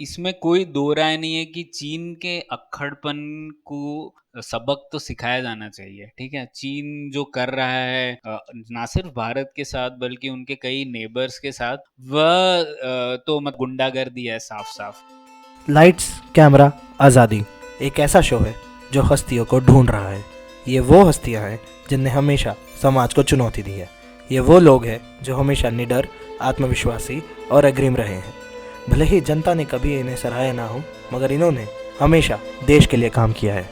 इसमें कोई दो राय नहीं है कि चीन के अक्खड़पन को सबक तो सिखाया जाना चाहिए। ठीक है, चीन जो कर रहा है ना सिर्फ भारत के साथ बल्कि उनके कई नेबर्स के साथ, वह तो मत गुंडागर्दी है साफ साफ। लाइट्स कैमरा आज़ादी एक ऐसा शो है जो हस्तियों को ढूंढ रहा है। ये वो हस्तियां हैं जिनने हमेशा समाज को चुनौती दी है। ये वो लोग हैं जो हमेशा निडर, आत्मविश्वासी और अग्रिम रहे हैं। भले ही जनता ने कभी इन्हें सराहा ना हो, मगर इन्होंने हमेशा देश के लिए काम किया है।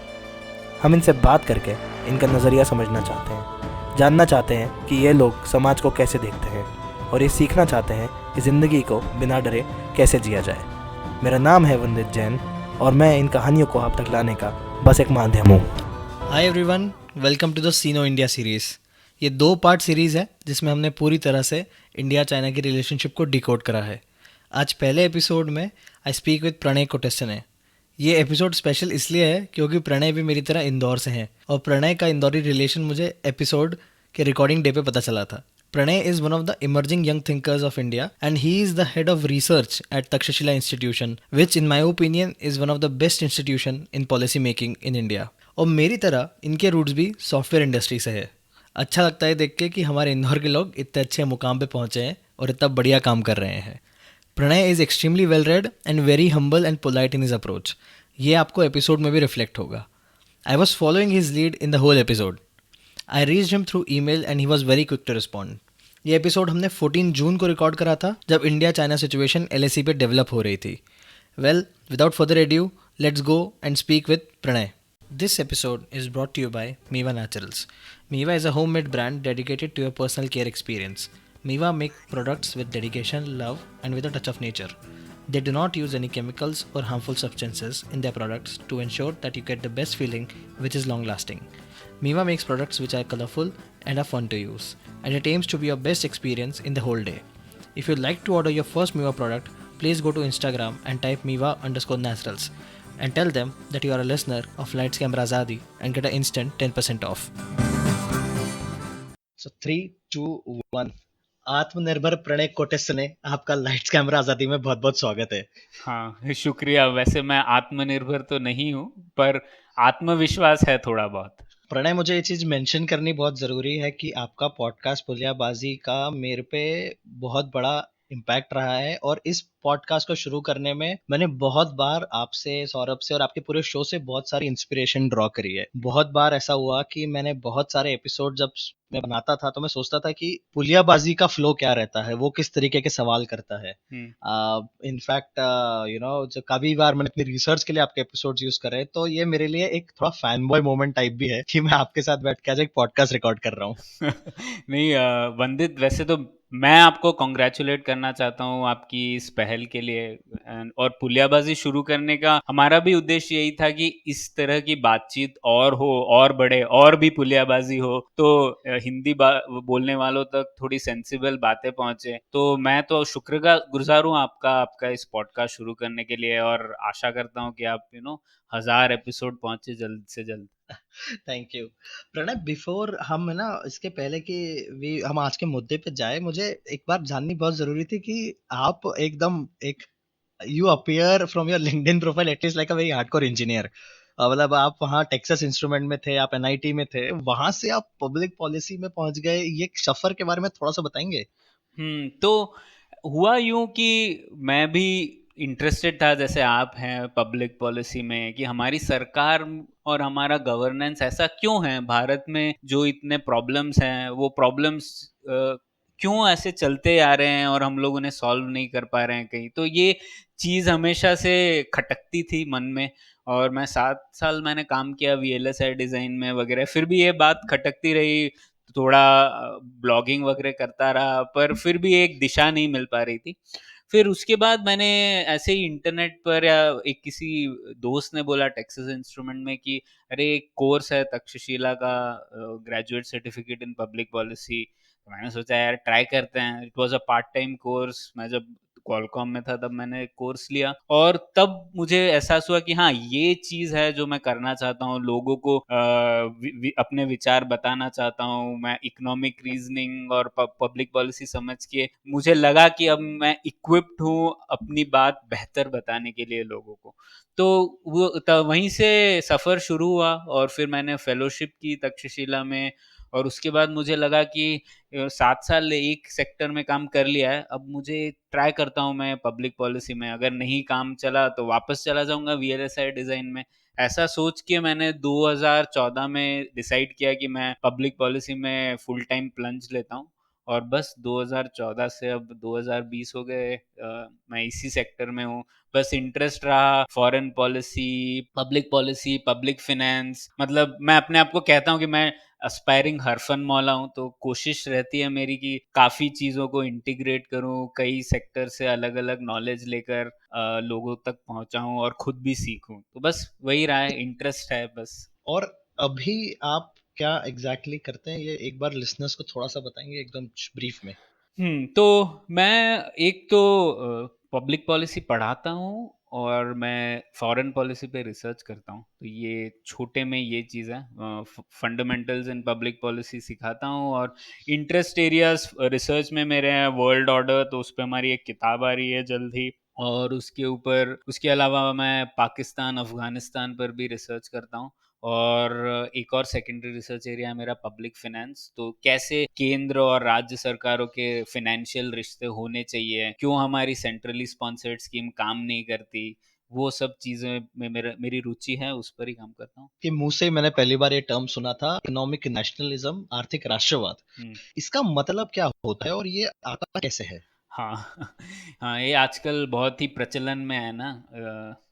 हम इनसे बात करके इनका नज़रिया समझना चाहते हैं, जानना चाहते हैं कि ये लोग समाज को कैसे देखते हैं, और ये सीखना चाहते हैं कि ज़िंदगी को बिना डरे कैसे जिया जाए। मेरा नाम है वंदित जैन और मैं इन कहानियों को आप तक लाने का बस एक माध्यम हूँ। Hi everyone, welcome to the Sino India series. ये 2 पार्ट सीरीज़ है जिसमें हमने पूरी तरह से इंडिया चाइना की रिलेशनशिप को डिकोड करा है। आज पहले एपिसोड में आई स्पीक विद प्रणय कोटेसने। ये एपिसोड स्पेशल इसलिए है क्योंकि प्रणय भी मेरी तरह इंदौर से हैं और प्रणय का इंदौरी रिलेशन मुझे एपिसोड के रिकॉर्डिंग डे पे पता चला था। Pranay is one of the emerging young thinkers of India and he is the head of research at Takshashila Institution, which in my opinion is one of the best institution in policy making in India. और मेरी तरह इनके roots भी software industry से है। अच्छा लगता है देख के कि हमारे इंदौर के लोग इतने अच्छे मुकाम पे पहुँचे हैं और इतना बढ़िया काम कर रहे हैं। Pranay is extremely well read and very humble and polite in his approach. ये आपको एपिसोड में भी रिफ्लेक्ट होगा। I was following his lead in the whole episode. I reached him through email and he was very quick to respond. ये episode हमने 14 जून को record करा था जब इंडिया चाइना सिचुएशन LAC पे डेवलप हो रही थी। Well, without further adieu, let's go and speak with Pranay. This episode is brought to you by Miva Naturals. Miva is a homemade brand dedicated to your personal care experience. Miva make products with dedication, love, and with a touch of nature. They do not use any chemicals or harmful substances in their products to ensure that you get the best feeling, which is long lasting. Miva makes products which are colorful and are fun to use, and it aims to be your best experience in the whole day. If you'd like to order your first Miva product, please go to Instagram and type Miva_naturals and tell them that you are a listener of Lights Camera Azadi and get an instant 10% off. So 3, 2, 1। आत्मनिर्भर प्रणय कोटेसने, आपका lights camera आज़ादी में बहुत बहुत स्वागत है। हाँ, शुक्रिया। वैसे मैं आत्मनिर्भर तो नहीं हूँ, पर आत्मविश्वास है थोड़ा बहुत। प्रणय, मुझे ये चीज़ मेंशन करनी बहुत ज़रूरी है कि आपका पॉडकास्ट पुलियाबाजी का मेरे पे बहुत बड़ा इम्पैक्ट रहा है, और इस पॉडकास्ट को शुरू करने में मैंने बहुत बार आपसे, सौरभ से और आपके पूरे शो से बहुत सारी इंस्पिरेशन ड्रॉ करी है। बहुत बार ऐसा हुआ कि मैंने बहुत सारे एपिसोड जब मैं बनाता था तो मैं सोचता था कि पुलियाबाजी का फ्लो क्या रहता है, वो किस तरीके के सवाल करता है। इनफैक्ट जो काफी बार मैंने अपनी रिसर्च के लिए आपके एपिसोड्स यूज करे, तो ये मेरे लिए एक थोड़ा फैन बॉय मोमेंट टाइप भी है कि मैं आपके साथ बैठ के आज एक पॉडकास्ट रिकॉर्ड कर रहा हूँ। नहीं वंदित, वैसे तो मैं आपको कॉन्ग्रेचुलेट करना चाहता हूँ आपकी इस पहल के लिए। और पुलियाबाजी शुरू करने का हमारा भी उद्देश्य यही था कि इस तरह की बातचीत और हो, और बढ़े, और भी पुलियाबाजी हो, तो हिंदी बोलने वालों तक थोड़ी सेंसिबल बातें पहुंचे। तो मैं तो शुक्रगुजार हूँ आपका इस पॉडकास्ट शुरू करने के लिए, और आशा करता हूँ कि आप 1000 एपिसोड पहुंचे जल्द से जल्द। Thank you Pranay. बिफोर हम ना, इसके पहले कि हम आज के मुद्दे पे जाए, मुझे एक बार जाननी बहुत जरूरी थी कि आप एकदम एक, you appear from your LinkedIn profile at least like a very hardcore engineer. मतलब आप वहाँ टेक्सास इंस्ट्रूमेंट में थे, आप NIT में थे, वहां से आप पब्लिक पॉलिसी में पहुंच गए। ये सफर के बारे में थोड़ा सा बताएंगे? तो हुआ यूं कि मैं भी इंटरेस्टेड था, जैसे आप हैं पब्लिक पॉलिसी में, कि हमारी सरकार और हमारा गवर्नेंस ऐसा क्यों है भारत में, जो इतने प्रॉब्लम्स हैं वो प्रॉब्लम्स क्यों ऐसे चलते आ रहे हैं और हम लोग उन्हें सॉल्व नहीं कर पा रहे हैं कहीं। तो ये चीज़ हमेशा से खटकती थी मन में, और मैं 7 साल मैंने काम किया VLSI डिज़ाइन में वगैरह, फिर भी ये बात खटकती रही। थोड़ा ब्लॉगिंग वगैरह करता रहा, पर फिर भी एक दिशा नहीं मिल पा रही थी। फिर उसके बाद मैंने ऐसे ही इंटरनेट पर, या एक किसी दोस्त ने बोला टेक्सास इंस्ट्रूमेंट में कि अरे एक कोर्स है तक्षशिला का, graduate certificate in public policy. मैंने सोचा यार ट्राई करते हैं। It was a part time course. मैं जब क्वालकॉम में था तब मैंने कोर्स लिया, और तब मुझे एहसास हुआ कि हाँ, ये चीज़ है जो मैं करना चाहता हूँ, लोगों को अपने विचार बताना चाहता हूँ। मैं इकोनॉमिक रीजनिंग और पब्लिक पॉलिसी समझ के मुझे लगा कि अब मैं इक्विप्ड हूँ अपनी बात बेहतर बताने के लिए लोगों को। तो वो वहीं से सफ़र शुरू हुआ, और फिर मैंने फेलोशिप की तक्षशिला में, और उसके बाद मुझे लगा कि 7 साल एक सेक्टर में काम कर लिया है, अब मुझे ट्राई करता हूँ मैं पब्लिक पॉलिसी में, अगर नहीं काम चला तो वापस चला जाऊँगा वीएलएसआई डिज़ाइन में। ऐसा सोच के मैंने 2014 में डिसाइड किया कि मैं पब्लिक पॉलिसी में फुल टाइम प्लंज लेता हूँ, और बस 2014 से अब 2020 हो गए, मैं इसी सेक्टर में हूँ। बस इंटरेस्ट रहा फॉरेन पॉलिसी, पब्लिक फाइनेंस, मतलब मैं अपने आप को कहता हूँ कि मैं एस्पायरिंग हरफन मौला हूँ, तो कोशिश रहती है मेरी कि काफ़ी चीज़ों को इंटीग्रेट करूँ, कई सेक्टर से अलग-अलग नॉलेज लेकर लोगों तक पहुँचाऊँ और खुद भी सीखूँ। तो बस वही रहा है, इंटरेस्ट है बस। और अभी आप क्या एग्जैक्टली करते हैं, ये एक बार लिसनर्स को थोड़ा सा बताएंगे एकदम ब्रीफ में? तो मैं एक तो पब्लिक पॉलिसी पढ़ाता हूँ, और मैं फॉरेन पॉलिसी पे रिसर्च करता हूँ। तो ये छोटे में ये चीज़ है, फंडामेंटल्स इन पब्लिक पॉलिसी सिखाता हूँ, और इंटरेस्ट एरियाज रिसर्च में मेरे हैं वर्ल्ड ऑर्डर, तो उस पे हमारी एक किताब आ रही है जल्द ही, और उसके अलावा मैं पाकिस्तान, अफ़गानिस्तान पर भी रिसर्च करता हूँ। और एक और सेकेंडरी रिसर्च एरिया है मेरा पब्लिक फाइनेंस, तो कैसे केंद्र और राज्य सरकारों के फाइनेंशियल रिश्ते होने चाहिए, क्यों हमारी सेंट्रली स्पॉन्सर्ड स्कीम काम नहीं करती, वो सब चीज़ें में मेरी रुचि है, उस पर ही काम करता हूँ। कि मुंह से मैंने पहली बार ये टर्म सुना था, इकोनॉमिक नेशनलिज्म, आर्थिक राष्ट्रवाद। हम्म। इसका मतलब क्या होता है और ये आता कैसे है? हाँ हाँ, ये आजकल बहुत ही प्रचलन में है ना,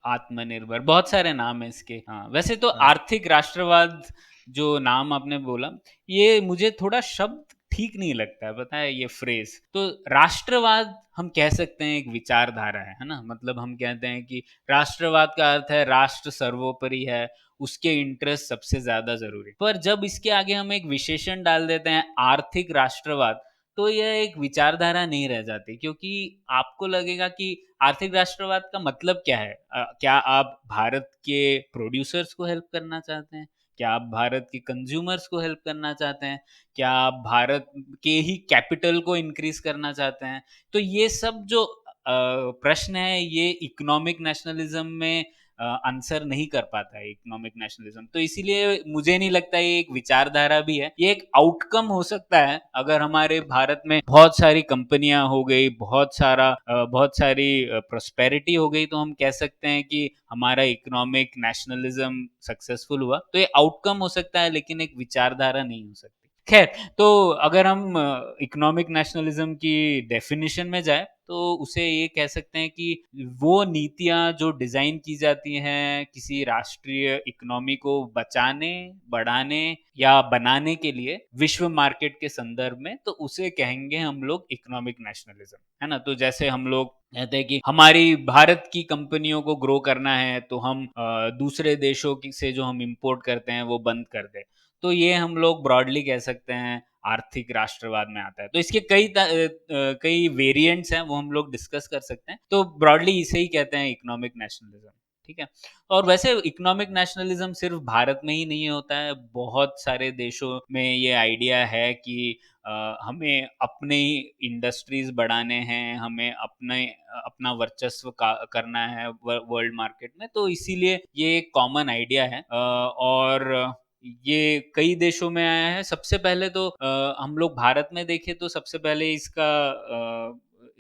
आत्मनिर्भर, बहुत सारे नाम है इसके। हाँ, वैसे तो हाँ। आर्थिक राष्ट्रवाद जो नाम आपने बोला, ये मुझे थोड़ा शब्द ठीक नहीं लगता है, पता है, ये फ्रेज। तो राष्ट्रवाद हम कह सकते हैं एक विचारधारा है ना, मतलब हम कहते हैं कि राष्ट्रवाद का अर्थ है राष्ट्र सर्वोपरि है, उसके इंटरेस्ट सबसे ज्यादा जरूरी। पर जब इसके आगे हम एक विशेषण डाल देते हैं आर्थिक राष्ट्रवाद, तो यह एक विचारधारा नहीं रह जाती, क्योंकि आपको लगेगा कि आर्थिक राष्ट्रवाद का मतलब क्या है। क्या आप भारत के प्रोड्यूसर्स को हेल्प करना चाहते हैं? क्या आप भारत के कंज्यूमर्स को हेल्प करना चाहते हैं? क्या आप भारत के ही कैपिटल को इंक्रीज करना चाहते हैं? तो ये सब जो प्रश्न है, ये इकोनॉमिक नेशनलिज्म में आंसर नहीं कर पाता है इकोनॉमिक नेशनलिज्म। तो इसीलिए मुझे नहीं लगता ये एक विचारधारा भी है, ये एक आउटकम हो सकता है। अगर हमारे भारत में बहुत सारी कंपनियां हो गई, बहुत सारी प्रोस्पेरिटी हो गई, तो हम कह सकते हैं कि हमारा इकोनॉमिक नेशनलिज्म सक्सेसफुल हुआ। तो ये आउटकम हो सकता है, लेकिन एक विचारधारा नहीं हो सकती। खैर, तो अगर हम इकोनॉमिक नेशनलिज्म की डेफिनेशन में जाए, तो उसे ये कह सकते हैं कि वो नीतियां जो डिजाइन की जाती हैं किसी राष्ट्रीय इकोनॉमी को बचाने, बढ़ाने या बनाने के लिए विश्व मार्केट के संदर्भ में, तो उसे कहेंगे हम लोग इकोनॉमिक नेशनलिज्म, है ना। तो जैसे हम लोग कहते हैं कि हमारी भारत की कंपनियों को ग्रो करना है, तो हम दूसरे देशों से जो हम इंपोर्ट करते हैं वो बंद कर दें। तो ये हम लोग ब्रॉडली कह सकते हैं आर्थिक राष्ट्रवाद में आता है। तो इसके कई वेरिएंट्स हैं, वो हम लोग डिस्कस कर सकते हैं। तो ब्रॉडली इसे ही कहते हैं इकोनॉमिक नेशनलिज्म, ठीक है। और वैसे इकोनॉमिक नेशनलिज्म सिर्फ भारत में ही नहीं होता है, बहुत सारे देशों में ये आइडिया है कि हमें अपने इंडस्ट्रीज बढ़ाने हैं, हमें अपना वर्चस्व करना है वर्ल्ड मार्केट में। तो इसीलिए ये एक कॉमन आइडिया है, और ये कई देशों में आया है। सबसे पहले तो हम लोग भारत में देखें तो सबसे पहले इसका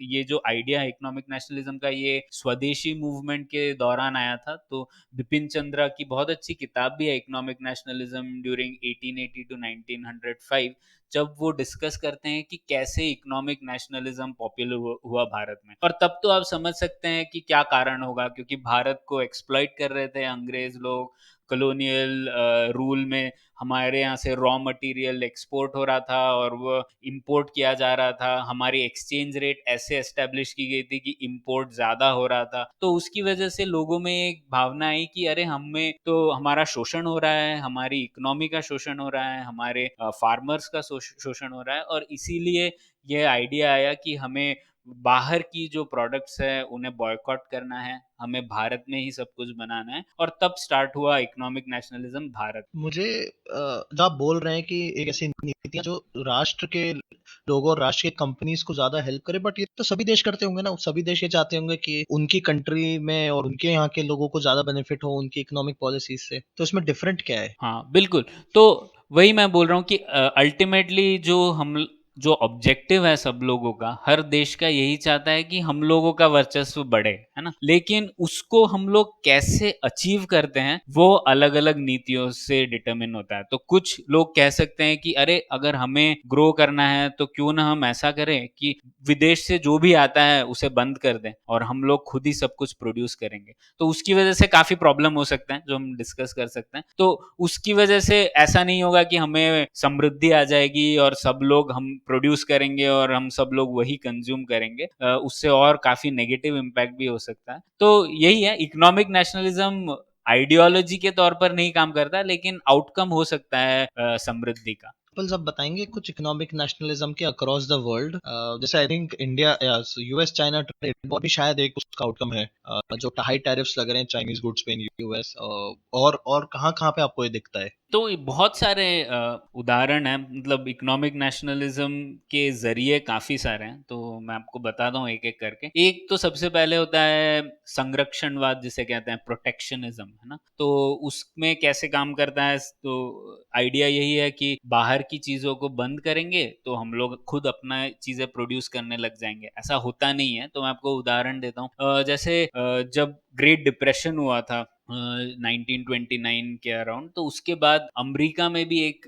ये जो आइडिया है इकोनॉमिक नेशनलिज्म का, ये स्वदेशी मूवमेंट के दौरान आया था। तो बिपिन चंद्रा की बहुत अच्छी किताब भी है इकोनॉमिक नेशनलिज्म ड्यूरिंग 1880 टू 1905, जब वो डिस्कस करते हैं कि कैसे इकोनॉमिक नेशनलिज्म पॉपुलर हुआ भारत में। और तब तो आप समझ सकते हैं कि क्या कारण होगा, क्योंकि भारत को एक्सप्लॉइट कर रहे थे अंग्रेज लोग। कॉलोनियल रूल में हमारे यहाँ से रॉ मटेरियल एक्सपोर्ट हो रहा था और वो इंपोर्ट किया जा रहा था। हमारी एक्सचेंज रेट ऐसे एस्टेब्लिश की गई थी कि इंपोर्ट ज़्यादा हो रहा था। तो उसकी वजह से लोगों में एक भावना आई कि अरे, हमें तो हमारा शोषण हो रहा है, हमारी इकोनॉमी का शोषण हो रहा है, हमारे फार्मर्स का शोषण हो रहा है। और इसीलिए यह आइडिया आया कि हमें बाहर की जो प्रोडक्ट्स है उन्हें बॉयकॉट करना है, हमें भारत में ही सब कुछ बनाना है, और तब स्टार्ट हुआ इकोनॉमिक नेशनलिज्म भारत। मुझे जो आप बोल रहे हैं कि एक ऐसी नीतियां जो राष्ट्र के लोगों और राष्ट्र के कंपनीज को ज्यादा हेल्प करे, बट ये तो सभी देश करते होंगे ना। सभी देश ये चाहते होंगे कि उनकी कंट्री में और उनके यहाँ के लोगों को ज्यादा बेनिफिट हो उनकी इकोनॉमिक पॉलिसीज से। तो इसमें डिफरेंट क्या है? हाँ, बिल्कुल। तो वही मैं बोल रहा हूँ कि अल्टीमेटली जो ऑब्जेक्टिव है सब लोगों का, हर देश का यही चाहता है कि हम लोगों का वर्चस्व बढ़े, है ना? लेकिन उसको हम लोग कैसे अचीव करते हैं, वो अलग-अलग नीतियों से डिटरमिन होता है। तो कुछ लोग कह सकते हैं कि अरे, अगर हमें ग्रो करना है, तो क्यों ना हम ऐसा करें कि विदेश से जो भी आता है, उसे बंद कर दें और हम लोग खुद ही सब कुछ प्रोड्यूस करेंगे। तो उसकी वजह से काफ़ी प्रॉब्लम हो सकते हैं, जो हम डिस्कस कर सकते हैं। तो उसकी वजह से ऐसा नहीं होगा कि हमें समृद्धि आ जाएगी और सब लोग हम प्रोड्यूस करेंगे और हम सब लोग वही कंज्यूम करेंगे। उससे और काफ़ी नेगेटिव इम्पैक्ट भी हो सकता है। तो यही है, इकोनॉमिक नेशनलिज्म आइडियोलॉजी के तौर पर नहीं काम करता, लेकिन आउटकम हो सकता है समृद्धि का। एग्जाम्पल्स आप बताएंगे कुछ इकोनॉमिक नेशनलिज्म के अक्रॉस द वर्ल्ड? जैसे I think India US China trade war भी शायद एक उसका आउटकम है। जो हाई टैरिफ्स लग रहे हैं चाइनीज गुड्स पे इन यूएस, और कहाँ कहाँ पे आपको ये दिखता है? तो ये बहुत सारे उदाहरण हैं, मतलब इकोनॉमिक नेशनलिज्म के ज़रिए काफ़ी सारे हैं, तो मैं आपको बताता हूँ एक-एक करके। एक तो सबसे पहले होता है संरक्षणवाद, जिसे कहते हैं प्रोटेक्शनिज़्म, है ना? तो उसमें कैसे काम करता है, तो आइडिया यही है कि बाहर की चीज़ों को बंद करेंगे, तो हम लोग खुद अपना चीज़ें प्रोड्यूस करने लग जाएँगे। ऐसा होता नहीं है, तो मैं आपको उदाहरण देता हूँ। जैसे जब ग्रेट डिप्रेशन हुआ था 1929 के अराउंड, तो उसके बाद अमेरिका में भी एक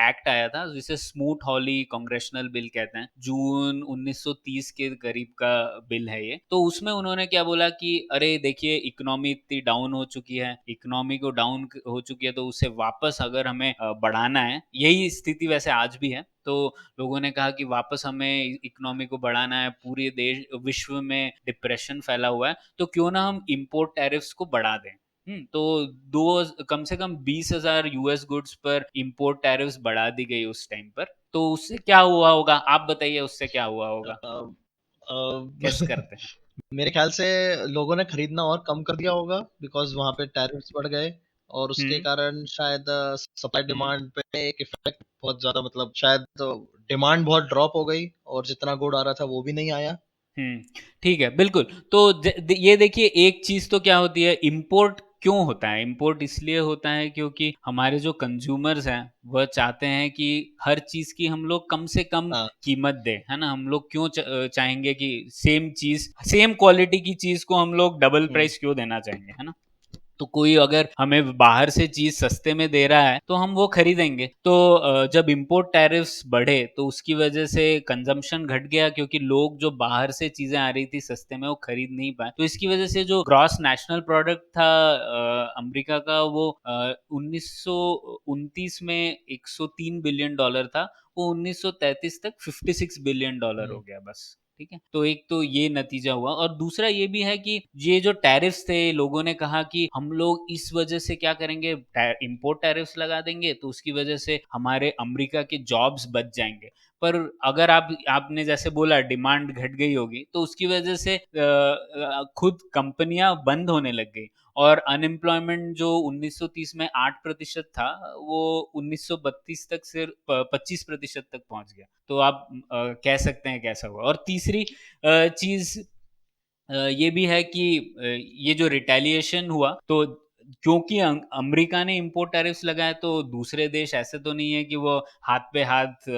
एक्ट आया था जिसे स्मूथ हॉली कांग्रेशनल बिल कहते हैं। जून 1930 के करीब का बिल है ये। तो उसमें उन्होंने क्या बोला कि अरे देखिए, इकोनॉमी इतनी डाउन हो चुकी है, इकोनॉमी को डाउन हो चुकी है, तो उसे वापस अगर हमें बढ़ाना है, यही स्थिति वैसे आज भी है। तो लोगों ने कहा कि वापस हमें इकोनॉमी को बढ़ाना है, पूरे देश विश्व में डिप्रेशन फैला हुआ है, तो क्यों ना हम इंपोर्ट टैरिफ्स को बढ़ा दें। तो दो कम से कम 20,000 यूएस गुड्स पर इंपोर्ट टैरिफ्स बढ़ा दी गई उस टाइम पर। तो उससे क्या हुआ होगा, आप बताइए, उससे क्या हुआ होगा? गेस करते हैं। मेरे ख्याल से लोगों ने खरीदना और कम कर दिया होगा, बिकॉज वहां पे टैरिफ्स बढ़ गए। और उसके हम्म। कारण शायद सप्लाई हम्म। डिमांड पे एक इफेक्ट बहुत ज्यादा, मतलब शायद डिमांड बहुत ड्रॉप हो गई और जितना गुड आ रहा था वो भी नहीं आया। हुँ, ठीक है, बिल्कुल। तो ये देखिए, एक चीज़ तो क्या होती है, इम्पोर्ट क्यों होता है? इम्पोर्ट इसलिए होता है क्योंकि हमारे जो कंज़्यूमर्स हैं, वह चाहते हैं कि हर चीज़ की हम लोग कम से कम हाँ। कीमत दें, है ना? हम लोग क्यों चाहेंगे कि सेम चीज़, सेम क्वालिटी की चीज़ को हम लोग डबल हम्म। प्राइस क्यों देना चाहेंगे, है ना? तो कोई अगर हमें बाहर से चीज़ सस्ते में दे रहा है, तो हम वो खरीदेंगे। तो जब इम्पोर्ट टैरिफ्स बढ़े, तो उसकी वजह से कंजम्पशन घट गया, क्योंकि लोग जो बाहर से चीज़ें आ रही थी सस्ते में, वो खरीद नहीं पाए। तो इसकी वजह से जो ग्रॉस नेशनल प्रोडक्ट था अमेरिका का, वो 1929 में 103 बिलियन डॉलर था, वो 1933 तक 56 बिलियन डॉलर हो हम्म। गया बस। ठीक है? तो एक तो ये नतीजा हुआ, और दूसरा ये भी है कि ये जो टैरिफ्स थे, लोगों ने कहा कि हम लोग इस वजह से क्या करेंगे, इंपोर्ट टैरिफ्स लगा देंगे, तो उसकी वजह से हमारे अमेरिका के जॉब्स बच जाएंगे। पर अगर आपने जैसे बोला डिमांड घट गई होगी, तो उसकी वजह से खुद कंपनियां बंद होने लग गई, और अनएम्प्लॉयमेंट जो 1930 में 8% था, वो 1932 तक सिर्फ 25% तक पहुंच गया। तो आप कह सकते हैं कैसा हुआ। और तीसरी चीज़ ये भी है कि ये जो रिटेलिएशन हुआ, तो क्योंकि अमेरिका ने इंपोर्ट टैरिफ्स लगाए, तो दूसरे देश ऐसे तो नहीं है कि वो हाथ पे हाथ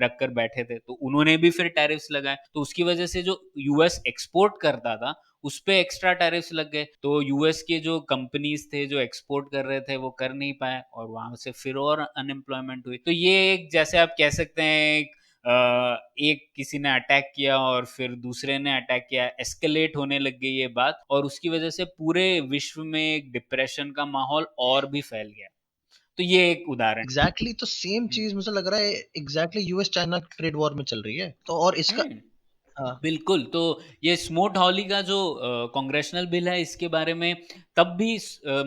रख कर बैठे थे, तो उन्होंने भी फिर टैरिफ्स लगाए। तो उसकी वजह से जो यूएस एक्सपोर्ट करता था, उस पे एक्स्ट्रा टैरिफ्स लग गए, तो यूएस के जो कंपनीज थे जो एक्सपोर्ट कर रहे थे, वो कर नहीं पाए, और वहां से फिर और अनएम्प्लॉयमेंट हुई। तो ये एक, जैसे आप कह सकते हैं, एक किसी ने अटैक किया और फिर दूसरे ने अटैक किया, एस्केलेट होने लग गई ये बात, और उसकी वजह से पूरे विश्व में एक डिप्रेशन का माहौल और भी फैल गया। तो ये एक उदाहरण। एग्जैक्टली तो सेम हम्म। चीज मुझे लग रहा है exactly US China trade war में चल रही है। तो और इसका हम्म। हाँ। बिल्कुल, तो ये स्मोट हॉली का जो कांग्रेशनल बिल है इसके बारे में तब भी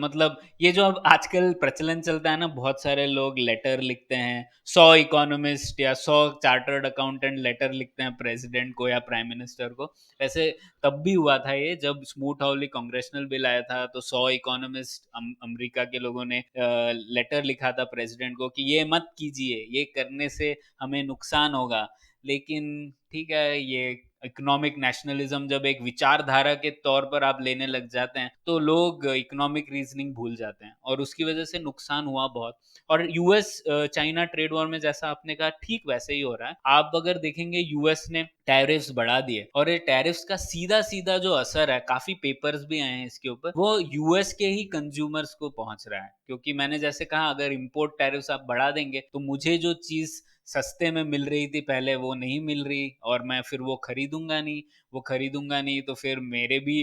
मतलब ये जो अब आजकल प्रचलन चलता है ना, बहुत सारे लोग लेटर लिखते हैं, 100 इकोनॉमिस्ट या 100 चार्टर्ड अकाउंटेंट लेटर लिखते हैं प्रेसिडेंट को या प्राइम मिनिस्टर को। वैसे तब भी हुआ था ये, जब स्मूथ हॉली कांग्रेशनल बिल आया था तो 100 इकोनॉमिस्ट अमेरिका के लोगों ने लेटर लिखा था प्रेसिडेंट को कि ये मत कीजिए, ये करने से हमें नुकसान होगा। लेकिन ठीक है, ये इकोनॉमिक नेशनलिज्म जब एक विचारधारा के तौर पर आप लेने लग जाते हैं तो लोग इकोनॉमिक रीजनिंग भूल जाते हैं और उसकी वजह से नुकसान हुआ बहुत। और यूएस चाइना ट्रेड वॉर में जैसा आपने कहा ठीक वैसे ही हो रहा है। आप अगर देखेंगे यूएस ने टैरिफ्स बढ़ा दिए और ये टैरिफ्स का सीधा सीधा जो असर है, काफी पेपर्स भी आए हैं इसके ऊपर, वो यूएस के ही कंज्यूमर्स को पहुंच रहा है। क्योंकि मैंने जैसे कहा, अगर इंपोर्ट टैरिफ्स आप बढ़ा देंगे तो मुझे जो चीज सस्ते में मिल रही थी पहले वो नहीं मिल रही और मैं फिर वो खरीदूंगा नहीं। वो खरीदूंगा नहीं तो फिर मेरे भी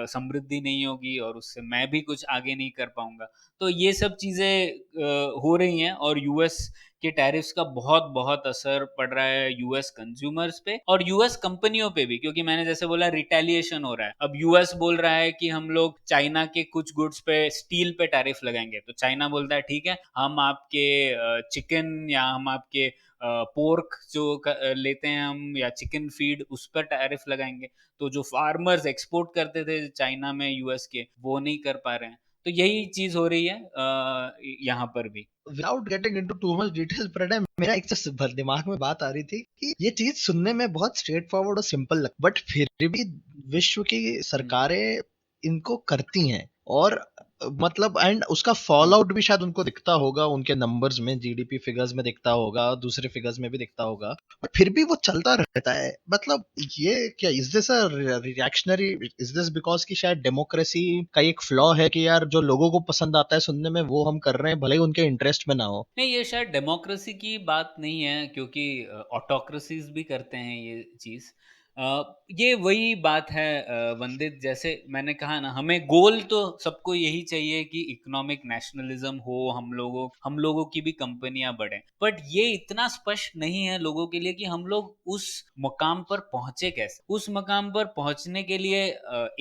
समृद्धि नहीं होगी और उससे मैं भी कुछ आगे नहीं कर पाऊंगा। तो ये सब चीज़ें हो रही हैं और यूएस के टैरिफ्स का बहुत बहुत असर पड़ रहा है यूएस कंज्यूमर्स पे और यूएस कंपनियों पे भी, क्योंकि मैंने जैसे बोला रिटेलिएशन हो रहा है। अब यूएस बोल रहा है कि हम लोग चाइना के कुछ गुड्स पे, स्टील पे टैरिफ लगाएंगे, तो चाइना बोलता है ठीक है, हम आपके चिकन या हम आपके पोर्क जो लेते हैं हम या चिकन फीड उस पर टैरिफ लगाएंगे। तो जो फार्मर्स एक्सपोर्ट करते थे चाइना में यूएस के, वो नहीं कर पा रहे हैं। तो यही चीज हो रही है यहाँ पर भी। Without getting into too much detail, Pranay, मेरा एक दिमाग में बात आ रही थी कि ये चीज सुनने में बहुत स्ट्रेट फॉरवर्ड और सिंपल लग, बट फिर भी विश्व की सरकारें इनको करती हैं और मतलब एंड उसका फॉल आउट भी शायद उनको दिखता होगा, उनके नंबर्स में, जीडीपी फिगर्स में दिखता होगा, दूसरे फिगर्स में भी दिखता होगा, बट फिर भी वो चलता रहता है। मतलब ये क्या, is this a reactionary, is this because कि शायद डेमोक्रेसी का एक फ्लॉ है कि यार जो लोगों को पसंद आता है सुनने में वो हम कर रहे हैं, भले ही उनके इंटरेस्ट में ना हो? नहीं, ये शायद डेमोक्रेसी की बात नहीं है, क्योंकि ऑटोक्रेसीज भी करते हैं ये चीज़। ये वही बात है वंदित, जैसे मैंने कहा ना, हमें गोल तो सबको यही चाहिए कि इकोनॉमिक नेशनलिज्म हो, हम लोगों की भी कंपनियां बढ़े, बट ये इतना स्पष्ट नहीं है लोगों के लिए कि हम लोग उस मुकाम पर पहुंचे कैसे। उस मुकाम पर पहुंचने के लिए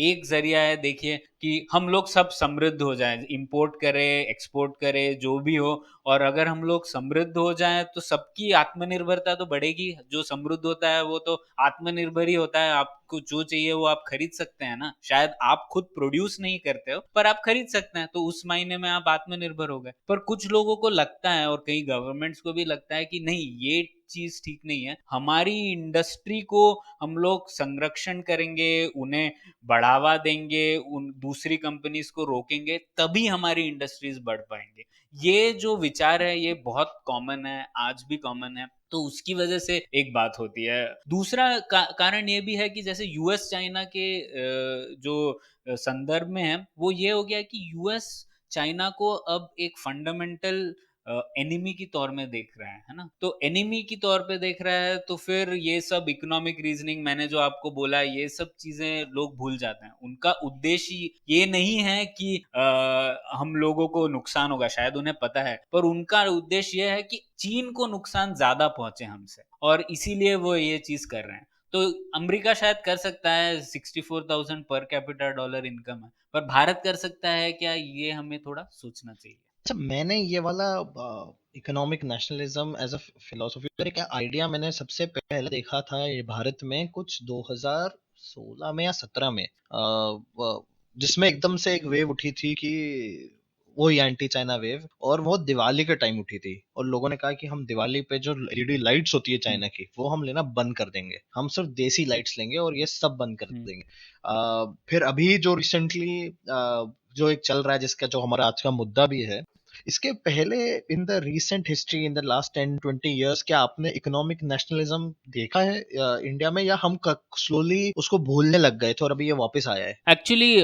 एक जरिया है, देखिए, कि हम लोग सब समृद्ध हो जाएं, इंपोर्ट करें, एक्सपोर्ट करें, जो भी हो। और अगर हम लोग समृद्ध हो जाएं तो सबकी आत्मनिर्भरता तो बढ़ेगी। जो समृद्ध होता है वो तो आत्मनिर्भर ही होता है। आपको जो चाहिए वो आप खरीद सकते हैं ना। शायद आप खुद प्रोड्यूस नहीं करते हो पर आप खरीद सकते हैं, तो उस मायने में आप आत्मनिर्भर हो गए। पर कुछ लोगों को लगता है और कई गवर्नमेंट्स को भी लगता है कि नहीं, ये चीज ठीक नहीं है। हमारी इंडस्ट्री को हम लोग संरक्षण करेंगे, उन्हें बढ़ावा देंगे, उन दूसरी कंपनीज को रोकेंगे, तभी हमारी इंडस्ट्रीज बढ़ पाएंगे। ये जो विचार है ये बहुत कॉमन है, आज भी कॉमन है। तो उसकी वजह से एक बात होती है। दूसरा कारण ये भी है कि जैसे यूएस चाइना के जो संदर्भ में है, वो ये हो गया कि यूएस चाइना को अब एक फंडामेंटल एनिमी की तौर में देख रहा है ना। तो एनिमी की तौर पे देख रहा है तो फिर ये सब इकोनॉमिक रीजनिंग मैंने जो आपको बोला, ये सब चीजें लोग भूल जाते हैं। उनका उद्देश्य ये नहीं है कि हम लोगों को नुकसान होगा, शायद उन्हें पता है, पर उनका उद्देश्य ये है कि चीन को नुकसान ज्यादा पहुंचे हमसे, और इसीलिए वो ये चीज कर रहे हैं। तो अमेरिका शायद कर सकता है, 64,000 पर कैपिटा डॉलर इनकम है, पर भारत कर सकता है क्या, ये हमें थोड़ा सोचना चाहिए। अच्छा, मैंने ये वाला economic nationalism as a philosophy और एक आइडिया मैंने सबसे पहले देखा था ये भारत में कुछ 2016 में या 17 में, जिसमें एकदम से एक वेव उठी थी कि वो एंटी चाइना वेव, और वो दिवाली के टाइम उठी थी और लोगों ने कहा कि हम दिवाली पे जो एलईडी लाइट्स होती है चाइना की वो हम लेना बंद कर देंगे, हम सिर्फ देसी लाइट्स लेंगे और ये सब बंद कर देंगे। फिर अभी जो रिसेंटली जो एक चल रहा है, जिसका जो हमारा आज का मुद्दा भी है, इसके पहले in the recent history, in the last 10-20 years, क्या आपने इकोनॉमिक नेशनलिज्म देखा है इंडिया में, या हम स्लोली उसको भूलने लग गए थे और अभी ये वापस आया है? एक्चुअली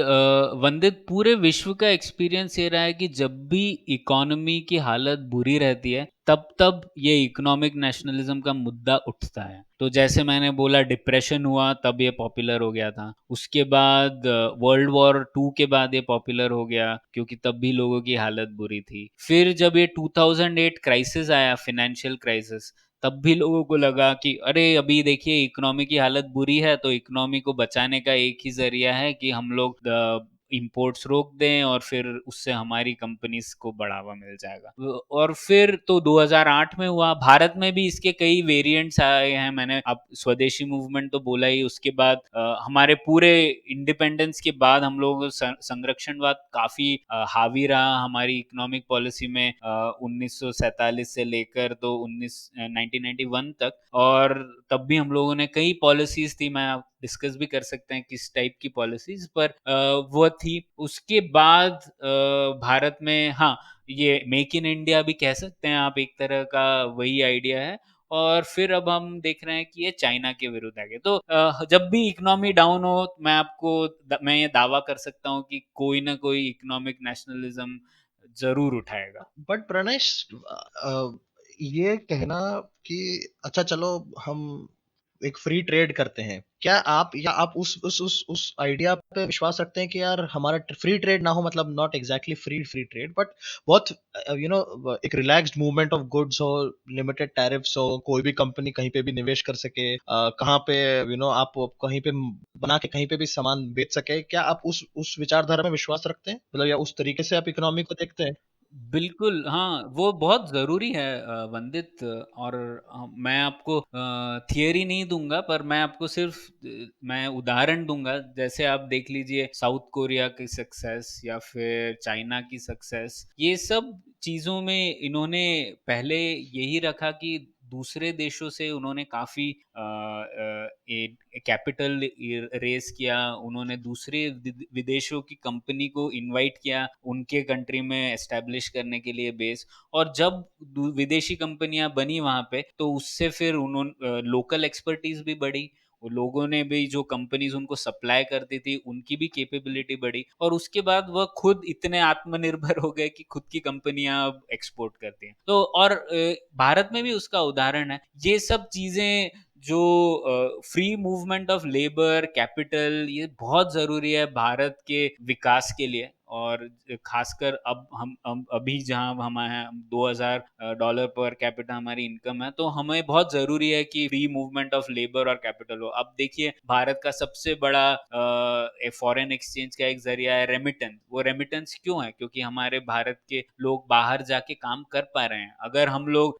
वंदित, पूरे विश्व का एक्सपीरियंस ये रहा है कि जब भी इकोनॉमी की हालत बुरी रहती है तब तब ये इकोनॉमिक नेशनलिज्म का मुद्दा उठता है। तो जैसे मैंने बोला, डिप्रेशन हुआ तब ये पॉपुलर हो गया था। उसके बाद वर्ल्ड वॉर 2 के बाद ये पॉपुलर हो गया, क्योंकि तब भी लोगों की हालत बुरी थी। फिर जब ये 2008 क्राइसिस आया, फाइनेंशियल क्राइसिस, तब भी लोगों को लगा कि अरे अभी देखिए इकोनॉमी की हालत बुरी है, तो इकोनॉमी को बचाने का एक ही ज़रिया है कि हम लोग इम्पोर्ट्स रोक दें और फिर उससे हमारी कंपनीज़ को बढ़ावा मिल जाएगा। और फिर तो 2008 में हुआ, भारत में भी इसके कई वेरिएंट्स आए हैं। मैंने अब स्वदेशी मूवमेंट तो बोला ही, उसके बाद हमारे पूरे इंडिपेंडेंस के बाद हम लोगों को संरक्षणवाद काफ़ी हावी रहा हमारी इकोनॉमिक पॉलिसी में 1947 से लेकर तो 1991 तक। और तब भी हम लोगों ने कई पॉलिसीज़ थी, मैं आप डिस्कस भी कर सकते हैं किस टाइप की पॉलिसीज़ पर वो थी। उसके बाद भारत में हाँ, ये मेक इन इंडिया भी कह सकते हैं आप, एक तरह का वही आइडिया है। और फिर अब हम देख रहे हैं कि ये चाइना के विरुद्ध आ गए। तो जब भी इकोनॉमी डाउन हो, मैं ये दावा कर सकता हूँ कि कोई ना कोई इकोनॉमिक नेशनलिज्म ज़रूर उठाएगा। बट प्रणेश, ये कहना कि अच्छा चलो हम एक फ्री ट्रेड करते हैं, क्या आप या आप उस आइडिया पे विश्वास रखते हैं कि यार हमारा फ्री ट्रेड ना हो, मतलब not exactly free free trade but बहुत एक रिलैक्स्ड मूवमेंट ऑफ गुड्स हो, लिमिटेड टैरिफ्स हो, कोई भी कंपनी कहीं पे भी निवेश कर सके, कहाँ पे आप कहीं पे बना के कहीं पे भी सामान बेच सके, क्या आप उस विचारधारा में विश्वास रखते हैं, मतलब या उस तरीके से आप इकोनॉमी को देखते हैं? बिल्कुल, हाँ, वो बहुत ज़रूरी है वंदित। और मैं आपको थियरी नहीं दूँगा, पर मैं आपको सिर्फ़ मैं उदाहरण दूँगा। जैसे आप देख लीजिए साउथ कोरिया की सक्सेस या फिर चाइना की सक्सेस, ये सब चीज़ों में इन्होंने पहले यही रखा कि दूसरे देशों से उन्होंने काफ़ी कैपिटल रेज़ किया, उन्होंने दूसरे विदेशों की कंपनी को इनवाइट किया, उनके कंट्री में एस्टैब्लिश करने के लिए बेस। और जब विदेशी कंपनियां बनी वहां पे, तो उससे फिर उन्होंने लोकल एक्सपर्टीज भी बढ़ी, वो लोगों ने भी, जो कंपनीज उनको सप्लाई करती थी उनकी भी कैपेबिलिटी बढ़ी, और उसके बाद वह खुद इतने आत्मनिर्भर हो गए कि खुद की कंपनियां अब एक्सपोर्ट करती हैं। तो और भारत में भी उसका उदाहरण है। ये सब चीजें जो free movement of labour capital, ये बहुत ज़रूरी है भारत के विकास के लिए। और खासकर अब हम अभी जहाँ हम हैं, $2000 पर कैपिटा हमारी इनकम है, तो हमें बहुत ज़रूरी है कि फ्री मूवमेंट ऑफ लेबर और कैपिटल हो। अब देखिए भारत का सबसे बड़ा फॉरेन एक्सचेंज का एक जरिया है रेमिटेंस। वो रेमिटेंस क्यों है? क्योंकि हमारे भारत के लोग बाहर जाके काम कर पा रहे हैं। अगर हम लोग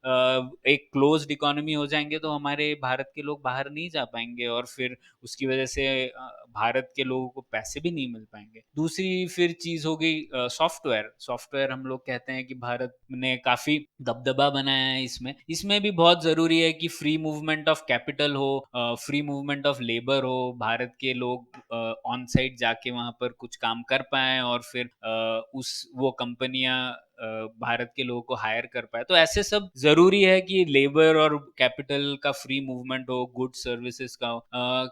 एक क्लोज्ड इकोनॉमी हो जाएंगे, तो हमारे भारत के लोग बाहर नहीं जा पाएंगे, और फिर उसकी वजह से भारत के लोगों को पैसे भी नहीं मिल पाएंगे। दूसरी फिर चीज हो गई सॉफ्टवेयर। सॉफ्टवेयर हम लोग कहते हैं कि भारत ने काफी दबदबा बनाया है इसमें। इसमें भी बहुत जरूरी है कि फ्री मूवमेंट ऑफ कैपिटल हो, फ्री मूवमेंट ऑफ लेबर हो, भारत के लोग ऑन साइट जाके वहां पर कुछ काम कर पाए, और फिर उस वो कंपनियां भारत के लोगों को हायर कर पाए। तो ऐसे सब जरूरी है कि लेबर और कैपिटल का फ्री मूवमेंट हो, गुड सर्विसेज का हो।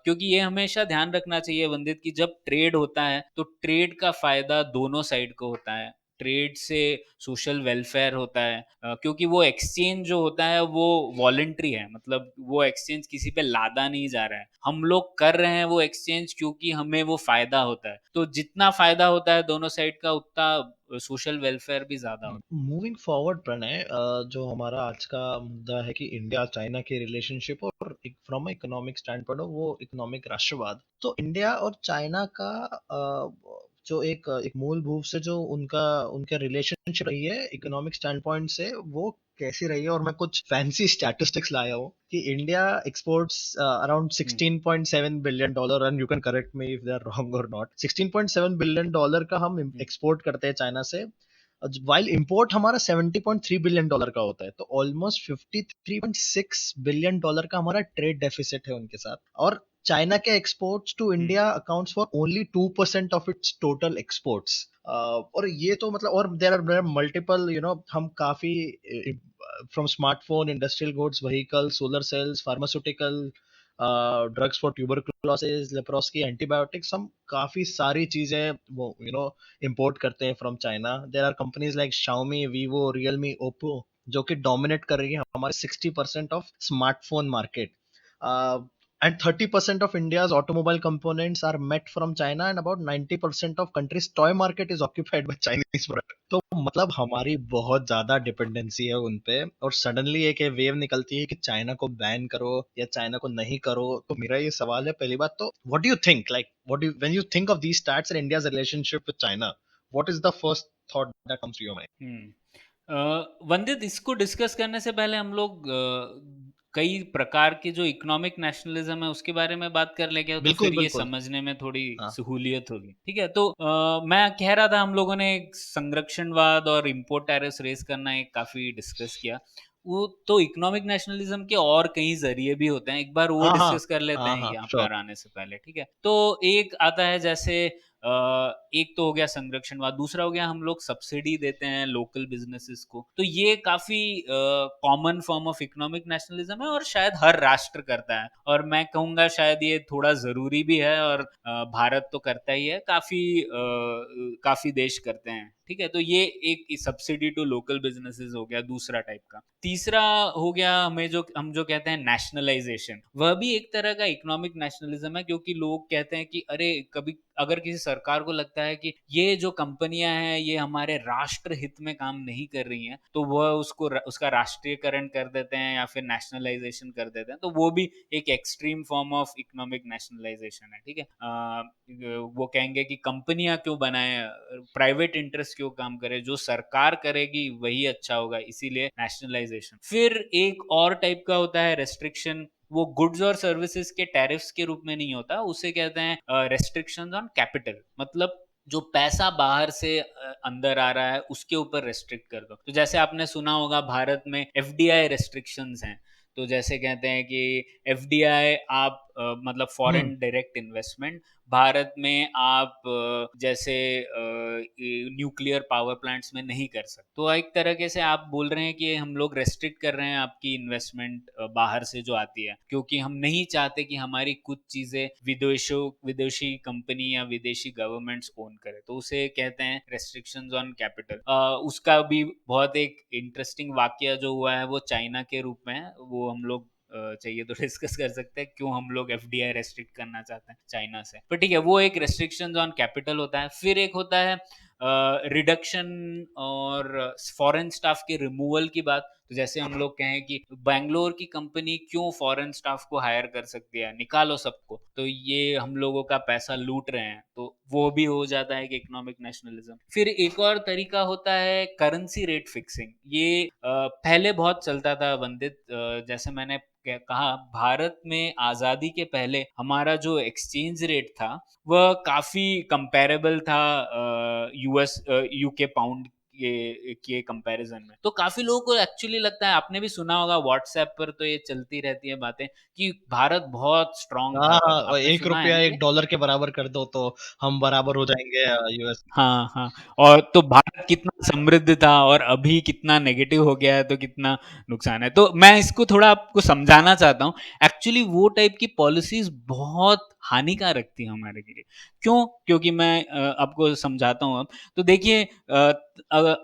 क्योंकि ये हमेशा ध्यान रखना चाहिए वंदित कि जब ट्रेड होता है, तो ट्रेड का फायदा दोनों साइड को होता है। ट्रेड से सोशल वेलफेयर होता है, क्योंकि वो एक्सचेंज जो होता है वो वॉलेंट्री है, मतलब वो एक्सचेंज किसी पे लादा नहीं जा रहा है, हम लोग कर रहे हैं वो एक्सचेंज क्योंकि हमें वो फायदा होता है। तो जितना फायदा होता है दोनों साइड का, उतना सोशल वेलफेयर भी ज्यादा होता मूविंग फॉरवर्ड प्रणय, जो हमारा आज का मुद्दा है कि इंडिया चाइना के रिलेशनशिप और फ्रॉम इकोनॉमिक स्टैंड पॉइंट वो इकोनॉमिक राष्ट्रवाद, तो इंडिया और चाइना का जो एक मूलभूत से जो उनका उनका रिलेशनशिप रही है इकोनॉमिक स्टैंड पॉइंट से, वो कैसी रही है। और मैं कुछ फैंसी स्टैटिस्टिक्स लाया हूँ कि इंडिया एक्सपोर्ट्स अराउंड है। 16.7 billion dollar, and you can correct me if they are wrong और नॉट। 16.7 बिलियन डॉलर का हम हम्म, एक्सपोर्ट करते हैं चाइना से, वाइल इंपोर्ट हमारा 70.3 बिलियन डॉलर का होता है, तो ऑलमोस्ट 53.6 बिलियन डॉलर का हमारा ट्रेड डेफिसिट है उनके साथ। और चाइना के exports to hmm, India accounts for only 2% of its total exports. और ये तो मतलब, और देयर आर मल्टीपल हम काफी from smartphone, industrial goods, vehicle, solar cells, pharmaceutical, drugs for tuberculosis, leprosy, antibiotics, हम काफी सारी चीजें वो इंपोर्ट करते हैं from China. There are companies like Xiaomi, Vivo, Realme, Oppo, जो कि डोमिनेट कर रही है हमारे 60% of smartphone market. And 30% of India's automobile components are met from China, and about 90% of country's toy market is occupied by Chinese product. तो मतलब हमारी बहुत ज्यादा डिपेंडेंसी है उन पे, और सडनली एक वेव निकलती है कि चाइना को बैन करो या चाइना को नहीं करो। तो मेरा ये सवाल है, पहली बात तो what do you think, like what do when you think of these stats and India's relationship with China, what is the first thought that comes to your mind? Vandit, इसको डिस्कस करने से पहले हम लोग कई प्रकार के जो इकोनॉमिक नेशनलिज्म है उसके बारे में बात कर लेंगे, तो बिल्कुल फिर ये बिल्कुल। समझने में थोड़ी हाँ सहूलियत होगी। ठीक है, तो मैं कह रहा था हम लोगों ने एक संरक्षणवाद और इम्पोर्ट टैरिफ्स रेस करना एक काफ़ी डिस्कस किया। वो तो इकोनॉमिक नेशनलिज्म के और कई जरिए भी होते हैं, एक बार वो हाँ हाँ डिस्कस कर लेते हाँ हैं हाँ यहाँ श्योर। पर आने से पहले। ठीक है, तो एक आता है जैसे एक तो हो गया संरक्षणवाद, दूसरा हो गया हम लोग सब्सिडी देते हैं लोकल बिजनेसेस को। तो ये काफी common form of economic nationalism है और शायद हर राष्ट्र करता है, और मैं कहूंगा शायद ये थोड़ा जरूरी भी है, और भारत तो करता ही है, काफी देश करते हैं। ठीक है, तो ये एक सब्सिडी टू लोकल बिजनेसेस हो गया दूसरा टाइप का। तीसरा हो गया हम जो कहते हैं नेशनलाइजेशन, वह भी एक तरह का इकोनॉमिक नेशनलिज्म है, क्योंकि लोग कहते हैं कि अरे कभी अगर किसी सरकार को लगता है कि ये जो कंपनियां हैं ये हमारे राष्ट्र हित में काम नहीं कर रही हैं, तो वह उसका राष्ट्रीयकरण कर देते हैं या फिर नेशनलाइजेशन कर देते हैं। तो वो भी एक extreme form of economic nationalisation है। ठीक है, वो कहेंगे कि कंपनियां क्यों बनाए, प्राइवेट इंटरेस्ट क्यों काम करे, जो सरकार करेगी वही अच्छा होगा, इसीलिए नेशनलाइजेशन। फिर एक और टाइप का होता है रेस्ट्रिक्शन, वो गुड्स और सर्विसेज के टैरिफ्स के रूप में नहीं होता, उसे कहते हैं रेस्ट्रिक्शंस ऑन कैपिटल। मतलब जो पैसा बाहर से अंदर आ रहा है उसके ऊपर रेस्ट्रिक्ट कर दो। तो जैसे आपने सुना होगा भारत में एफडीआई रेस्ट्रिक्शंस हैं। तो जैसे कहते हैं कि एफडीआई आप मतलब हम्म। फॉरेन डायरेक्ट इन्वेस्टमेंट, भारत में आप जैसे न्यूक्लियर पावर प्लांट्स में नहीं कर सकते। तो एक तरीके से आप बोल रहे हैं कि हम लोग रेस्ट्रिक्ट कर रहे हैं आपकी इन्वेस्टमेंट बाहर से जो आती है, क्योंकि हम नहीं चाहते कि हमारी कुछ चीजें विदेशी कंपनी या विदेशी गवर्नमेंट्स ओन करे। तो उसे कहते हैं रेस्ट्रिक्शंस ऑन कैपिटल। उसका भी बहुत एक इंटरेस्टिंग वाक्य जो हुआ है वो चाइना के रूप में है, वो हम लोग चाहिए तो डिस्कस कर सकते हैं क्यों हम लोग एफडीआई रेस्ट्रिक्ट करना चाहते हैं चाइना से। पर ठीक है, वो एक रेस्ट्रिक्शन ऑन कैपिटल होता है। फिर एक होता है रिडक्शन और फॉरेन स्टाफ के रिमूवल की बात। तो जैसे हम लोग कहें कि बैंगलोर की कंपनी क्यों फॉरेन स्टाफ को हायर कर सकती है, निकालो सबको, तो ये हम लोगों का पैसा लूट रहे हैं, तो वो भी हो जाता है कि इकोनॉमिक नेशनलिज्म। फिर एक और तरीका होता है करेंसी रेट फिक्सिंग। ये पहले बहुत चलता था वंदित। जैसे मैंने कहा, भारत में आज़ादी के पहले हमारा जो एक्सचेंज रेट था वह काफ़ी कंपैरेबल था यूएस यूके पाउंड के कंपैरिजन में। तो काफ़ी लोगों को एक्चुअली लगता है, आपने भी सुना होगा व्हाट्सएप पर तो ये चलती रहती है बातें, कि भारत बहुत स्ट्रांग हाँ था हाँ, तब। और आपने एक सुना है रुपया ना एक ये? डॉलर के बराबर कर दो तो हम बराबर हो जाएंगे यूएस। हाँ, हाँ। और तो भारत कितना समृद्ध था और अभी कितना नेगेटिव हो गया है, तो कितना नुकसान है। तो मैं इसको थोड़ा आपको समझाना चाहता हूँ। एक्चुअली वो टाइप की पॉलिसीज़ बहुत हानिकारक थी हमारे लिए। क्यों? क्योंकि मैं आपको समझाता हूँ अब। तो देखिए,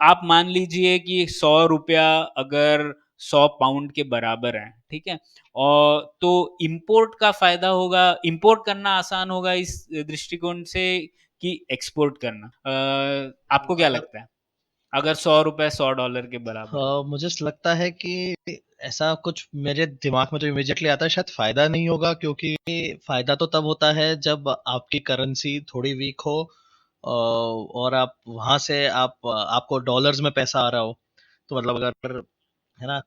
आप मान लीजिए कि ₹100 अगर 100 पाउंड के बराबर है, ठीक है? और तो इम्पोर्ट का फ़ायदा होगा, इम्पोर्ट करना आसान होगा इस दृष्टिकोण से कि एक्सपोर्ट करना। आपको क्या अगर लगता है? अगर ₹100 $100 के बराबर हो? मुझे लगता है कि ऐसा कुछ मेरे दिमाग में जो इमीडिएटली आता है, शायद फायदा नहीं होगा, क्योंकि फायदा तो तब होता है जब आपकी करेंसी थोड़ी वीक हो, और आप वहां से आपको डॉलर्स में पैसा आ रहा हो। तो मतलब अगर, है ना?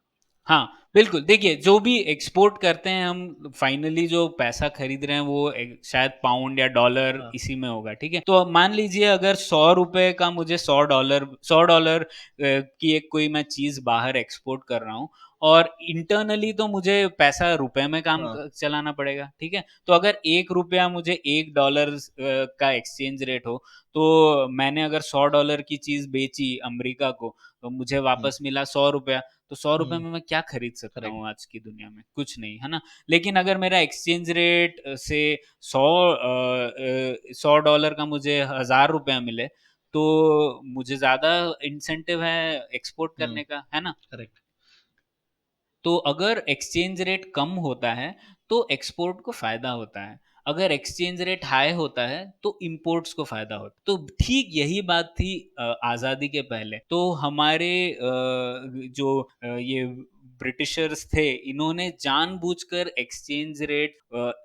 हाँ, बिल्कुल। देखिए, जो भी एक्सपोर्ट करते हैं हम, फाइनली जो पैसा खरीद रहे हैं वो शायद पाउंड या डॉलर हाँ इसी में होगा, ठीक है? तो अब मान लीजिए अगर ₹100 का मुझे $100 की एक कोई मैं चीज़ बाहर एक्सपोर्ट कर रहा हूँ, और इंटरनली तो मुझे पैसा रुपए में काम हाँ। चलाना पड़ेगा, ठीक है? तो अगर ₹1 मुझे $1 का एक्सचेंज रेट हो, तो मैंने अगर $100 की चीज़ बेची अमेरिका को, तो मुझे हम्म वापस मिला ₹100। तो ₹100 हम्म। में मैं क्या खरीद सकता करेक्ट। हूँ आज की दुनिया में? कुछ नहीं, है ना? लेकिन अगर मेरा एक्सचेंज रेट से $100 का मुझे ₹1000 मिले, तो मुझे ज़्यादा इंसेंटिव है एक्सपोर्ट हम्म। करने का, है ना? करेक्ट। तो अगर एक्सचेंज रेट कम होता है, तो एक्सपोर्ट को फायदा होता है, अगर एक्सचेंज रेट हाई होता है तो इंपोर्ट्स को फायदा होता है। तो ठीक यही बात थी आज़ादी के पहले। तो हमारे जो ये ब्रिटिशर्स थे, इन्होंने जानबूझकर एक्सचेंज रेट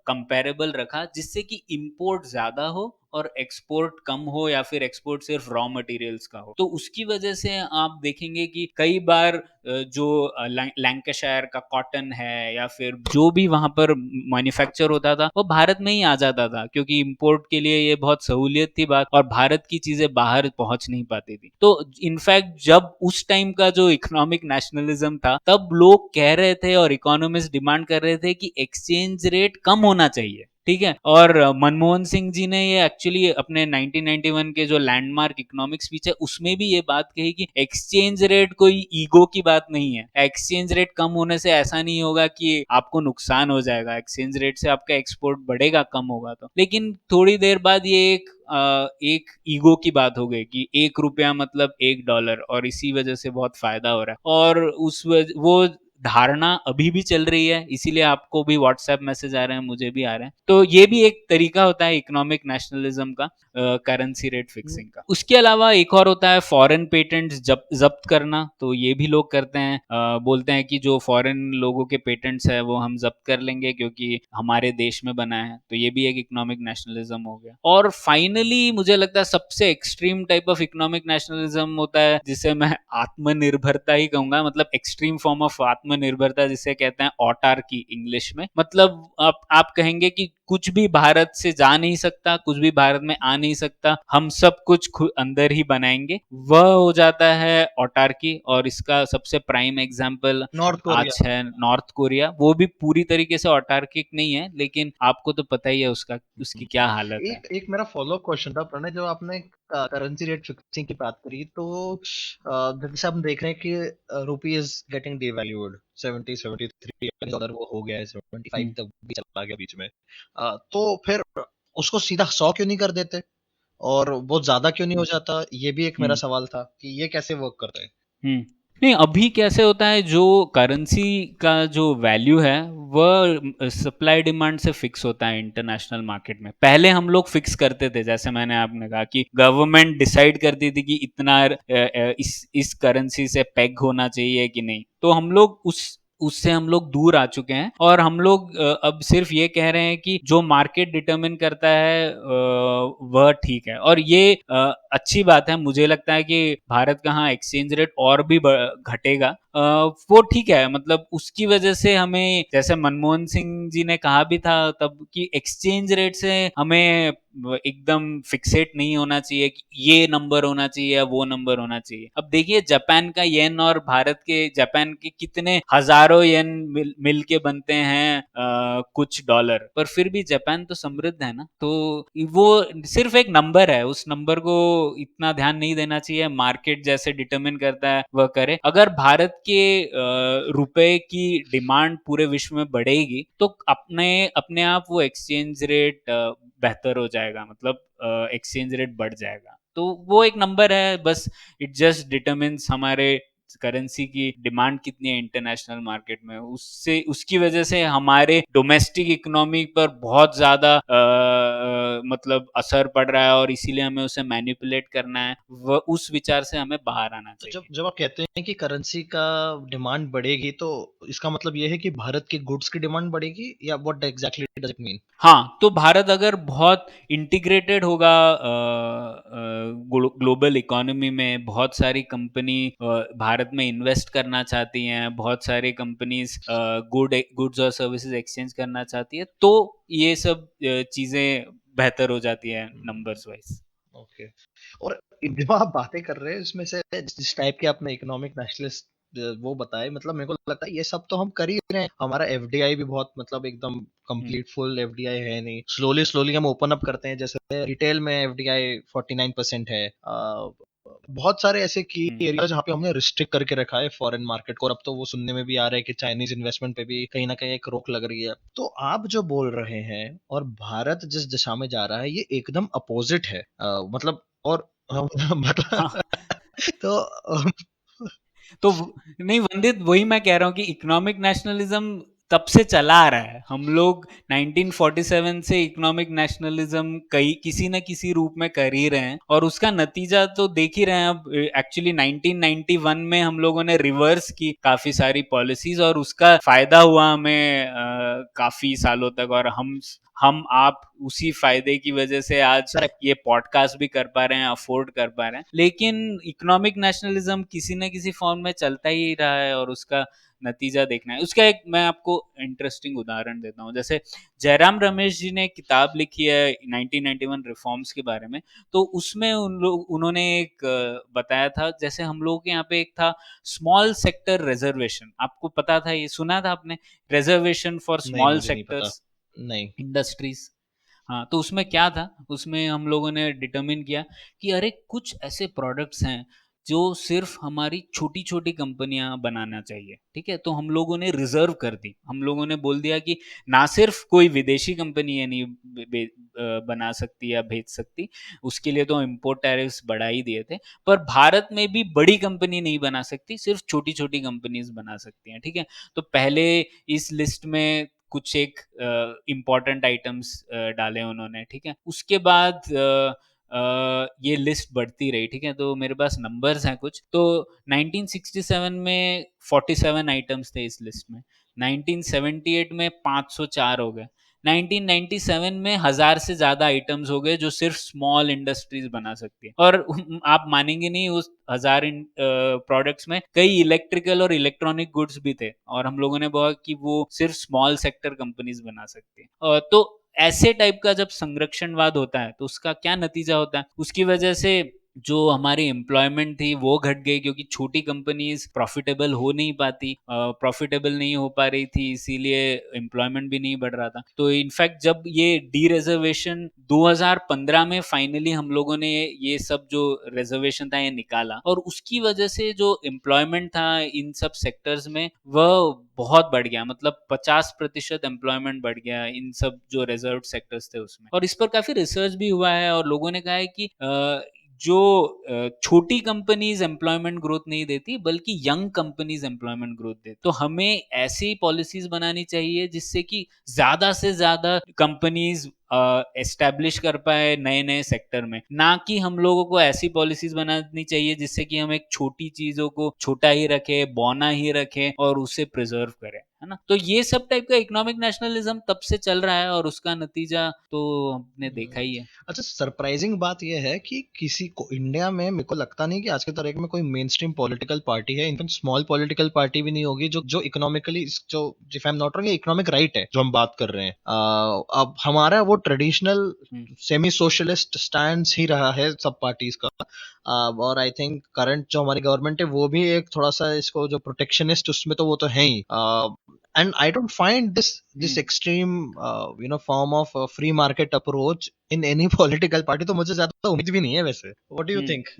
कंपैरेबल रखा, जिससे कि इंपोर्ट ज़्यादा हो और एक्सपोर्ट कम हो, या फिर एक्सपोर्ट सिर्फ रॉ मटेरियल्स का हो। तो उसकी वजह से आप देखेंगे कि कई बार जो लैंकाशायर का कॉटन है या फिर जो भी वहां पर मैन्युफैक्चर होता था वो भारत में ही आ जाता था, क्योंकि इंपोर्ट के लिए ये बहुत सहूलियत थी बात, और भारत की चीजें बाहर पहुंच नहीं पाती थी। तो इनफैक्ट जब उस टाइम का जो इकोनॉमिक नेशनलिज्म था, तब लोग कह रहे थे और इकोनॉमिस्ट डिमांड कर रहे थे कि एक्सचेंज रेट कम होना चाहिए, ठीक है। और मनमोहन सिंह जी ने ये एक्चुअली अपने 1991 के जो लैंडमार्क इकोनॉमिक स्पीच है उसमें भी ये बात कही कि एक्सचेंज रेट कोई ईगो की बात नहीं है। एक्सचेंज रेट कम होने से ऐसा नहीं होगा कि आपको नुकसान हो जाएगा, एक्सचेंज रेट से आपका एक्सपोर्ट बढ़ेगा कम होगा तो। लेकिन थोड़ी देर बाद ये एक ईगो की बात हो गई कि 1 रुपया मतलब $1, और इसी वजह से बहुत फायदा हो रहा है। और वो धारणा अभी भी चल रही है, इसीलिए आपको भी व्हाट्सएप मैसेज आ रहे हैं, मुझे भी आ रहे हैं। तो ये भी एक तरीका होता है इकोनॉमिक नेशनलिज्म का, करेंसी रेट फिक्सिंग का। उसके अलावा एक और होता है फॉरेन पेटेंट्स जब्त करना। तो ये भी लोग करते हैं, बोलते हैं कि जो फॉरेन लोगों के पेटेंट्स है वो हम जब्त कर लेंगे क्योंकि हमारे देश में बना है। तो ये भी एक इकोनॉमिक नेशनलिज्म हो गया। और फाइनली मुझे लगता है सबसे extreme type of economic nationalism होता है जिसे मैं आत्मनिर्भरता ही कहूंगा, मतलब एक्सट्रीम फॉर्म ऑफ आत्मनिर्भरता, जिसे कहते हैं ऑटार्की इंग्लिश में। मतलब आप कहेंगे कि कुछ भी भारत से जा नहीं सकता, कुछ भी भारत में आ नहीं सकता, हम सब कुछ खुद अंदर ही बनाएंगे, वह हो जाता है ऑटार्की। और इसका सबसे प्राइम एग्जाम्पल नॉर्थ आज कोरिया। है नॉर्थ कोरिया। वो भी पूरी तरीके से ऑटार्किक नहीं है, लेकिन आपको तो पता ही है उसकी क्या हालत है। एक एक मेरा फॉलो अप क्वेश्चन था प्रणय, जब आपने करेंसी रेट फिक्सिंग की बात करी तो जैसे हम देख रहे हैं कि रुपी इज गेटिंग डिवैल्यूड 73 डॉलर वो हो गया है, 75 हम्म। तक भी चला गया बीच में। तो फिर उसको सीधा 100 क्यों नहीं कर देते और वो ज्यादा क्यों नहीं हो जाता, ये भी एक मेरा हम्म। सवाल था कि ये कैसे वर्क करता है। हुँ। नहीं, अभी कैसे होता है, जो करेंसी का जो वैल्यू है वह सप्लाई डिमांड से फिक्स होता है इंटरनेशनल मार्केट में। पहले हम लोग फिक्स करते थे, जैसे मैंने आपने कहा कि गवर्नमेंट डिसाइड करती थी कि इतना इस करेंसी से पेग होना चाहिए कि नहीं। तो हम लोग उससे हम लोग दूर आ चुके हैं, और हम लोग अब सिर्फ ये कह रहे हैं कि जो मार्केट डिटरमिन करता है वह ठीक है। और ये अच्छी बात है। मुझे लगता है कि भारत का हाँ एक्सचेंज रेट और भी घटेगा, वो ठीक है। मतलब उसकी वजह से हमें, जैसे मनमोहन सिंह जी ने कहा भी था तब, कि एक्सचेंज रेट से हमें एकदम फिक्सेट नहीं होना चाहिए कि ये नंबर होना चाहिए या वो नंबर होना चाहिए। अब देखिए जापान का येन और भारत के, जापान के कितने हजारों येन मिल के बनते हैं कुछ डॉलर, पर फिर भी जापान तो समृद्ध है ना। तो वो सिर्फ एक नंबर है, उस नंबर को इतना ध्यान नहीं देना चाहिए। मार्केट जैसे डिटरमिन करता है वह करे। अगर भारत के रुपए की डिमांड पूरे विश्व में बढ़ेगी तो अपने अपने आप वो एक्सचेंज रेट बेहतर हो जाएगा, मतलब एक्सचेंज रेट बढ़ जाएगा। तो वो एक नंबर है बस, इट जस्ट डिटरमिन्स हमारे करेंसी की डिमांड कितनी है इंटरनेशनल मार्केट में। उससे उसकी वजह से हमारे डोमेस्टिक इकोनॉमी पर बहुत ज्यादा मतलब असर पड़ रहा है, और इसीलिए हमें उसे मैनिपुलेट करना है। उस विचार से हमें बाहर आना तो जब चाहिए। जब आप कहते हैं कि करेंसी का डिमांड बढ़ेगी तो इसका मतलब ये है कि भारत के गुड्स की डिमांड बढ़ेगी, या what exactly does it mean? हाँ, तो भारत अगर बहुत इंटीग्रेटेड होगा ग्लोबल इकोनॉमी में, बहुत सारी कंपनी भारत में इन्वेस्ट करना चाहती हैं, बहुत सारी कंपनीज गुड्स और सर्विसेज एक्सचेंज करना चाहती है, तो ये सब चीजें बेहतर हो जाती है नंबर्स वाइज। ओके। और जब आप बातें कर रहे हैं इसमें से जिस टाइप के आपने इकोनॉमिक नेशनलिस्ट वो बताए, मतलब मेरे को लगता है ये सब तो हम कर ही रहे हैं। हमारा एफडीआई भी बहुत मतलब एकदम कंप्लीट फुल एफडीआई है नहीं, स्लोली स्लोली हम ओपन अप करते हैं। जैसे रिटेल में एफडीआई 49% है। बहुत सारे ऐसे की एरिया जहाँ पे हमने रिस्ट्रिक्ट करके रखा है फॉरेन मार्केट को, और अब तो वो सुनने में भी आ रहा है कि चाइनीज इन्वेस्टमेंट पे भी कहीं ना कहीं एक रोक लग रही है। तो आप जो बोल रहे हैं और भारत जिस दिशा में जा रहा है ये एकदम अपोजिट है। मतलब और मतलब हाँ, तो तो नहीं वंदित, वही मैं कह रहा हूँ कि इकोनॉमिक नेशनलिज्म तब से चला आ रहा है। हम लोग 1947 से इकोनॉमिक नेशनलिज्म कई किसी न किसी रूप में कर ही रहे हैं, और उसका नतीजा तो देख ही रहे हैं। अब एक्चुअली 1991 में हम लोगों ने रिवर्स की काफी सारी पॉलिसीज, और उसका फायदा हुआ हमें काफी सालों तक, और हम आप उसी फायदे की वजह से आज करेक्ट। ये पॉडकास्ट भी कर पा रहे हैं, अफोर्ड कर पा रहे हैं। लेकिन इकोनॉमिक नेशनलिज्म किसी न किसी फॉर्म में चलता ही रहा है, और उसका नतीजा देखना है। उसका एक मैं आपको इंटरेस्टिंग उदाहरण देता हूँ। जैसे जयराम रमेश जी ने एक किताब लिखी है 1991 रिफॉर्म्स के बारे में, तो उसमें उन्होंने एक बताया था, जैसे हम लोगों के यहाँ पे एक था स्मॉल सेक्टर रिजर्वेशन। आपको पता था, ये सुना था आपने, रिजर्वेशन फॉर नहीं, स्मॉल मुझे नहीं पता। सेक्टर्स नहीं। इंडस्ट्रीज। हाँ, तो उसमें क्या था, उसमें हम लोगों ने डिटरमिन किया कि अरे कुछ ऐसे प्रोडक्ट्स हैं जो सिर्फ हमारी छोटी छोटी कंपनियां बनाना चाहिए, ठीक है। तो हम लोगों ने रिजर्व कर दी, हम लोगों ने बोल दिया कि ना सिर्फ कोई विदेशी कंपनी ये नहीं बना सकती या भेज सकती, उसके लिए तो इम्पोर्ट टैरिफ्स बढ़ा ही दिए थे, पर भारत में भी बड़ी कंपनी नहीं बना सकती, सिर्फ छोटी छोटी कंपनीज बना सकती हैं, ठीक है। तो पहले इस लिस्ट में कुछ एक इम्पॉर्टेंट आइटम्स डाले उन्होंने, ठीक है। उसके बाद ये लिस्ट बढ़ती रही, ठीक है। तो मेरे पास नंबर्स हैं कुछ। तो 1967 में 47 आइटम्स थे इस लिस्ट में, 1978 में 504 हो गए, 1997 में 1000 से ज्यादा आइटम्स हो गए जो सिर्फ स्मॉल इंडस्ट्रीज बना सकती है। और आप मानेंगे नहीं, उस 1000 प्रोडक्ट्स में कई इलेक्ट्रिकल और इलेक्ट्रॉनिक गुड्स भी थे, और हम लोगों ने बोला कि वो सिर्फ स्मॉल सेक्टर कंपनीज बना सकती है। तो ऐसे टाइप का जब संरक्षणवाद होता है तो उसका क्या नतीजा होता है, उसकी वजह से जो हमारी एम्प्लॉयमेंट थी वो घट गई, क्योंकि छोटी कंपनीज प्रॉफिटेबल हो नहीं पाती, प्रॉफिटेबल नहीं हो पा रही थी, इसीलिए एम्प्लॉयमेंट भी नहीं बढ़ रहा था। तो इनफैक्ट जब ये डी रिजर्वेशन 2015 में फाइनली हम लोगों ने ये सब जो रिजर्वेशन था ये निकाला, और उसकी वजह से जो एम्प्लॉयमेंट था इन सब सेक्टर्स में वह बहुत बढ़ गया, मतलब 50% एम्प्लॉयमेंट बढ़ गया इन सब जो रिजर्व सेक्टर्स थे उसमें। और इस पर काफी रिसर्च भी हुआ है, और लोगों ने कहा है कि जो छोटी कंपनीज एम्प्लॉयमेंट ग्रोथ नहीं देती, बल्कि यंग कंपनीज एम्प्लॉयमेंट ग्रोथ देती। तो हमें ऐसी पॉलिसीज बनानी चाहिए जिससे कि ज्यादा से ज्यादा कंपनीज एस्टेब्लिश कर पाए नए नए सेक्टर में, ना कि हम लोगों को ऐसी पॉलिसीज बनानी चाहिए जिससे कि हम एक छोटी चीजों को छोटा ही रखे, बौना ही रखे, और उसे प्रिजर्व करें, है ना। तो ये सब टाइप का इकोनॉमिक नेशनलिज्म तब से चल रहा है, और उसका नतीजा तो हमने देखा ही है। अच्छा, सरप्राइजिंग बात यह है कि किसी को इंडिया में मेरे को लगता नहीं कि आज के तारीख में कोई मेन स्ट्रीम पॉलिटिकल पार्टी है, इनफैक्ट स्मॉल पॉलिटिकल पार्टी भी नहीं होगी जो जो इकोनॉमिकली, जो if I am not wrong, ये इकोनॉमिक राइट है जो हम बात कर रहे हैं। अब हमारा वो ट्रेडिशनल सेमी सोशलिस्ट स्टैंड ही रहा है सब पार्टीज का। और आई थिंक करंट जो हमारी गवर्नमेंट है वो भी एक थोड़ा सा इसको जो प्रोटेक्शनिस्ट, उसमें तो वो तो है ही। and I don't find this extreme form of free market approach in any political party, तो मुझे ज्यादा उम्मीद भी नहीं है वैसे। What do you think?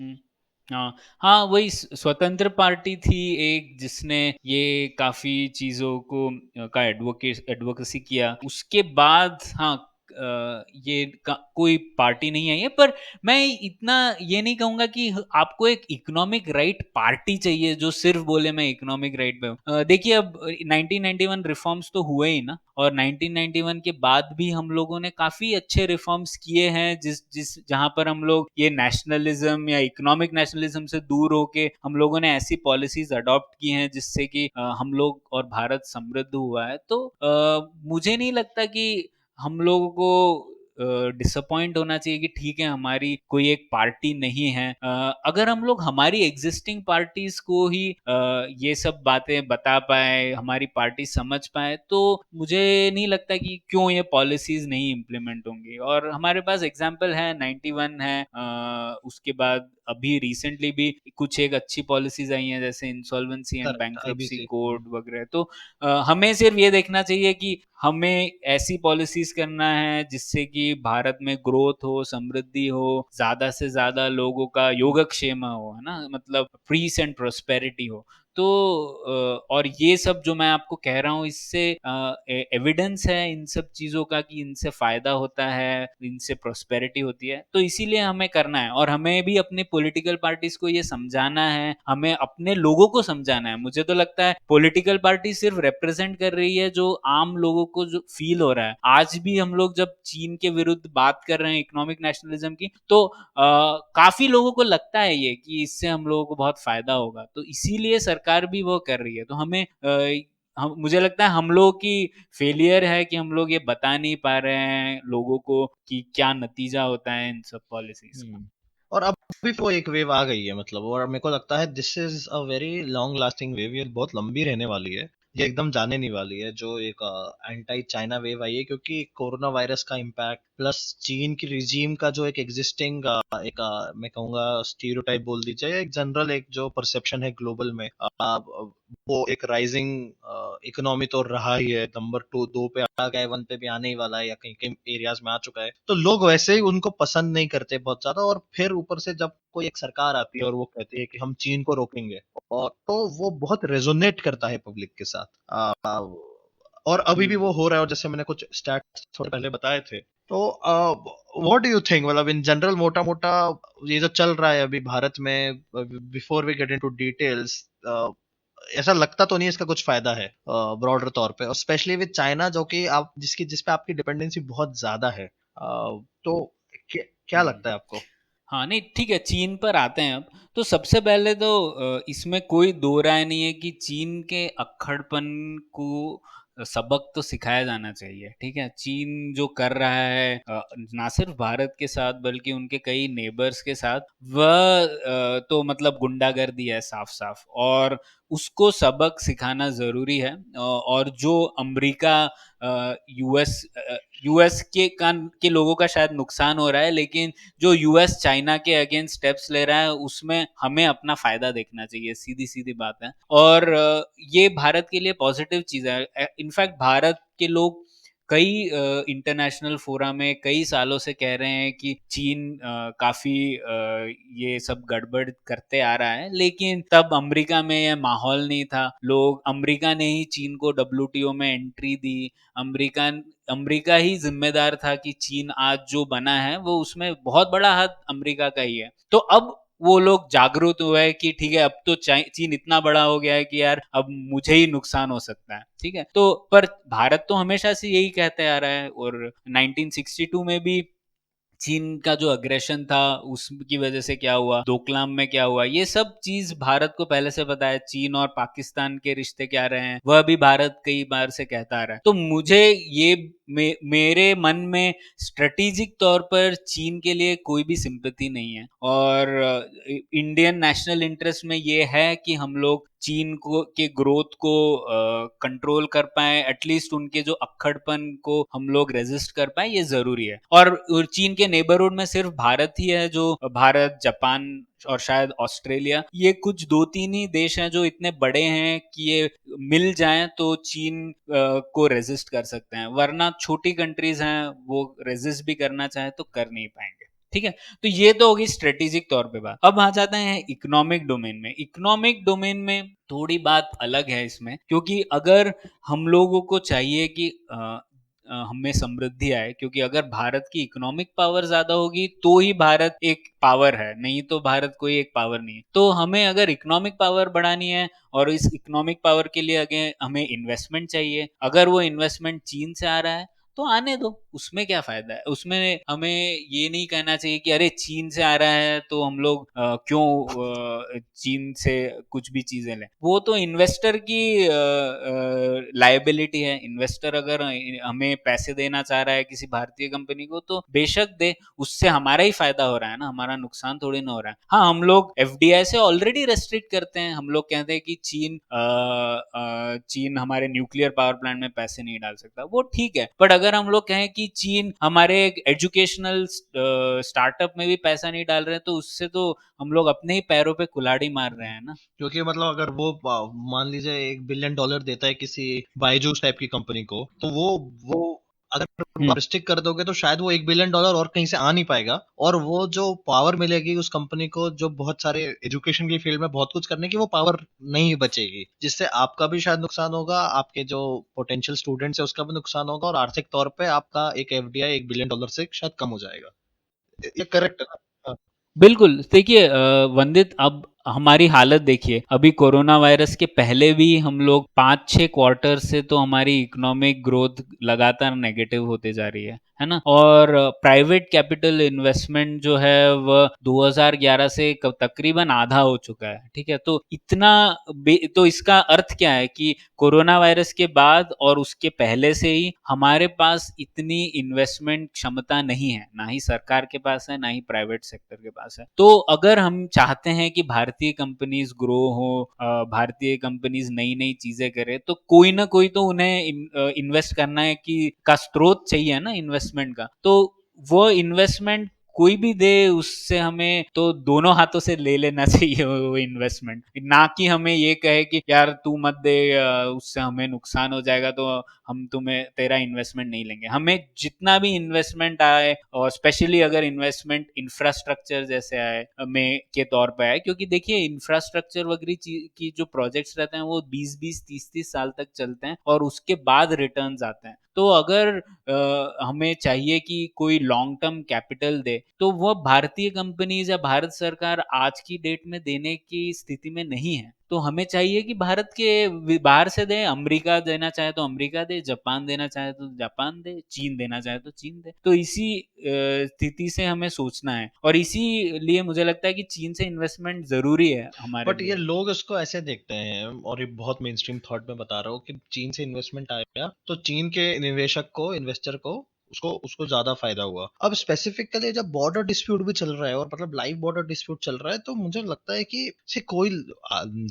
हाँ हाँ, वही स्वतंत्र पार्टी थी एक, जिसने ये काफी चीजों को का एडवोकेसी किया। उसके बाद हाँ, ये कोई पार्टी नहीं आई है। पर मैं इतना ये नहीं कहूंगा कि आपको एक इकोनॉमिक राइट पार्टी चाहिए जो सिर्फ बोले मैं इकोनॉमिक राइट पे हूँ। देखिए, अब 1991 रिफॉर्म्स तो हुए ही ना, और 1991 के बाद भी हम लोगों ने काफी अच्छे रिफॉर्म्स किए हैं, जिस जिस जहां पर हम लोग ये नेशनलिज्म या इकोनॉमिक नेशनलिज्म से दूर होके हम लोगों ने ऐसी पॉलिसीज अडॉप्ट की हैं जिससे कि हम लोग और भारत समृद्ध हुआ है। तो मुझे नहीं लगता कि हम लोगों को डिसअपॉइंट होना चाहिए कि ठीक है हमारी कोई एक पार्टी नहीं है। अगर हम लोग हमारी एग्जिस्टिंग पार्टीज को ही ये सब बातें बता पाए, हमारी पार्टी समझ पाए, तो मुझे नहीं लगता कि क्यों ये पॉलिसीज नहीं इम्प्लीमेंट होंगी। और हमारे पास एग्जाम्पल है, 91 है, उसके बाद अभी रिसेंटली भी कुछ एक अच्छी पॉलिसीज आई हैं, जैसे insolvency and Correct, bankruptcy IBC। Code वगैरह। तो हमें सिर्फ ये देखना चाहिए कि हमें ऐसी पॉलिसीज करना है जिससे कि भारत में ग्रोथ हो, समृद्धि हो, ज्यादा से ज्यादा लोगों का योगक्षेम हो, है ना, मतलब पीस एंड प्रोस्पेरिटी हो। तो और ये सब जो मैं आपको कह रहा हूँ इससे एविडेंस है इन सब चीज़ों का कि इनसे फ़ायदा होता है, इनसे प्रॉस्पेरिटी होती है, तो इसीलिए हमें करना है और हमें भी अपने पॉलिटिकल पार्टीज़ को ये समझाना है, हमें अपने लोगों को समझाना है। मुझे तो लगता है पॉलिटिकल पार्टी सिर्फ रिप्रेजेंट कर रही है जो आम लोगों को जो फ़ील हो रहा है। आज भी हम लोग जब चीन के विरुद्ध बात कर रहे हैं इकोनॉमिक नेशनलिज्म की, तो काफ़ी लोगों को लगता है ये कि इससे हम लोगों को बहुत फ़ायदा होगा, तो इसीलिए सरकार भी वो कर रही है। तो हमें हम मुझे लगता है हम लोगों की फेलियर है कि हम लोग ये बता नहीं पा रहे हैं लोगों को कि क्या नतीजा होता है इन सब पॉलिसीज़ का। और अब भी वो एक वेव आ गई है मतलब, और मेरे को लगता है this is a very long lasting wave, ये बहुत लंबी रहने वाली है, ये एकदम जाने नहीं वाली है। जो एक एंटी चाइना वेव आई है, क्योंकि कोरोना वायरस का इम्पैक्ट प्लस चीन की रिजीम का जो एक एग्जिस्टिंग एक मैं कहूँगा स्टीरियोटाइप बोल दीजिए, एक जनरल एक जो परसेप्शन है ग्लोबल में, वो एक राइजिंग इकोनॉमी तो रहा ही है, नंबर टू दो पे आ गया है, वन पे भी आने ही वाला है या कहीं कहीं एरियाज में आ चुका है, तो लोग वैसे ही उनको पसंद नहीं करते बहुत ज्यादा। और फिर ऊपर से जब कोई एक सरकार आती है और वो कहती है कि हम चीन को रोकेंगे, और तो वो बहुत रेजोनेट करता है पब्लिक के साथ। और अभी भी वो हुँ। हो रहा है, और जैसे मैंने कुछ स्टैट्स थोड़े पहले बताए थे, तो व्हाट डू यू थिंक, मतलब इन जनरल मोटा मोटा ये जो चल रहा है अभी भारत में, before we get into details, ऐसा लगता तो नहीं इसका कुछ फायदा है ब्रॉडर तौर पे, और स्पेशली विद चाइना जो कि आप जिस पे आपकी डिपेंडेंसी बहुत ज्यादा है, तो क्या हुँ। लगता है आपको? हाँ, नहीं ठीक है, चीन पर आते हैं अब। तो सबसे पहले तो इसमें कोई दो राय नहीं है कि चीन के अक्खड़पन को सबक तो सिखाया जाना चाहिए, ठीक है? चीन जो कर रहा है ना सिर्फ भारत के साथ बल्कि उनके कई नेबर्स के साथ, वह तो मतलब गुंडागर्दी है साफ-साफ और उसको सबक सिखाना ज़रूरी है। और जो अमेरिका यूएस यूएस के लोगों का शायद नुकसान हो रहा है, लेकिन जो यूएस चाइना के अगेंस्ट स्टेप्स ले रहा है उसमें हमें अपना फायदा देखना चाहिए, सीधी सीधी बात है। और ये भारत के लिए पॉजिटिव चीज़ है। इनफैक्ट भारत के लोग कई इंटरनेशनल फोरा में कई सालों से कह रहे हैं कि चीन काफ़ी ये सब गड़बड़ करते आ रहा है, लेकिन तब अमेरिका में ये माहौल नहीं था। लोग अमेरिका ने ही चीन को डब्ल्यूटीओ में एंट्री दी। अमेरिका अमेरिका ही जिम्मेदार था कि चीन आज जो बना है वो उसमें बहुत बड़ा हाथ अमेरिका का ही है। तो अब वो लोग जागरूक हुए हैं कि ठीक है अब तो चीन इतना बड़ा हो गया है कि यार अब मुझे ही नुकसान हो सकता है, ठीक है? तो पर भारत तो हमेशा से यही कहते आ रहा है और 1962 में भी चीन का जो अग्रेशन था उसकी वजह से क्या हुआ, डोकलाम में क्या हुआ, ये सब चीज भारत को पहले से पता है। चीन और पाकिस्तान के रिश्ते क्या रहे हैं वह भी भारत कई बार से कहता आ रहा है। तो मुझे ये मेरे मन में स्ट्रेटेजिक तौर पर चीन के लिए कोई भी सिंपैथी नहीं है और इंडियन नेशनल इंटरेस्ट में ये है कि हम लोग चीन को के ग्रोथ को कंट्रोल कर पाए, एटलीस्ट उनके जो अक्खड़पन को हम लोग रेजिस्ट कर पाए, ये जरूरी है। और चीन के नेबरहुड में सिर्फ भारत ही है जो भारत, जापान और शायद ऑस्ट्रेलिया, ये कुछ दो तीन ही देश हैं जो इतने बड़े हैं कि ये मिल जाएं तो चीन को रेजिस्ट कर सकते हैं, वरना छोटी कंट्रीज हैं वो रेजिस्ट भी करना चाहे तो कर नहीं पाएंगे, ठीक है? तो ये तो होगी स्ट्रेटेजिक तौर पे बात। अब आ जाते हैं इकोनॉमिक डोमेन में। इकोनॉमिक डोमेन में थोड़ी बात अलग है इसमें, क्योंकि अगर हम लोगों को चाहिए कि हमें समृद्धि आए, क्योंकि अगर भारत की इकोनॉमिक पावर ज्यादा होगी तो ही भारत एक पावर है, नहीं तो भारत कोई एक पावर नहीं है। तो हमें अगर इकोनॉमिक पावर बढ़ानी है और इस इकोनॉमिक पावर के लिए अगे हमें इन्वेस्टमेंट चाहिए, अगर वो इन्वेस्टमेंट चीन से आ रहा है तो आने दो, उसमें क्या फायदा है? उसमें हमें ये नहीं कहना चाहिए कि अरे चीन से आ रहा है तो हम लोग क्यों चीन से कुछ भी चीजें लें। वो तो इन्वेस्टर की लायबिलिटी है। इन्वेस्टर अगर हमें पैसे देना चाह रहा है किसी भारतीय कंपनी को तो बेशक दे, उससे हमारा ही फायदा हो रहा है ना, हमारा नुकसान थोड़ी ना हो रहा है। हाँ, हम लोग एफडीआई से ऑलरेडी रेस्ट्रिक्ट करते हैं। हम लोग कहते हैं कि चीन हमारे न्यूक्लियर पावर प्लांट में पैसे नहीं डाल सकता, वो ठीक है। बट अगर हम लोग कहें कि चीन हमारे एजुकेशनल स्टार्टअप में भी पैसा नहीं डाल रहे, तो उससे तो हम लोग अपने ही पैरों पे कुल्हाड़ी मार रहे हैं ना। क्योंकि मतलब अगर वो मान लीजिए $1 बिलियन देता है किसी बायजूस टाइप की कंपनी को, तो वो अगर रिस्ट्रिक्ट कर दोगे तो शायद वो $1 बिलियन और कहीं से आ नहीं पाएगा, और वो जो पावर मिलेगी उस कंपनी को जो बहुत सारे एजुकेशन की फील्ड में बहुत कुछ करने की, वो पावर नहीं बचेगी, जिससे आपका भी शायद नुकसान होगा, आपके जो पोटेंशियल स्टूडेंट्स है उसका भी नुकसान होगा, और आर्थिक तौर पे आपका एक एफडीआई $1 बिलियन से शायद कम हो जाएगा। ये करेक्ट है ना? हाँ। बिल्कुल, देखिए वंदित, अब हमारी हालत देखिए, अभी कोरोना वायरस के पहले भी हम लोग 5-6 क्वार्टर से तो हमारी इकोनॉमिक ग्रोथ लगातार नेगेटिव होते जा रही है ना? और प्राइवेट कैपिटल इन्वेस्टमेंट जो है वह 2011 से तकरीबन आधा हो चुका है, ठीक है? तो इतना तो इसका अर्थ क्या है कि कोरोना वायरस के बाद और उसके पहले से ही हमारे पास इतनी इन्वेस्टमेंट क्षमता नहीं है, ना ही सरकार के पास है, ना ही प्राइवेट सेक्टर के पास है। तो अगर हम चाहते हैं कि भारतीय कंपनीज ग्रो हो, भारतीय कंपनीज नई नई चीजें करें, तो कोई ना कोई तो उन्हें इन्वेस्ट करना है कि का स्रोत चाहिए ना इन्वेस्टमेंट का। तो वो इन्वेस्टमेंट कोई भी दे, उससे हमें तो दोनों हाथों से ले लेना चाहिए वो इन्वेस्टमेंट, ना कि हमें ये कहे कि यार तू मत दे, उससे हमें नुकसान हो जाएगा तो हम तुम्हें तेरा इन्वेस्टमेंट नहीं लेंगे। हमें जितना भी इन्वेस्टमेंट आए, और स्पेशली अगर इन्वेस्टमेंट इंफ्रास्ट्रक्चर जैसे आए में के तौर पे आए, क्योंकि देखिए इंफ्रास्ट्रक्चर वगैरह की जो प्रोजेक्ट्स रहते हैं वो 20-20 30-30 साल तक चलते हैं और उसके बाद रिटर्न्स आते हैं। तो अगर हमें चाहिए कि कोई लॉन्ग टर्म कैपिटल दे, तो वह भारतीय कंपनीज या भारत सरकार आज की डेट में देने की स्थिति में नहीं है। तो हमें चाहिए कि भारत के बाहर से दे, अमेरिका देना चाहे तो अमेरिका दे, जापान देना चाहे तो जापान दे, चीन देना चाहे तो चीन दे। तो इसी स्थिति से हमें सोचना है, और इसीलिए मुझे लगता है कि चीन से इन्वेस्टमेंट जरूरी है हमारे बट लिए। ये लोग इसको ऐसे देखते हैं, और ये बहुत मेन स्ट्रीम थॉट में बता रहा हूँ, कि चीन से इन्वेस्टमेंट आएगा तो चीन के निवेशक को, इन्वेस्टर को, उसको उसको ज्यादा फायदा हुआ। अब स्पेसिफिकली जब बॉर्डर डिस्प्यूट भी चल रहा है, और मतलब लाइव बॉर्डर डिस्प्यूट चल रहा है, तो मुझे लगता है कि से कोई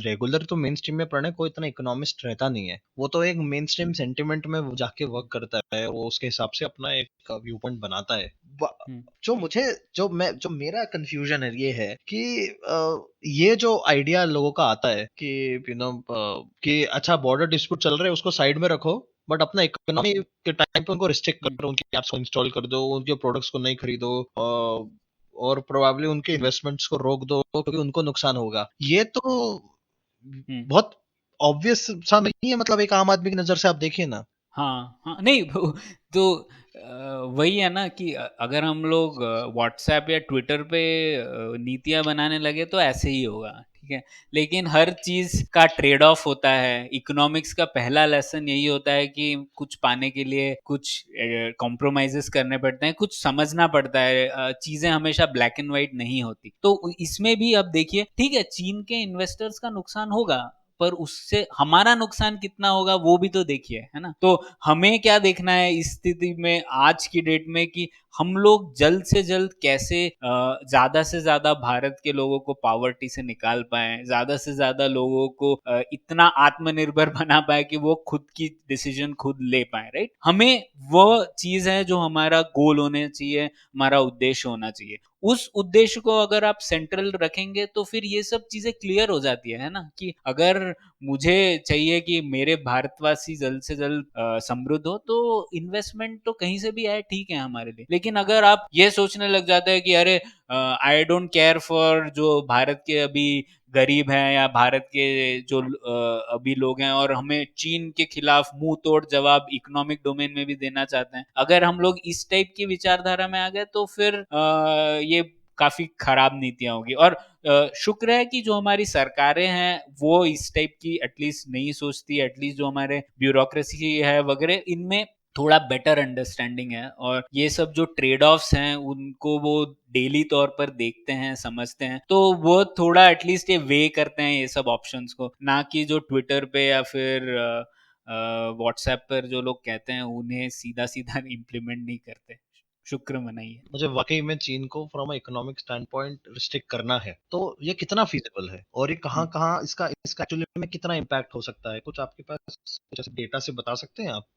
रेगुलर तो मेन स्ट्रीम में पढ़ने कोई इतना इकोनॉमिस्ट रहता नहीं है, वो तो एक मेन स्ट्रीम सेंटिमेंट में वो जाके वर्क करता है, वो उसके हिसाब से अपना एक व्यू पॉइंट बनाता है। हम्म। जो मुझे जो मेरा कंफ्यूजन है ये है कि ये जो आइडिया लोगों का आता है कि कि अच्छा बॉर्डर डिस्प्यूट चल रहा है उसको साइड में रखो, बट अपना इकोनॉमी के टाइम पे उनको रिस्ट्रिक्ट हम्म। करो, उनकी एप्स को इंस्टॉल कर दो, उनके प्रोडक्ट्स को नहीं खरीदो, और प्रोबेबली उनके इन्वेस्टमेंट्स को रोक दो क्योंकि उनको नुकसान होगा। ये तो हम्म। बहुत ऑब्वियस सा नहीं है, मतलब एक आम आदमी की नजर से आप देखिए ना। हाँ, हाँ, नहीं तो वही है ना कि अगर हम लोग व्हाट्सएप या ट्विटर पे नीतियां बनाने लगे तो ऐसे ही होगा, ठीक है? लेकिन हर चीज का ट्रेड ऑफ होता है। इकोनॉमिक्स का पहला लेसन यही होता है कि कुछ पाने के लिए कुछ कॉम्प्रोमाइजेस करने पड़ते हैं, कुछ समझना पड़ता है, चीजें हमेशा ब्लैक एंड व्हाइट नहीं होती। तो इसमें भी अब देखिए, ठीक है, चीन के इन्वेस्टर्स का नुकसान होगा, पर उससे हमारा नुकसान कितना होगा वो भी तो देखिए, है ना? तो हमें क्या देखना है इस स्थिति में, आज की डेट में, कि हम लोग जल्द से जल्द कैसे ज्यादा से ज्यादा भारत के लोगों को पॉवर्टी से निकाल पाए, ज्यादा से ज्यादा लोगों को इतना आत्मनिर्भर बना पाए कि वो खुद की डिसीजन खुद ले पाए, राइट? हमें वो चीज है जो हमारा गोल होना चाहिए, हमारा उद्देश्य होना चाहिए। उस उद्देश्य को अगर आप सेंट्रल रखेंगे तो फिर ये सब चीजें क्लियर हो जाती है ना? कि अगर मुझे चाहिए कि मेरे भारतवासी जल्द से जल्द समृद्ध हो, तो इन्वेस्टमेंट तो कहीं से भी आए, ठीक है हमारे लिए। लेकिन अगर आप ये सोचने लग जाते हैं कि अरे आई डोंट केयर फॉर जो भारत के अभी गरीब हैं, या भारत के जो अभी लोग हैं, और हमें चीन के खिलाफ मुंह तोड़ जवाब इकोनॉमिक डोमेन में भी देना चाहते हैं, अगर हम लोग इस टाइप की विचारधारा में आ गए तो फिर ये काफी खराब नीतियां होगी। और शुक्र है कि जो हमारी सरकारें हैं वो इस टाइप की एटलीस्ट नहीं सोचती, एटलीस्ट जो हमारे ब्यूरोक्रेसी है वगैरह, इनमें थोड़ा बेटर अंडरस्टैंडिंग है, और ये सब जो ट्रेड ऑफ्स हैं उनको वो डेली तौर पर देखते हैं, समझते हैं, तो वो थोड़ा एटलीस्ट ये वे करते हैं ये सब ऑप्शंस को, ना कि जो ट्विटर पे या फिर व्हाट्सएप पर जो लोग कहते हैं उन्हें सीधा सीधा इम्प्लीमेंट नहीं करते। शुक्र मनाइए। मुझे वाकई में चीन को from economic stand point restrict करना है, तो ये कितना फीजिबल है, और ये कहाँ हम्म। कहाँ इसका इसका एक्चुअली में कितना इम्पैक्ट हो सकता है? कुछ आपके पास कुछ ऐसे डेटा से बता सकते हैं आप?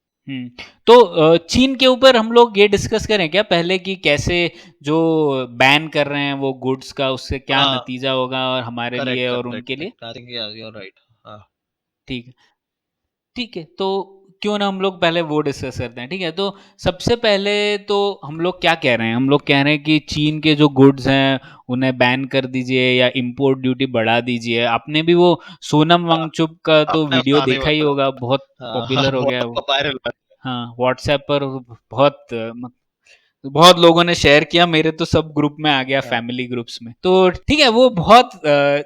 तो चीन के ऊपर हम लोग ये डिस्कस करें क्या पहले, कि कैसे जो बैन कर रहे हैं वो गुड्स का, उससे क्या हाँ, नतीजा होगा और हमारे करेक्ट लिए और करेक्ट उनके लिए? Correct, I think you are right. हाँ। ठीक है, ठीक है। तो क्यों ना हम लोग पहले वो डिस्कस करते हैं, ठीक है। तो सबसे पहले तो हम लोग क्या कह रहे हैं, हम लोग कह रहे हैं कि चीन के जो गुड्स हैं उन्हें बैन कर दीजिए या इंपोर्ट ड्यूटी बढ़ा दीजिए। आपने भी वो सोनम हाँ, वांगचुक का तो आपने वीडियो उसका आने देखा ही वाला होगा, था। बहुत हाँ हाँ, पॉपुलर हो गया है वो। बहुत वायरल हुआ। हाँ, व्हाट्सएप पर बहुत बहुत लोगों ने शेयर किया, मेरे तो सब ग्रुप में आ गया, हाँ, फैमिली ग्रुप्स में। तो ठीक है, वो बहुत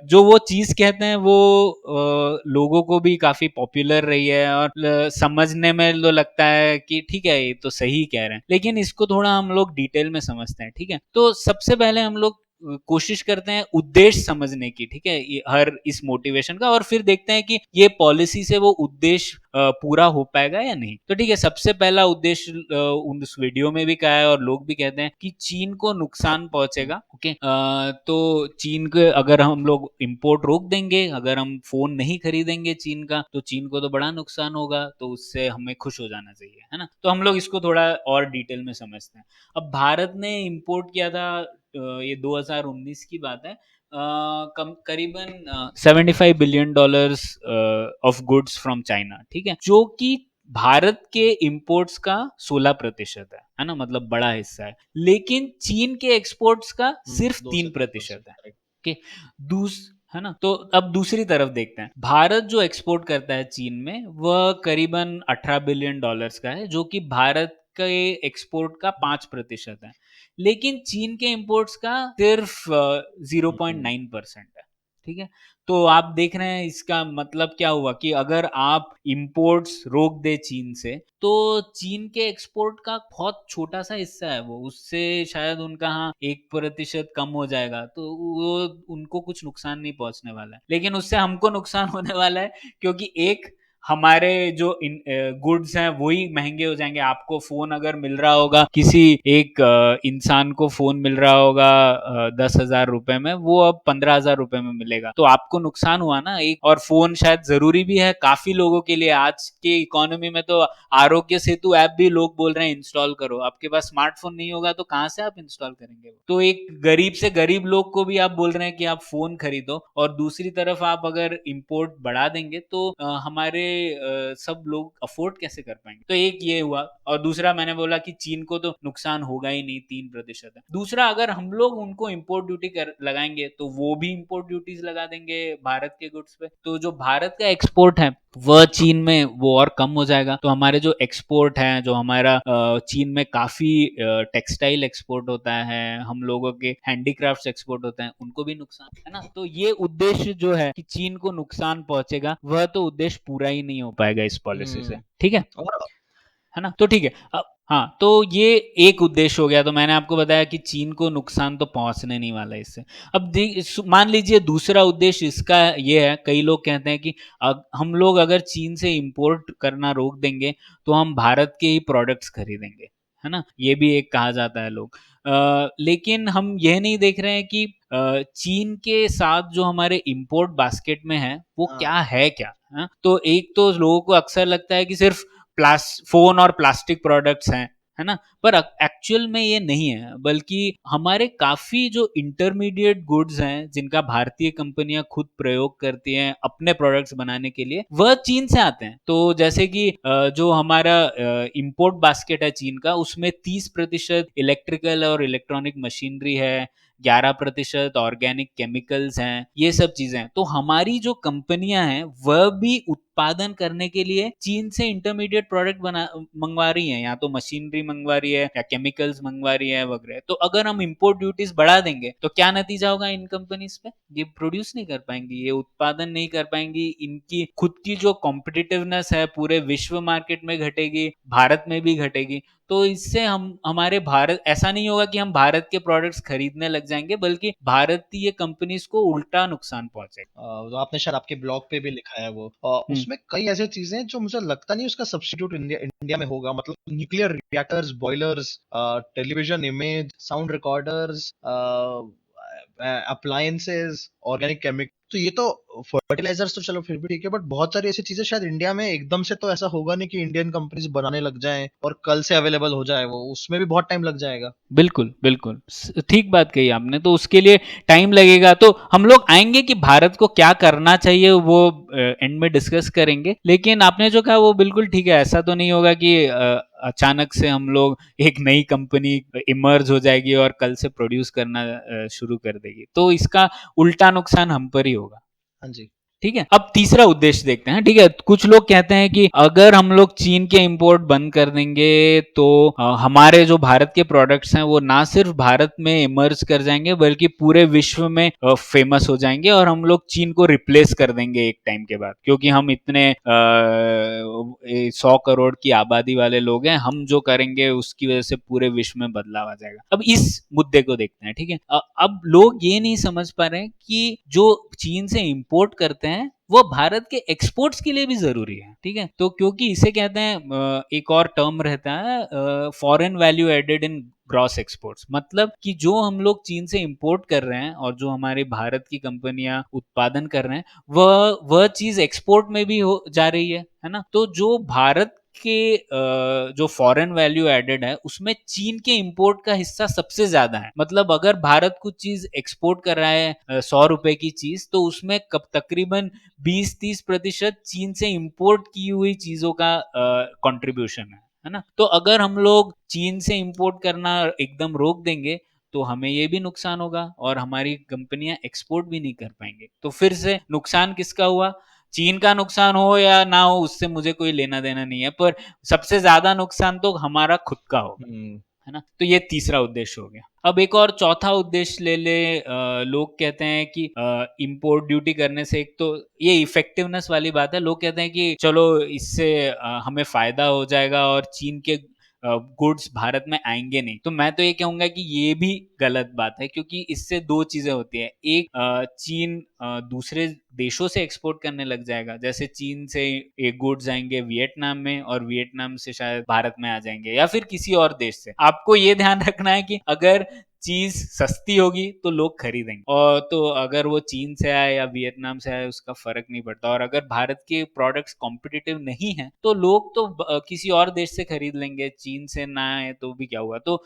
जो वो चीज कहते हैं वो लोगों को भी काफी पॉपुलर रही है, और समझने में तो लगता है कि ठीक है, ये तो सही कह रहे हैं, लेकिन इसको थोड़ा हम लोग डिटेल में समझते हैं, ठीक है। तो सबसे पहले हम लोग कोशिश करते हैं उद्देश्य समझने की, ठीक है, ये हर इस मोटिवेशन का, और फिर देखते हैं कि ये पॉलिसी से वो उद्देश्य पूरा हो पाएगा या नहीं। तो ठीक है, सबसे पहला उद्देश्य उस वीडियो में भी कहा है और लोग भी कहते हैं कि चीन को नुकसान पहुंचेगा। ओके, तो चीन के अगर हम लोग इंपोर्ट रोक देंगे, अगर हम फोन नहीं खरीदेंगे चीन का, तो चीन को तो बड़ा नुकसान होगा, तो उससे हमें खुश हो जाना चाहिए, है ना। तो हम लोग इसको थोड़ा और डिटेल में समझते हैं। अब भारत ने इंपोर्ट किया था, ये 2019 की बात है, करीबन $75 billion of goods from China, ठीक है, जो कि भारत के इंपोर्ट्स का 16% है ना, मतलब बड़ा हिस्सा है। लेकिन चीन के एक्सपोर्ट्स का सिर्फ 2 से 3%, 3% है। करेक्ट। ओके, दूस है ना। तो अब दूसरी तरफ देखते हैं, भारत जो एक्सपोर्ट करता है चीन में वह करीबन $18 बिलियन का है, जो कि भारत के एक्सपोर्ट का 5% है। लेकिन चीन के इंपोर्ट्स का सिर्फ 0.9% है, ठीक है। तो आप देख रहे हैं इसका मतलब क्या हुआ कि अगर आप इंपोर्ट्स रोक दे चीन से, तो चीन के एक्सपोर्ट का बहुत छोटा सा हिस्सा है वो, उससे शायद उनका हाँ 1% कम हो जाएगा, तो वो उनको कुछ नुकसान नहीं पहुंचने वाला है। लेकिन उससे हमको नुकसान होने वाला है, क्योंकि एक हमारे जो गुड्स हैं वही महंगे हो जाएंगे। आपको फोन अगर मिल रहा होगा, किसी एक इंसान को फोन मिल रहा होगा 10,000 रुपए में, वो अब 15,000 रुपए में मिलेगा, तो आपको नुकसान हुआ ना एक। और फोन शायद जरूरी भी है काफी लोगों के लिए, आज के इकोनॉमी में तो आरोग्य सेतु ऐप भी लोग बोल रहे हैं इंस्टॉल करो। आपके पास स्मार्टफोन नहीं होगा तो कहाँ से आप इंस्टॉल करेंगे? तो एक गरीब से गरीब लोग को भी आप बोल रहे हैं कि आप फोन खरीदो, और दूसरी तरफ आप अगर इंपोर्ट बढ़ा देंगे तो हमारे सब लोग अफोर्ड कैसे कर पाएंगे? तो एक ये हुआ, और दूसरा मैंने बोला कि चीन को तो नुकसान होगा ही नहीं, 3% है। दूसरा, अगर हम लोग उनको इंपोर्ट ड्यूटी लगाएंगे तो वो भी इंपोर्ट ड्यूटीज लगा देंगे भारत के गुड्स पे, तो जो भारत का एक्सपोर्ट है वह चीन में वो और कम हो जाएगा। तो हमारे जो एक्सपोर्ट है, जो हमारा चीन में काफी टेक्सटाइल एक्सपोर्ट होता है, हम लोगों के हैंडीक्राफ्ट एक्सपोर्ट होते हैं, उनको भी नुकसान है ना। तो ये उद्देश्य जो है कि चीन को नुकसान पहुंचेगा, वह तो उद्देश्य पूरा ही नहीं हो पाएगा इस पॉलिसी से, हम्म। ठीक है। और है ना, तो ठीक है। अब हाँ, तो ये एक उद्देश्य हो गया, तो मैंने आपको बताया कि चीन को नुकसान तो पहुंचने नहीं वाला इससे। अब मान लीजिए दूसरा उद्देश्य इसका ये है, कई लोग कहते हैं कि हम लोग अगर चीन से इंपोर्ट करना रोक देंगे तो हम भारत के ही प्रोडक्ट्स खरीदेंगे, है ना, ये भी एक कहा जाता है लोग। लेकिन हम यह नहीं देख रहे हैं कि चीन के साथ जो हमारे इंपोर्ट बास्केट में है वो हाँ, क्या है, क्या है? तो एक तो लोगों को अक्सर लगता है कि सिर्फ फोन और प्लास्टिक प्रोडक्ट्स हैं, है ना, पर एक्चुअल में ये नहीं है, बल्कि हमारे काफी जो इंटरमीडिएट गुड्स हैं जिनका भारतीय कंपनियां खुद प्रयोग करती हैं अपने प्रोडक्ट्स बनाने के लिए, वह चीन से आते हैं। तो जैसे कि जो हमारा इंपोर्ट बास्केट है चीन का, उसमें 30% इलेक्ट्रिकल और इलेक्ट्रॉनिक मशीनरी है, 11% ऑर्गेनिक केमिकल्स हैं, ये सब चीजें हैं। तो हमारी जो कंपनियां हैं वह भी उत्पादन करने के लिए चीन से इंटरमीडिएट प्रोडक्ट बना मंगवा रही हैं, या तो मशीनरी मंगवा रही है या केमिकल्स मंगवा रही है वगैरह। तो अगर हम इंपोर्ट ड्यूटीज बढ़ा देंगे तो क्या नतीजा होगा इन कंपनीज पे? ये प्रोड्यूस नहीं कर पाएंगी, ये उत्पादन नहीं कर पाएंगी, इनकी खुद की जो कॉम्पिटिटिवनेस है पूरे विश्व मार्केट में घटेगी, भारत में भी घटेगी। तो इससे हम हमारे भारत, ऐसा नहीं होगा कि हम भारत के प्रोडक्ट्स खरीदने लग जाएंगे, बल्कि भारतीय कंपनीज को उल्टा नुकसान पहुंचेगा। तो आपने शायद आपके ब्लॉग पे भी लिखा है वो, हम्म। उसमें कई ऐसे चीजें हैं जो मुझे लगता नहीं उसका सब्स्टिट्यूट इंडिया इंडिया में होगा, मतलब nuclear reactors, boilers, television image, sound recorders, appliances, organic chemical, तो ये तो फर्टिलाइजर्स तो चलो फिर भी ठीक है, बट बहुत सारी ऐसी चीजें शायद इंडिया में एकदम से तो ऐसा होगा नहीं कि इंडियन कंपनीज बनाने लग जाएं और कल से अवेलेबल हो जाए, वो उसमें भी बहुत टाइम लग जाएगा। बिल्कुल, बिल्कुल। ठीक बात कही आपने, तो उसके लिए टाइम लगेगा, तो हम लोग आएँगे कि भारत को क्या करना चाहिए वो एंड में डिस्कस करेंगे। लेकिन आपने जो कहा वो बिल्कुल ठीक है, ऐसा तो नहीं होगा कि अचानक से हम लोग एक नई कंपनी इमर्ज हो जाएगी और कल से प्रोड्यूस करना शुरू कर देगी। तो इसका उल्टा नुकसान हम पर ही होगा। हाँ जी। ठीक है, अब तीसरा उद्देश्य देखते हैं। ठीक है, कुछ लोग कहते हैं कि अगर हम लोग चीन के इंपोर्ट बंद कर देंगे तो हमारे जो भारत के प्रोडक्ट्स हैं वो ना सिर्फ भारत में इमर्ज कर जाएंगे बल्कि पूरे विश्व में फेमस हो जाएंगे और हम लोग चीन को रिप्लेस कर देंगे एक टाइम के बाद, क्योंकि हम इतने 100 करोड़ की आबादी वाले लोग हैं, हम जो करेंगे उसकी वजह से पूरे विश्व में बदलाव आ जाएगा। अब इस मुद्दे को देखते हैं। ठीक है, अब लोग ये नहीं समझ पा रहे हैं कि जो चीन से इंपोर्ट करते हैं वो भारत के एक्सपोर्ट्स के लिए भी जरूरी है। ठीक है, तो क्योंकि इसे कहते हैं एक और टर्म रहता है foreign value added in gross exports, मतलब कि जो हम लोग चीन से इंपोर्ट कर रहे हैं और जो हमारे भारत की कंपनियां उत्पादन कर रहे हैं वह चीज एक्सपोर्ट में भी हो जा रही है ना। तो जो भारत के जो फॉरेन वैल्यू एडेड है उसमें चीन के इंपोर्ट का हिस्सा सबसे ज्यादा है। मतलब अगर भारत कुछ चीज एक्सपोर्ट कर रहा है 100 रुपए की चीज, तो उसमें कब तकरीबन 20-30% चीन से इंपोर्ट की हुई चीजों का कंट्रीब्यूशन है ना। तो अगर हम लोग चीन से इंपोर्ट करना एकदम रोक देंगे तो हमें ये भी नुकसान होगा और हमारी कंपनियां एक्सपोर्ट भी नहीं कर पाएंगे। तो फिर से नुकसान किसका हुआ? चीन का नुकसान हो या ना हो उससे मुझे कोई लेना देना नहीं है, पर सबसे ज्यादा नुकसान तो हमारा खुद का होगा, हम्म। है ना। तो ये तीसरा उद्देश्य हो गया। अब एक और चौथा उद्देश्य ले ले। लोग कहते हैं कि इंपोर्ट ड्यूटी करने से, एक तो ये इफेक्टिवनेस वाली बात है, लोग कहते हैं कि चलो इससे हमें फायदा हो जाएगा और चीन के गुड्स भारत में आएंगे नहीं। तो मैं तो ये कहूंगा कि ये भी गलत बात है, क्योंकि इससे दो चीजें होती है। एक, चीन दूसरे देशों से एक्सपोर्ट करने लग जाएगा, जैसे चीन से एक गुड्स आएंगे वियतनाम में और वियतनाम से शायद भारत में आ जाएंगे या फिर किसी और देश से। आपको ये ध्यान रखना है कि अगर चीज सस्ती होगी तो लोग खरीदेंगे, और तो अगर वो चीन से आए या वियतनाम से आए उसका फर्क नहीं पड़ता। और अगर भारत के प्रोडक्ट्स कॉम्पिटिटिव नहीं है तो लोग तो किसी और देश से खरीद लेंगे, चीन से ना आए तो भी क्या हुआ। तो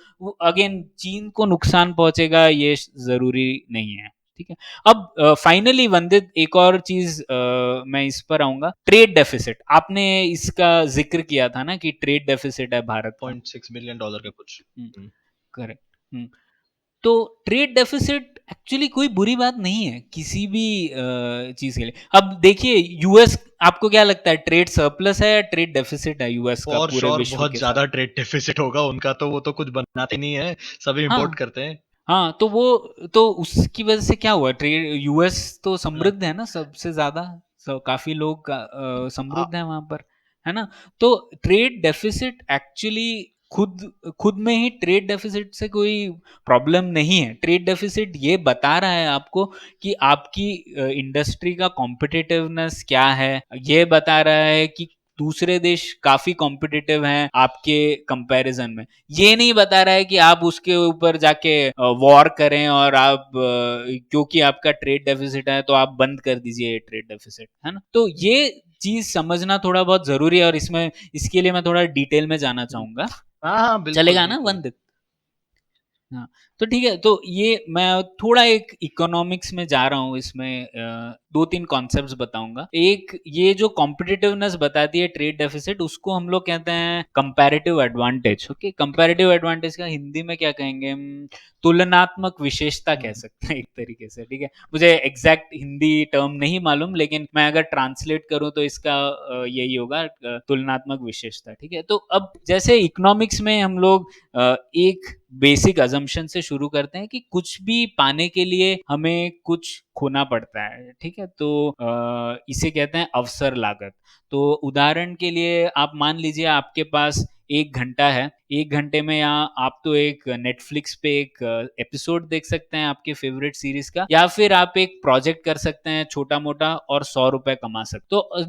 अगेन चीन को नुकसान पहुंचेगा ये जरूरी नहीं है। ठीक है, अब फाइनली वंदित, एक और चीज मैं इस पर आऊंगा, ट्रेड डेफिसिट। आपने इसका जिक्र किया था ना कि ट्रेड डेफिसिट है भारत का। $0.6 बिलियन का कुछ। करेक्ट। तो ट्रेड डेफिसिट एक्चुअली कोई बुरी बात नहीं है किसी भी चीज के लिए। अब देखिए यूएस, आपको क्या लगता है ट्रेड सरप्लस है या ट्रेड डेफिसिट है यूएस का फॉर पूरे श्योर विश्व बहुत के साथ? ज्यादा ट्रेड डेफिसिट होगा उनका, तो वो तो कुछ बनाते नहीं है, सभी इंपोर्ट हाँ, करते हैं। हाँ, तो वो, तो उसकी वजह से क्या हुआ, ट्रेड, यूएस तो हाँ। समृद्ध है ना सबसे ज्यादा, काफी लोग आ- समृद्ध है वहां पर, है ना। तो ट्रेड डेफिसिट एक्चुअली खुद खुद में ही ट्रेड डेफिसिट से कोई प्रॉब्लम नहीं है। ट्रेड डेफिसिट ये बता रहा है आपको कि आपकी इंडस्ट्री का कॉम्पिटिटिवनेस क्या है, ये बता रहा है कि दूसरे देश काफी कॉम्पिटिटिव हैं आपके कंपैरिजन में। ये नहीं बता रहा है कि आप उसके ऊपर जाके वॉर करें और आप क्योंकि आपका ट्रेड डेफिसिट है तो आप बंद कर दीजिए ये ट्रेड डेफिसिट, है ना। तो ये चीज समझना थोड़ा बहुत जरूरी है और इसमें, इसके लिए मैं थोड़ा डिटेल में जाना चाहूंगा। हाँ हाँ, बिल्कुल चलेगा ना बिल्कुल। वंदित? हाँ, तो ठीक है, तो ये मैं थोड़ा एक इकोनॉमिक्स में जा रहा हूँ, इसमें दो तीन कॉन्सेप्ट्स बताऊंगा। एक, ये जो कॉम्पिटिटिवनेस बताती है ट्रेड डेफिसिट, उसको हम लोग कहते हैं comparative advantage. Okay, comparative advantage का हिंदी में क्या कहेंगे हम? तुलनात्मक विशेषता कह हम्म। सकते हैं एक तरीके से। ठीक है, मुझे एग्जैक्ट हिंदी टर्म नहीं मालूम, लेकिन मैं अगर ट्रांसलेट करूं तो इसका यही होगा, तुलनात्मक विशेषता। ठीक है, तो अब जैसे इकोनॉमिक्स में हम लोग एक बेसिक अजम्पशन से शुरू करते हैं कि कुछ भी पाने के लिए हमें कुछ खोना पड़ता है। ठीक है, तो इसे कहते हैं अवसर लागत। तो उदाहरण के लिए आप मान लीजिए आपके पास 1 घंटा है, 1 घंटे में यहाँ आप तो एक नेटफ्लिक्स पे एक एपिसोड देख सकते हैं आपके फेवरेट सीरीज का, या फिर आप एक प्रोजेक्ट कर सकते हैं छोटा मोटा और 100 रुपए कमा सकते। तो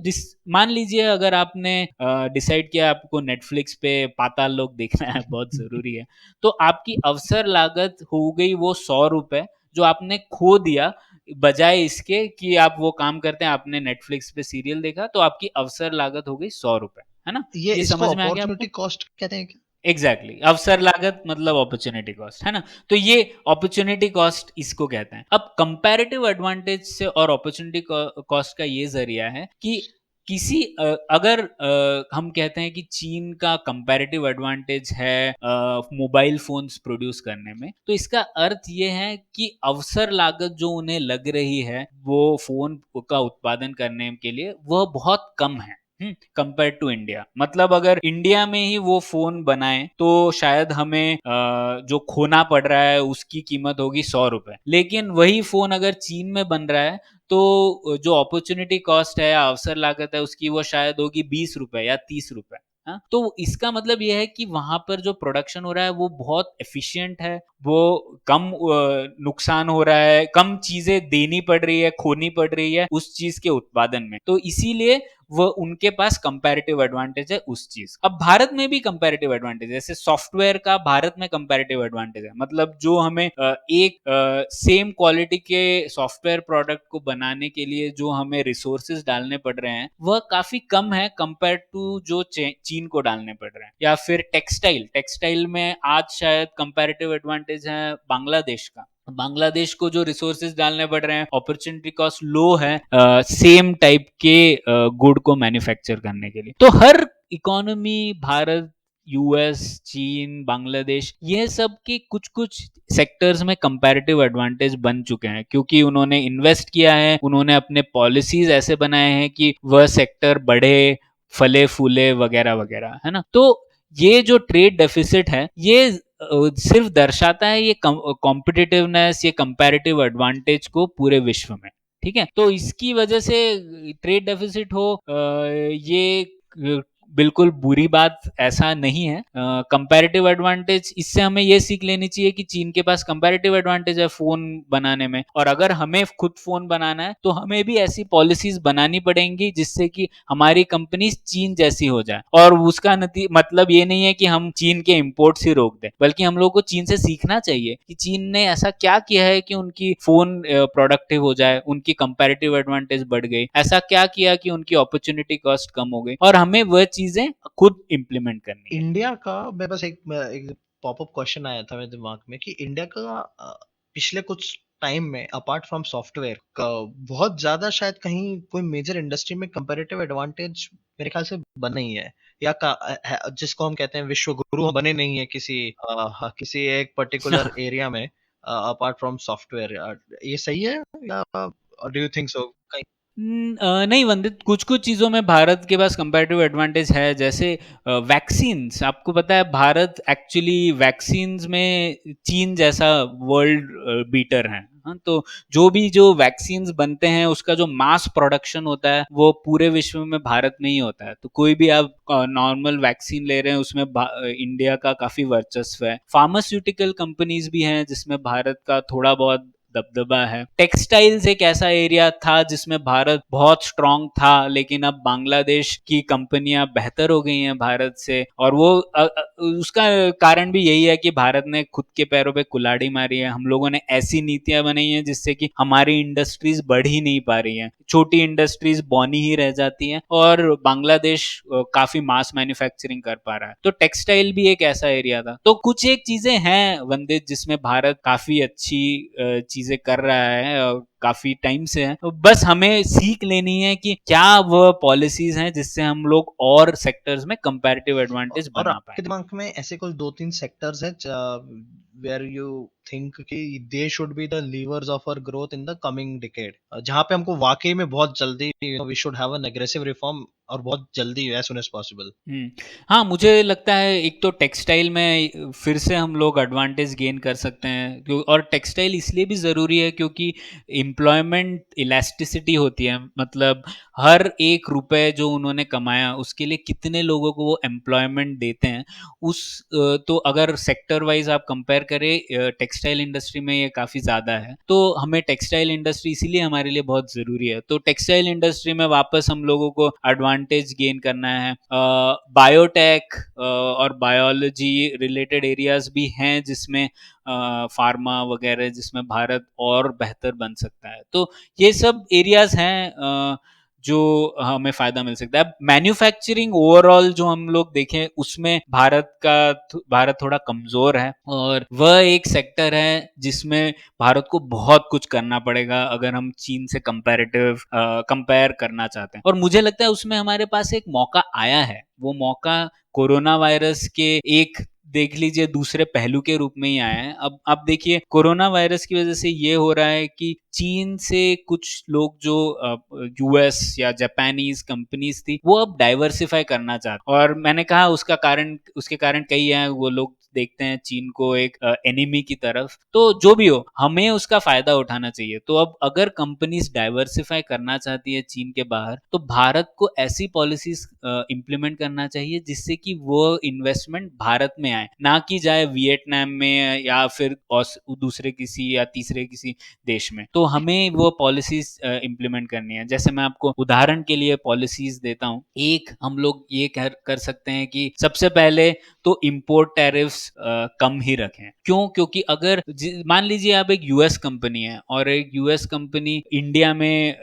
मान लीजिए अगर आपने डिसाइड किया आपको नेटफ्लिक्स पे पाताल लोक देखना है, बहुत जरूरी है, तो आपकी अवसर लागत हो गई वो 100 रुपए, जो आपने खो दिया बजाय इसके कि आप वो काम करते हैं, आपने नेटफ्लिक्स पे सीरियल देखा तो आपकी अवसर लागत हो गई 100 रुपए, है ना? ये ये इसको समझ में आ गया अपॉर्चुनिटी आपको? कॉस्ट कहते हैं क्या? Exactly exactly. अवसर लागत मतलब अपॉर्चुनिटी कॉस्ट, है ना? तो ये अपॉर्चुनिटी कॉस्ट इसको कहते हैं। अब कंपैरेटिव एडवांटेज से और अपॉर्चुनिटी कॉस्ट का ये जरिया है कि किसी अगर हम कहते हैं कि चीन का कंपैरेटिव एडवांटेज है मोबाइल फोन्स प्रोड्यूस करने में, तो इसका अर्थ ये है कि अवसर लागत जो उन्हें लग रही है वो फोन का उत्पादन करने के लिए, वह बहुत कम है कंपेयर टू इंडिया। मतलब अगर इंडिया में ही वो फोन बनाए तो शायद हमें जो खोना पड़ रहा है उसकी कीमत होगी 100 रुपए, लेकिन वही फोन अगर चीन में बन रहा है तो जो अपॉर्चुनिटी कॉस्ट है या अवसर लागत है उसकी वो शायद होगी 20 रुपए या 30 रुपए। हाँ, तो इसका मतलब यह है कि वहां पर जो प्रोडक्शन हो रहा है वो बहुत एफिशिएंट है, वो कम नुकसान हो रहा है, कम चीजें देनी पड़ रही है, खोनी पड़ रही है उस चीज के उत्पादन में, तो इसीलिए वो उनके पास कंपैरेटिव एडवांटेज है उस चीज। अब भारत में भी कंपैरेटिव एडवांटेज है, जैसे सॉफ्टवेयर का भारत में कंपैरेटिव एडवांटेज है, मतलब जो हमें एक सेम क्वालिटी के सॉफ्टवेयर प्रोडक्ट को बनाने के लिए जो हमें रिसोर्सेज डालने पड़ रहे हैं वह काफी कम है कंपेयर टू जो चीन को डालने पड़ रहे हैं। या फिर टेक्सटाइल, टेक्सटाइल में आज शायद कंपैरेटिव एडवांटेज है बांग्लादेश का। बांग्लादेश को जो रिसोर्सेज डालने पड़ रहे हैं, अपॉर्चुनिटी कॉस्ट लो है सेम टाइप के गुड को मैन्युफैक्चर करने के लिए। तो हर इकोनॉमी, भारत, यूएस, चीन, बांग्लादेश, ये सब के कुछ कुछ सेक्टर्स में कंपैरेटिव एडवांटेज बन चुके हैं क्योंकि उन्होंने इन्वेस्ट किया है, उन्होंने अपने पॉलिसीज ऐसे बनाए हैं कि वह सेक्टर बढ़े, फले फूले वगैरह वगैरह, है ना? तो ये जो ट्रेड डेफिसिट है ये सिर्फ दर्शाता है ये कॉम्पिटिटिवनेस, ये कंपैरेटिव एडवांटेज को पूरे विश्व में। ठीक है, तो इसकी वजह से ट्रेड डेफिसिट हो ये बिल्कुल बुरी बात ऐसा नहीं है। कंपैरेटिव एडवांटेज, इससे हमें ये सीख लेनी चाहिए कि चीन के पास कंपैरेटिव एडवांटेज है फोन बनाने में, और अगर हमें खुद फोन बनाना है तो हमें भी ऐसी पॉलिसीज बनानी पड़ेंगी जिससे कि हमारी कंपनी चीन जैसी हो जाए। और उसका मतलब ये नहीं है कि हम चीन के इंपोर्ट्स ही रोक दें, बल्कि हम लोग को चीन से सीखना चाहिए कि चीन ने ऐसा क्या किया है कि उनकी फोन प्रोडक्टिव हो जाए, उनकी कंपैरेटिव एडवांटेज बढ़ गई, ऐसा क्या किया कि उनकी अपॉर्चुनिटी कॉस्ट कम हो गई, और हमें वह चीजें खुद इंप्लीमेंट करनी है। इंडिया का, मैं बस एक पॉपअप क्वेश्चन आया था मेरे दिमाग में कि इंडिया का पिछले कुछ टाइम में अपार्ट फ्रॉम सॉफ्टवेयर का बहुत ज्यादा शायद कहीं कोई मेजर इंडस्ट्री में कंपैरेटिव एडवांटेज मेरे ख्याल से बना नहीं है, या जिसको हम कहते हैं विश्व गुरु, हम बने नहीं है किसी एक पर्टिकुलर एरिया में अपार्ट फ्रॉम सॉफ्टवेयर। ये सही है या डू यू थिंक सो? नहीं वंदित, कुछ कुछ चीज़ों में भारत के पास कंपैरेटिव एडवांटेज है, जैसे वैक्सीन्स। आपको पता है भारत एक्चुअली वैक्सीन्स में चीन जैसा वर्ल्ड बीटर है। हाँ, तो जो वैक्सीन्स बनते हैं उसका जो मास प्रोडक्शन होता है वो पूरे विश्व में भारत में ही होता है। तो कोई भी आप नॉर्मल वैक्सीन ले रहे हैं उसमें इंडिया का काफ़ी वर्चस्व है। फार्मास्यूटिकल कंपनीज भी हैं जिसमें भारत का थोड़ा बहुत दबदबा है। टेक्सटाइल्स एक ऐसा एरिया था जिसमें भारत बहुत स्ट्रांग था, लेकिन अब बांग्लादेश की कंपनियां बेहतर हो गई हैं भारत से, और वो उसका कारण भी यही है कि भारत ने खुद के पैरों पे कुल्हाड़ी मारी है। हम लोगों ने ऐसी नीतियां बनाई हैं जिससे कि हमारी इंडस्ट्रीज बढ़ ही नहीं पा रही हैं, छोटी इंडस्ट्रीज बौनी ही रह जाती हैं, और बांग्लादेश काफी मास मैन्युफैक्चरिंग कर पा रहा है। तो टेक्सटाइल भी एक ऐसा एरिया था। तो कुछ एक चीजें हैं वंदित जिसमें भारत काफी अच्छी चीजें कर रहा है और काफी टाइम से है, तो बस हमें सीख लेनी है कि क्या वह पॉलिसीज हैं जिससे हम लोग और सेक्टर्स में कंपैरेटिव एडवांटेज और बना पाए। आपके दिमाग में ऐसे कोई दो तीन सेक्टर्स हैं वेयर यू थिंक कि they should be the levers of our growth in the coming decade, जहां पे हमको वाकई में बहुत जल्दी we should have an aggressive reform, और बहुत जल्दी एज सुन एज पॉसिबल? हाँ, मुझे लगता है एक तो टेक्सटाइल में फिर से हम लोग एडवांटेज गेन कर सकते हैं, और टेक्सटाइल इसलिए भी ज़रूरी है क्योंकि एम्प्लॉयमेंट इलास्टिसिटी होती है। मतलब हर एक रुपए जो उन्होंने कमाया उसके लिए कितने लोगों को वो एम्प्लॉयमेंट देते हैं, तो अगर सेक्टर वाइज आप कंपेयर करें टेक्सटाइल इंडस्ट्री में ये काफ़ी ज़्यादा है। तो हमें टेक्सटाइल इंडस्ट्री इसीलिए हमारे लिए बहुत ज़रूरी है। तो टेक्सटाइल इंडस्ट्री में वापस हम लोगों को एडवांटेज गेन करना है। बायोटेक और बायोलॉजी रिलेटेड एरियाज भी हैं जिसमें फार्मा वगैरह जिसमें भारत और बेहतर बन सकता है। तो ये सब एरियाज़ हैं जो हमें फ़ायदा मिल सकता है। अब मैन्युफैक्चरिंग ओवरऑल जो हम लोग देखें उसमें भारत थोड़ा कमज़ोर है और वह एक सेक्टर है जिसमें भारत को बहुत कुछ करना पड़ेगा अगर हम चीन से कंपेयर करना चाहते हैं। और मुझे लगता है उसमें हमारे पास एक मौका आया है। वो मौका कोरोना वायरस के एक देख लीजिए दूसरे पहलू के रूप में ही आया है। अब देखिए कोरोना वायरस की वजह से ये हो रहा है कि चीन से कुछ लोग जो यूएस या जापानीज कंपनीज थी वो अब डाइवर्सिफाई करना चाहते और मैंने कहा उसके कारण कई हैं वो लोग देखते हैं चीन को एक एनिमी की तरफ। तो जो भी हो हमें उसका फायदा उठाना चाहिए। तो अब अगर कंपनीज डाइवर्सिफाई करना चाहती है चीन के बाहर तो भारत को ऐसी पॉलिसीज इम्प्लीमेंट करना चाहिए जिससे कि वो इन्वेस्टमेंट भारत में आए, ना कि जाए वियतनाम में या फिर दूसरे किसी या तीसरे किसी देश में। तो हमें वो पॉलिसीज इम्प्लीमेंट करनी है। जैसे मैं आपको उदाहरण के लिए पॉलिसीज देता हूँ। एक हम लोग ये कर सकते हैं कि सबसे पहले तो इंपोर्ट टैरिफ्स कम ही रखें। क्यों? क्योंकि अगर मान लीजिए आप एक यूएस कंपनी है और एक यूएस कंपनी इंडिया में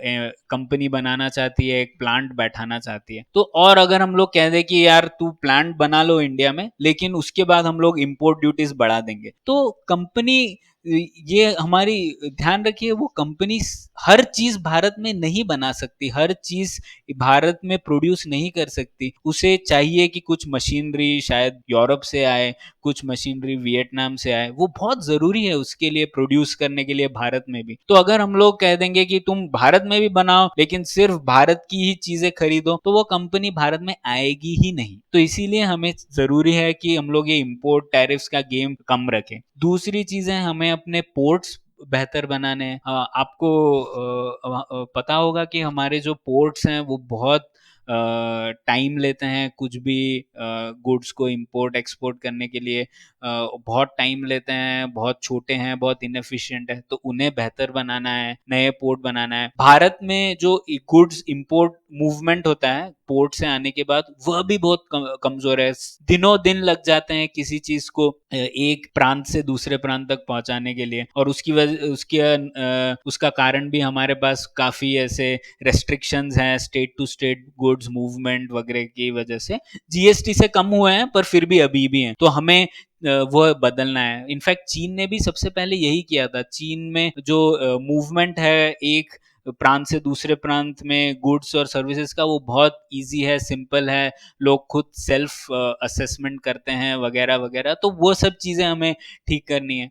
कंपनी बनाना चाहती है, एक प्लांट बैठाना चाहती है, तो और अगर हम लोग कह दें कि यार तू प्लांट बना लो इंडिया में लेकिन उसके बाद हम लोग इंपोर्ट ड्यूटीज बढ़ा देंगे, तो कंपनी ये हमारी ध्यान रखिए वो कंपनी हर चीज भारत में नहीं बना सकती, हर चीज भारत में प्रोड्यूस नहीं कर सकती। उसे चाहिए कि कुछ मशीनरी शायद यूरोप से आए, कुछ मशीनरी वियतनाम से आए, वो बहुत जरूरी है उसके लिए प्रोड्यूस करने के लिए भारत में भी। तो अगर हम लोग कह देंगे कि तुम भारत में भी बनाओ लेकिन सिर्फ भारत की ही चीजें खरीदो तो वो कंपनी भारत में आएगी ही नहीं। तो इसीलिए हमें जरूरी है कि हम लोग ये इंपोर्ट टैरिफ्स का गेम कम रखें। दूसरी चीजें हमें अपने पोर्ट्स बेहतर बनाने हैं। आपको पता होगा कि हमारे जो पोर्ट्स हैं वो बहुत टाइम लेते हैं कुछ भी गुड्स को इंपोर्ट एक्सपोर्ट करने के लिए बहुत टाइम लेते हैं, बहुत छोटे हैं, बहुत इनएफिशिएंट है। तो उन्हें बेहतर बनाना है, नए पोर्ट बनाना है। भारत में जो गुड्स इंपोर्ट मूवमेंट होता है पोर्ट से आने के बाद वह भी बहुत कमजोर है। दिनों दिन लग जाते हैं किसी चीज को एक प्रांत से दूसरे प्रांत तक पहुंचाने के लिए और उसका कारण भी हमारे पास काफी ऐसे रेस्ट्रिक्शंस हैं state to state goods movement वगैरह की वजह से। जीएसटी से कम हुए हैं पर फिर भी अभी भी हैं। तो हमें वो बदलना है। इनफैक्ट चीन ने भी सबसे पहले यही किया था। चीन में जो मूवमेंट है एक प्रांत से दूसरे प्रांत में गुड्स और सर्विसेज का वो बहुत इजी है, सिंपल है, लोग खुद सेल्फ असेसमेंट करते हैं वगैरह वगैरह। तो वो सब चीज़ें हमें ठीक करनी है।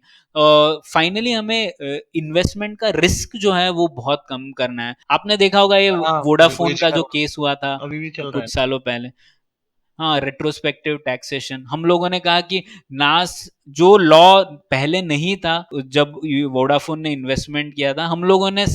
फाइनली हमें इन्वेस्टमेंट का रिस्क जो है वो बहुत कम करना है। आपने देखा होगा ये हाँ, बिल्कुल वोडाफोन का इसका जो केस हुआ था अभी भी चल रहा है। कुछ सालों पहले। हाँ, रेट्रोस्पेक्टिव टैक्सेशन हम लोगों ने कहा कि नास जो लॉ पहले नहीं था जब वोडाफोन ने इन्वेस्टमेंट किया था, हम लोगों ने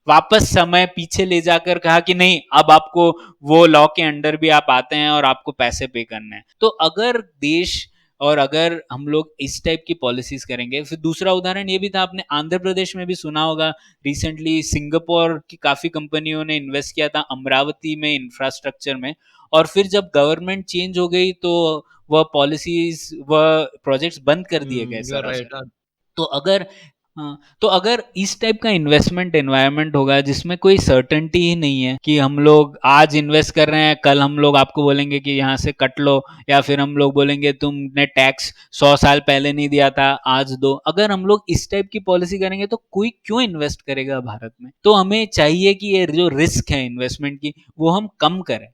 वापस समय पीछे ले जाकर कहा कि नहीं अब आपको वो लॉ के अंडर भी आप आते हैं और आपको पैसे पे करने हैं। तो अगर देश और अगर हम लोग इस टाइप की पॉलिसीज करेंगे। फिर दूसरा उदाहरण ये भी था, आपने आंध्र प्रदेश में भी सुना होगा रिसेंटली सिंगापुर की काफी कंपनियों ने इन्वेस्ट किया था अमरावती में इंफ्रास्ट्रक्चर में और फिर जब गवर्नमेंट चेंज हो गई तो वह पॉलिसीज वह प्रोजेक्ट्स बंद कर दिए गए यू आर सरासर। राइट। तो अगर हाँ, तो अगर इस टाइप का इन्वेस्टमेंट एनवायरनमेंट होगा जिसमें कोई सर्टेनिटी ही नहीं है कि हम लोग आज इन्वेस्ट कर रहे हैं कल हम लोग आपको बोलेंगे कि यहाँ से कट लो या फिर हम लोग बोलेंगे तुमने टैक्स 100 साल पहले नहीं दिया था आज दो। अगर हम लोग इस टाइप की पॉलिसी करेंगे तो कोई क्यों इन्वेस्ट करेगा भारत में। तो हमें चाहिए कि ये जो रिस्क है इन्वेस्टमेंट की वो हम कम करें।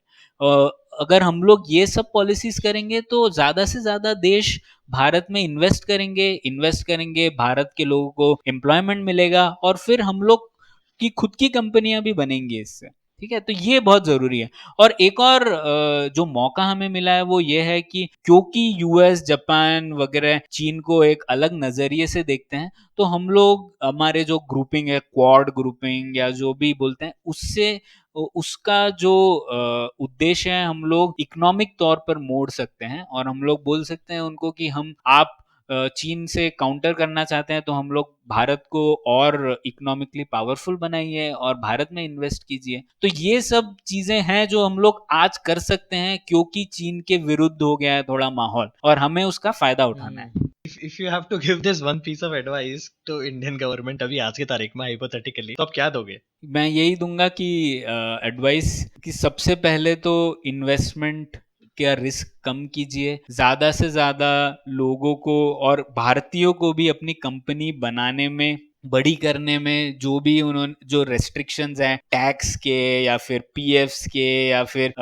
अगर हम लोग ये सब पॉलिसीज करेंगे तो ज्यादा से ज्यादा देश भारत में इन्वेस्ट करेंगे, भारत के लोगों को एम्प्लॉयमेंट मिलेगा और फिर हम लोग की खुद की कंपनियां भी बनेंगी इससे। ठीक है, तो ये बहुत जरूरी है। और एक और जो मौका हमें मिला है वो ये है कि क्योंकि यूएस जापान वगैरह चीन को एक अलग नजरिए से देखते हैं तो हम लोग हमारे जो ग्रुपिंग है क्वाड ग्रुपिंग या जो भी बोलते हैं उससे उसका जो उद्देश्य है हम लोग इकोनॉमिक तौर पर मोड़ सकते हैं और हम लोग बोल सकते हैं उनको कि आप चीन से काउंटर करना चाहते हैं तो हम लोग भारत को और इकोनॉमिकली पावरफुल बनाइए और भारत में इन्वेस्ट कीजिए। तो ये सब चीजें हैं जो हम लोग आज कर सकते हैं क्योंकि चीन के विरुद्ध हो गया है थोड़ा माहौल और हमें उसका फायदा उठाना है। if you have to give this one piece of advice to Indian government अभी आज की तारीख में hypothetically, तो आप क्या दोगे? मैं यही दूंगा कि एडवाइस कि सबसे पहले तो इन्वेस्टमेंट का रिस्क कम कीजिए, ज़्यादा से ज़्यादा लोगों को और भारतीयों को भी अपनी कंपनी बनाने में, बड़ी करने में जो भी उन्होंने जो रेस्ट्रिक्शंस हैं टैक्स के या फिर पीएफ्स के या फिर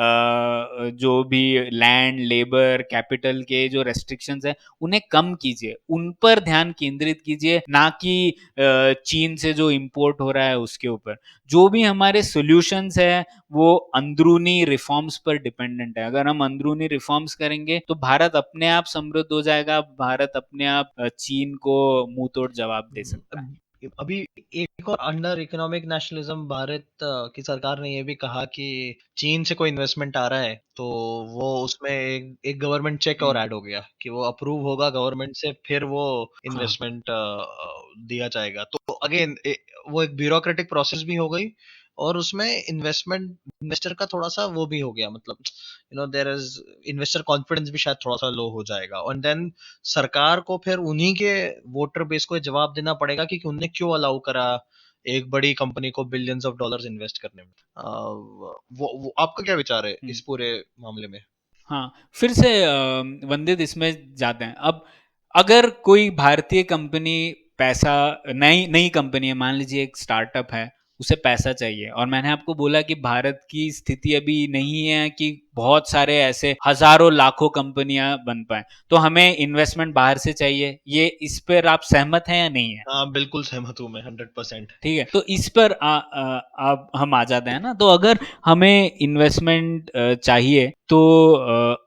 जो भी लैंड लेबर कैपिटल के जो रेस्ट्रिक्शंस हैं उन्हें कम कीजिए, उन पर ध्यान केंद्रित कीजिए, ना कि चीन से जो इंपोर्ट हो रहा है उसके ऊपर। जो भी हमारे सॉल्यूशंस है वो अंदरूनी रिफॉर्म्स पर डिपेंडेंट है। अगर हम अंदरूनी रिफॉर्म्स करेंगे तो भारत अपने आप समृद्ध हो जाएगा, भारत अपने आप चीन को मुंह तोड़ जवाब दे सकता है। अभी एक और अंडर इकोनॉमिक नेशनलिज्म भारत की सरकार ने ये भी कहा कि चीन से कोई इन्वेस्टमेंट आ रहा है तो वो उसमें एक गवर्नमेंट चेक और ऐड हो गया कि वो अप्रूव होगा गवर्नमेंट से, फिर वो हाँ इन्वेस्टमेंट दिया जाएगा। तो अगेन वो एक ब्यूरोक्रेटिक प्रोसेस भी हो गई और उसमें इन्वेस्टर का थोड़ा सा वो भी हो गया, मतलब देयर इज इन्वेस्टर कॉन्फिडेंस भी शायद थोड़ा सा लो हो जाएगा। और देन सरकार को फिर उन्हीं के वोटर बेस को जवाब देना पड़ेगा कि उन्होंने क्यों अलाउ करा एक बड़ी कंपनी को बिलियंस ऑफ डॉलर्स इन्वेस्ट करने में। वो आपका क्या विचार है इस पूरे मामले में? हाँ, फिर से वंदित इसमें जाते हैं। अब अगर कोई भारतीय कंपनी पैसा, नई नई कंपनी है, मान लीजिए एक स्टार्टअप है, उसे पैसा चाहिए और मैंने आपको बोला कि भारत की स्थिति अभी नहीं है कि बहुत सारे ऐसे हजारों लाखों कंपनियां बन पाए, तो हमें इन्वेस्टमेंट बाहर से चाहिए। ये इस पर आप सहमत हैं या नहीं है? हाँ, बिल्कुल सहमत हूँ मैं 100%। ठीक है, तो इस पर अब हम आ जाते हैं ना। तो अगर हमें इन्वेस्टमेंट चाहिए तो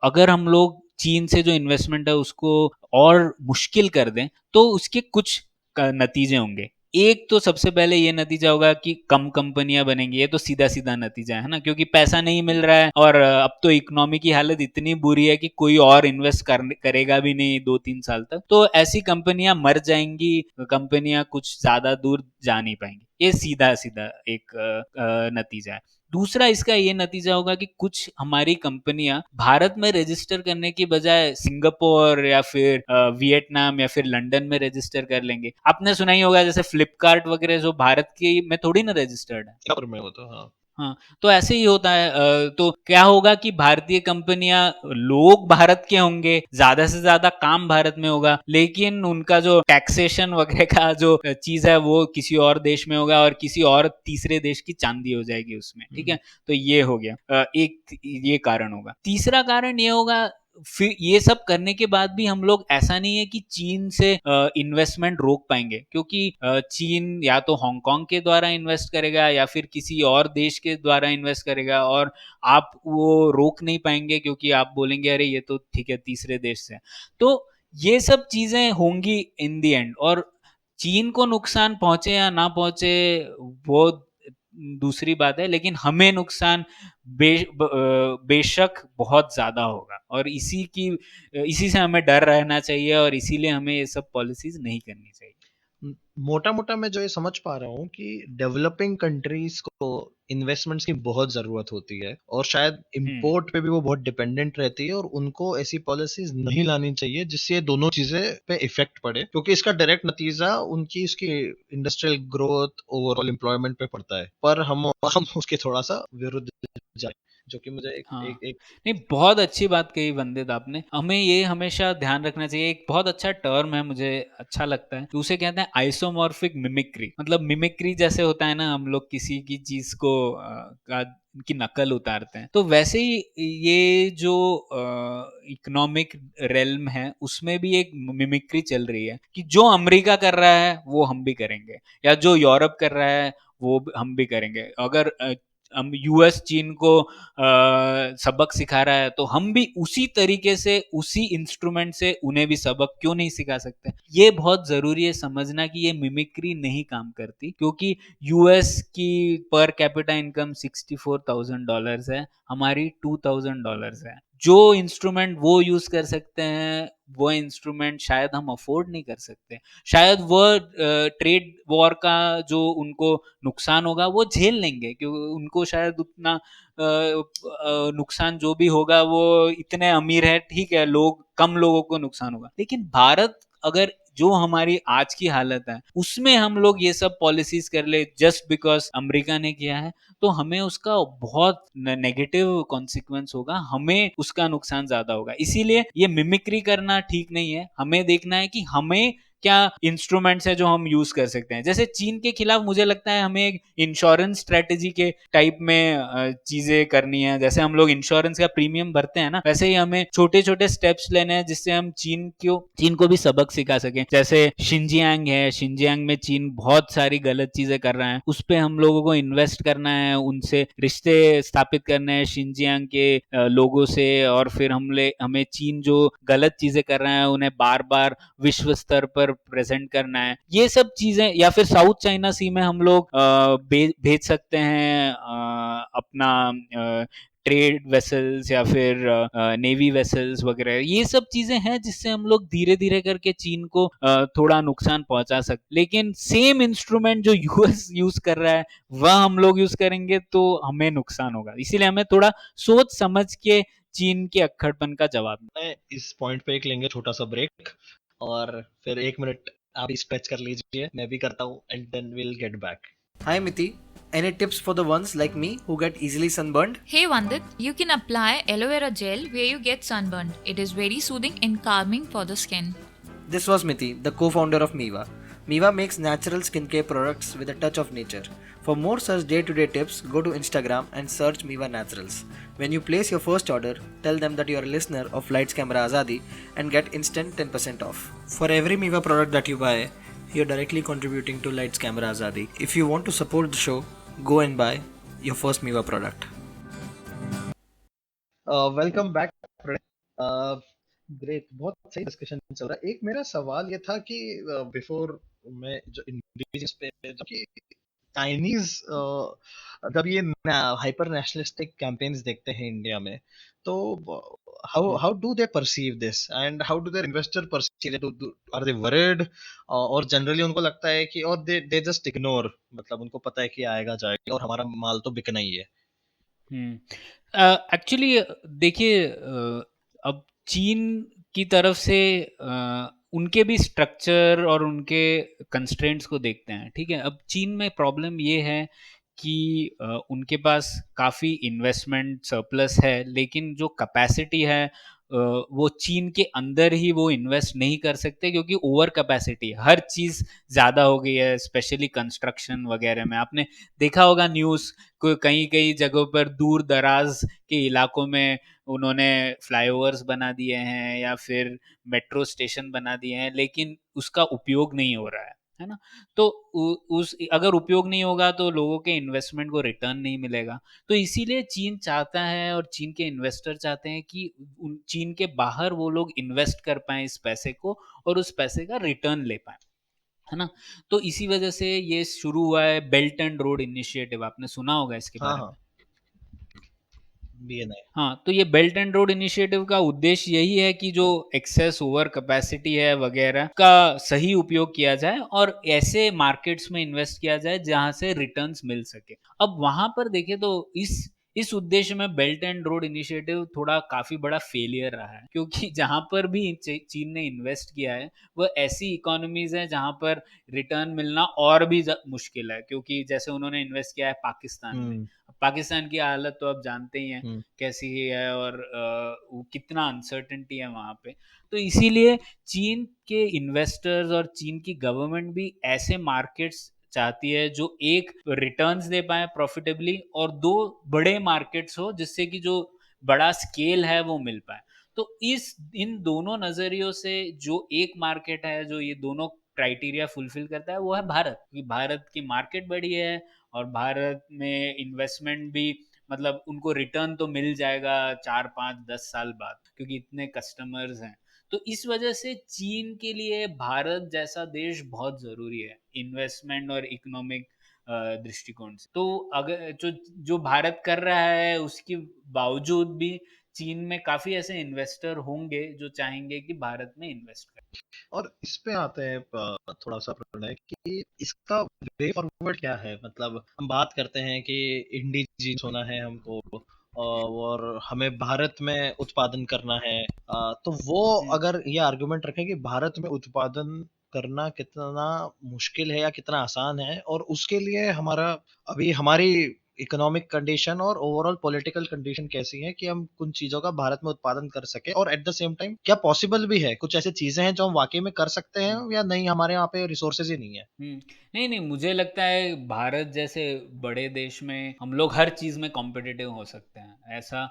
अगर हम लोग चीन से जो इन्वेस्टमेंट है उसको और मुश्किल कर दें तो उसके कुछ नतीजे होंगे। एक तो सबसे पहले ये नतीजा होगा कि कम कंपनियां बनेंगी, ये तो सीधा सीधा नतीजा है ना, क्योंकि पैसा नहीं मिल रहा है और अब तो इकोनॉमी की हालत इतनी बुरी है कि कोई और इन्वेस्ट करेगा भी नहीं 2-3 साल तक, तो ऐसी कंपनियां मर जाएंगी, कंपनियां कुछ ज्यादा दूर जा नहीं पाएंगी। ये सीधा सीधा एक नतीजा है। दूसरा इसका ये नतीजा होगा कि कुछ हमारी कंपनियां भारत में रजिस्टर करने की बजाय सिंगापुर या फिर वियतनाम या फिर लंदन में रजिस्टर कर लेंगे। आपने सुना ही होगा जैसे फ्लिपकार्ट वगैरह जो भारत की में थोड़ी ना रजिस्टर्ड है। क्या में हो तो हाँ। हाँ, तो ऐसे ही होता है। तो क्या होगा कि भारतीय कंपनियां, लोग भारत के होंगे, ज्यादा से ज्यादा काम भारत में होगा, लेकिन उनका जो टैक्सेशन वगैरह का जो चीज है वो किसी और देश में होगा और किसी और तीसरे देश की चांदी हो जाएगी उसमें। ठीक है, तो ये हो गया एक, ये कारण होगा। तीसरा कारण ये होगा, फिर ये सब करने के बाद भी हम लोग, ऐसा नहीं है कि चीन से इन्वेस्टमेंट रोक पाएंगे, क्योंकि चीन या तो हांगकांग के द्वारा इन्वेस्ट करेगा या फिर किसी और देश के द्वारा इन्वेस्ट करेगा और आप वो रोक नहीं पाएंगे, क्योंकि आप बोलेंगे अरे ये तो ठीक है तीसरे देश से। तो ये सब चीजें होंगी इन दी एंड, और चीन को नुकसान पहुंचे या ना पहुंचे वो दूसरी बात है, लेकिन हमें नुकसान बेशक बहुत ज्यादा होगा और इसी से हमें डर रहना चाहिए और इसीलिए हमें ये सब पॉलिसीज नहीं करनी चाहिए। मोटा मोटा मैं जो ये समझ पा रहा हूँ कि डेवलपिंग कंट्रीज को इन्वेस्टमेंट्स की बहुत जरूरत होती है और शायद इंपोर्ट पे भी वो बहुत डिपेंडेंट रहती है और उनको ऐसी पॉलिसीज नहीं लानी चाहिए जिससे ये दोनों चीजें पे इफेक्ट पड़े, क्योंकि इसका डायरेक्ट नतीजा उनकी उसकी इंडस्ट्रियल ग्रोथ, ओवरऑल एम्प्लॉयमेंट पे पड़ता है। पर हम उसके थोड़ा सा विरुद्ध जाए, जो कि मुझे हाँ, एक नहीं, बहुत अच्छी बात कही वंदित आपने। हमें ये हमेशा ध्यान रखना चाहिए, एक बहुत अच्छा टर्म है, मुझे अच्छा लगता है, तो उसे कहते हैं आइसोमॉर्फिक मिमिक्री। मतलब मिमिक्री जैसे होता है ना, हम लोग किसी की चीज को की नकल उतारते हैं, तो वैसे ही ये जो इकोनॉमिक रेल्म है उसमें भी एक मिमिक्री चल रही है कि जो अमेरिका कर रहा है वो हम भी करेंगे, या जो यूरोप कर रहा है वो हम भी करेंगे। अगर हम यूएस चीन को सबक सिखा रहा है तो हम भी उसी तरीके से, उसी इंस्ट्रूमेंट से उन्हें भी सबक क्यों नहीं सिखा सकते। ये बहुत जरूरी है समझना कि ये मिमिक्री नहीं काम करती, क्योंकि यूएस की पर कैपिटा इनकम $64,000 है, हमारी $2,000 है। जो इंस्ट्रूमेंट वो यूज कर सकते हैं वो इंस्ट्रूमेंट शायद हम अफोर्ड नहीं कर सकते। शायद वो ट्रेड वॉर का जो उनको नुकसान होगा वो झेल लेंगे, क्योंकि उनको शायद उतना नुकसान जो भी होगा, वो इतने अमीर है, ठीक है, लोग कम लोगों को नुकसान होगा, लेकिन भारत अगर जो हमारी आज की हालत है उसमें हम लोग ये सब पॉलिसीज कर ले जस्ट बिकॉज अमेरिका ने किया है, तो हमें उसका बहुत नेगेटिव कॉन्सिक्वेंस होगा, हमें उसका नुकसान ज्यादा होगा। इसीलिए ये मिमिक्री करना ठीक नहीं है, हमें देखना है कि हमें क्या इंस्ट्रूमेंट्स है जो हम यूज कर सकते हैं। जैसे चीन के खिलाफ मुझे लगता है हमें एक इंश्योरेंस स्ट्रेटेजी के टाइप में चीजें करनी है। जैसे हम लोग इंश्योरेंस का प्रीमियम भरते हैं ना, वैसे ही हमें छोटे छोटे स्टेप्स लेने हैं जिससे हम चीन को भी सबक सिखा सकें। जैसे शिनजियांग है, शिनजियांग में चीन बहुत सारी गलत चीजें कर रहा है, उस पर हम लोगों को इन्वेस्ट करना है, उनसे रिश्ते स्थापित करने हैं शिनजियांग के लोगों से, और फिर हमें चीन जो गलत चीजें कर रहे हैं उन्हें बार बार विश्व स्तर पर प्रेजेंट करना है। ये सब चीजें, या फिर साउथ चाइना सी में हम लोग भेज सकते हैं अपना ट्रेड वेसल्स या फिर नेवी वेसल्स वगैरह। ये सब चीजें हैं जिससे हम लोग धीरे धीरे करके चीन को थोड़ा नुकसान पहुंचा सकते। लेकिन सेम इंस्ट्रूमेंट जो यूएस यूज कर रहा है वह हम लोग यूज करेंगे तो हमें नुकसान होगा। इसीलिए हमें थोड़ा सोच समझ के चीन के अक्खड़पन का जवाब मैं इस पॉइंट पे एक लेंगे छोटा सा ब्रेक, और फिर 1 मिनट आप स्ट्रेच कर लीजिए, मैं भी करता हूँ, and then will get back. Hi Miti, any tips for the ones like me who get easily sunburned? Hey Vandit, you can apply aloe vera gel where you get sunburned. It is very soothing and calming for the skin. This was Miti, the co-founder of Miva. Miva makes natural skincare products with a touch of nature. For more such day-to-day tips, go to Instagram and search Miva Naturals. When you place your first order, tell them that you are a listener of Lights Camera Azadi and get instant 10% off. For every Miva product that you buy, you're directly contributing to Lights Camera Azadi. If you want to support the show, go and buy your first Miva product. Welcome back. Great, बहुत सही discussion चल रहा है. एक मेरा सवाल ये था कि बिफोर मैं जो इंडिविजुअल्स पे कि चाइनीज जब ये हाइपर नेशनलिस्टिक कैंपेन्स देखते हैं इंडिया में, तो how do they perceive this and how do their investor perceive it? Are they worried, और जनरली उनको लगता है कि, और दे जस्ट इग्नोर, मतलब उनको पता है कि आएगा जाएगा और हमारा माल तो बिकना ही है. एक्चुअली देखिए, अब चीन की तरफ से उनके भी स्ट्रक्चर और उनके कंस्ट्रेंट्स को देखते हैं, ठीक है। अब चीन में प्रॉब्लम ये है कि उनके पास काफ़ी इन्वेस्टमेंट सरप्लस है, लेकिन जो कैपेसिटी है वो चीन के अंदर ही वो इन्वेस्ट नहीं कर सकते क्योंकि ओवर कैपेसिटी, हर चीज़ ज़्यादा हो गई है, स्पेशली कंस्ट्रक्शन वगैरह में। आपने देखा होगा न्यूज़, कई कई जगहों पर दूर दराज के इलाकों में उन्होंने फ्लाईओवर्स बना दिए हैं या फिर मेट्रो स्टेशन बना दिए हैं, लेकिन उसका उपयोग नहीं हो रहा है ना। तो उस अगर उपयोग नहीं होगा तो लोगों के इन्वेस्टमेंट को रिटर्न नहीं मिलेगा। तो इसीलिए चीन चाहता है और चीन के इन्वेस्टर चाहते हैं कि चीन के बाहर वो लोग इन्वेस्ट कर पाएं इस पैसे को और उस पैसे का रिटर्न ले पाएं, है ना। तो इसी वजह से ये शुरू हुआ है बेल्ट एंड रोड इनिशिएटिव, आपने सुना होगा इसके हाँ बारे में। हाँ, BNI. हाँ, तो ये बेल्ट एंड रोड इनिशिएटिव का उद्देश्य यही है कि जो एक्सेस ओवर कैपेसिटी है वगैरह का सही उपयोग किया जाए और ऐसे मार्केट्स में इन्वेस्ट किया जाए जहां से रिटर्न्स मिल सके। अब वहां पर देखें तो इस उद्देश्य में बेल्ट एंड रोड इनिशिएटिव थोड़ा काफी बड़ा फेलियर रहा है, क्योंकि जहां पर भी चीन ने इन्वेस्ट किया है वह ऐसी इकोनॉमीज है जहां पर रिटर्न मिलना और भी मुश्किल है। क्योंकि जैसे उन्होंने इन्वेस्ट किया है पाकिस्तान में, पाकिस्तान की हालत तो आप जानते ही हैं कैसी है और वो कितना अनसर्टेनिटी है वहाँ पे। तो इसीलिए चीन के इन्वेस्टर्स और चीन की गवर्नमेंट भी ऐसे मार्केट्स चाहती है जो एक रिटर्न्स दे पाए प्रॉफिटेबली और दो बड़े मार्केट्स हो जिससे कि जो बड़ा स्केल है वो मिल पाए। तो इन दोनों नजरियों से जो एक मार्केट है जो ये दोनों क्राइटेरिया फुलफिल करता है वो है भारत, क्योंकि भारत की मार्केट बड़ी है और भारत में इन्वेस्टमेंट भी, मतलब उनको रिटर्न तो मिल जाएगा 4 5 10 साल बाद क्योंकि इतने कस्टमर्स हैं। तो इस वजह से चीन के लिए भारत जैसा देश बहुत ज़रूरी है इन्वेस्टमेंट और इकोनॉमिक दृष्टिकोण से। तो अगर जो जो भारत कर रहा है उसके बावजूद भी चीन में काफ़ी ऐसे इन्वेस्टर होंगे जो चाहेंगे कि भारत में इन्वेस्ट करें। और इस पे आते हैं थोड़ा सा प्रणय कि इसका वे फॉरवर्ड क्या है. मतलब हम बात करते हैं कि इंडिजीनियस होना है हमको, और हमें भारत में उत्पादन करना है, तो वो अगर ये आर्गुमेंट रखें कि भारत में उत्पादन करना कितना मुश्किल है या कितना आसान है, और उसके लिए हमारा अभी हमारी इकोनॉमिक कंडीशन और ओवरऑल पॉलिटिकल कंडीशन कैसी है कि हम कुछ चीज़ों का भारत में उत्पादन कर सके, और एट द सेम टाइम क्या पॉसिबल भी है, कुछ ऐसी चीज़ें हैं जो हम वाकई में कर सकते हैं या नहीं, हमारे यहाँ पे रिसोर्सेज ही नहीं है। नहीं, नहीं, मुझे लगता है भारत जैसे बड़े देश में हम लोग हर चीज़ में कॉम्पिटिटिव हो सकते हैं। ऐसा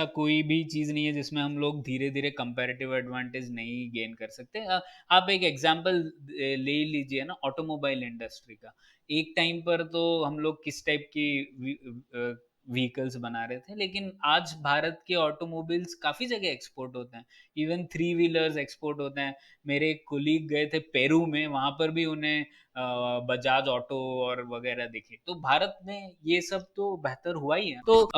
कोई भी चीज़ नहीं है जिसमें हम लोग धीरे-धीरे कंपैरेटिव एडवांटेज नहीं गेन कर सकते। आप एक एग्ज़ाम्पल ले लीजिए ना ऑटोमोबाइल इंडस्ट्री का। एक टाइम पर तो हम लोग किस टाइप की व्हीकल्स बना रहे थे, लेकिन आज भारत के ऑटोमोबाइल्स काफ़ी जगह एक्सपोर्ट होते हैं। इवन थ्री व्हीलर्स एक्सपोर्ट होते हैं। मेरे एक कोलीग गए थे पेरू में, वहाँ पर भी उन्हें बजाज ऑटो और वगैरह दिखे। तो भारत में ये सब तो बेहतर हुआ ही है। तो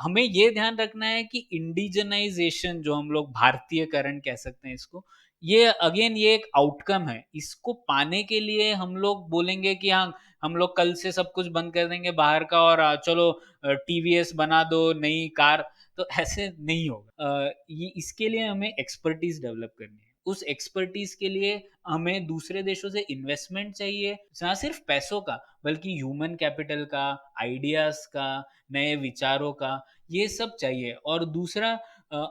हमें ये ध्यान रखना है कि इंडिजनाइजेशन जो हम लोग भारतीयकरण कह सकते हैं इसको, ये अगेन ये एक आउटकम है। इसको पाने के लिए हम लोग बोलेंगे कि हाँ, हम लोग कल से सब कुछ बंद कर देंगे बाहर का और चलो टीवीएस बना दो नई कार, तो ऐसे नहीं होगा। ये इसके लिए हमें एक्सपर्टीज डेवलप करनी है। उस एक्सपर्टीज के लिए हमें दूसरे देशों से इन्वेस्टमेंट चाहिए, ना सिर्फ पैसों का बल्कि ह्यूमन कैपिटल का, आइडियाज का, नए विचारों का, ये सब चाहिए। और दूसरा,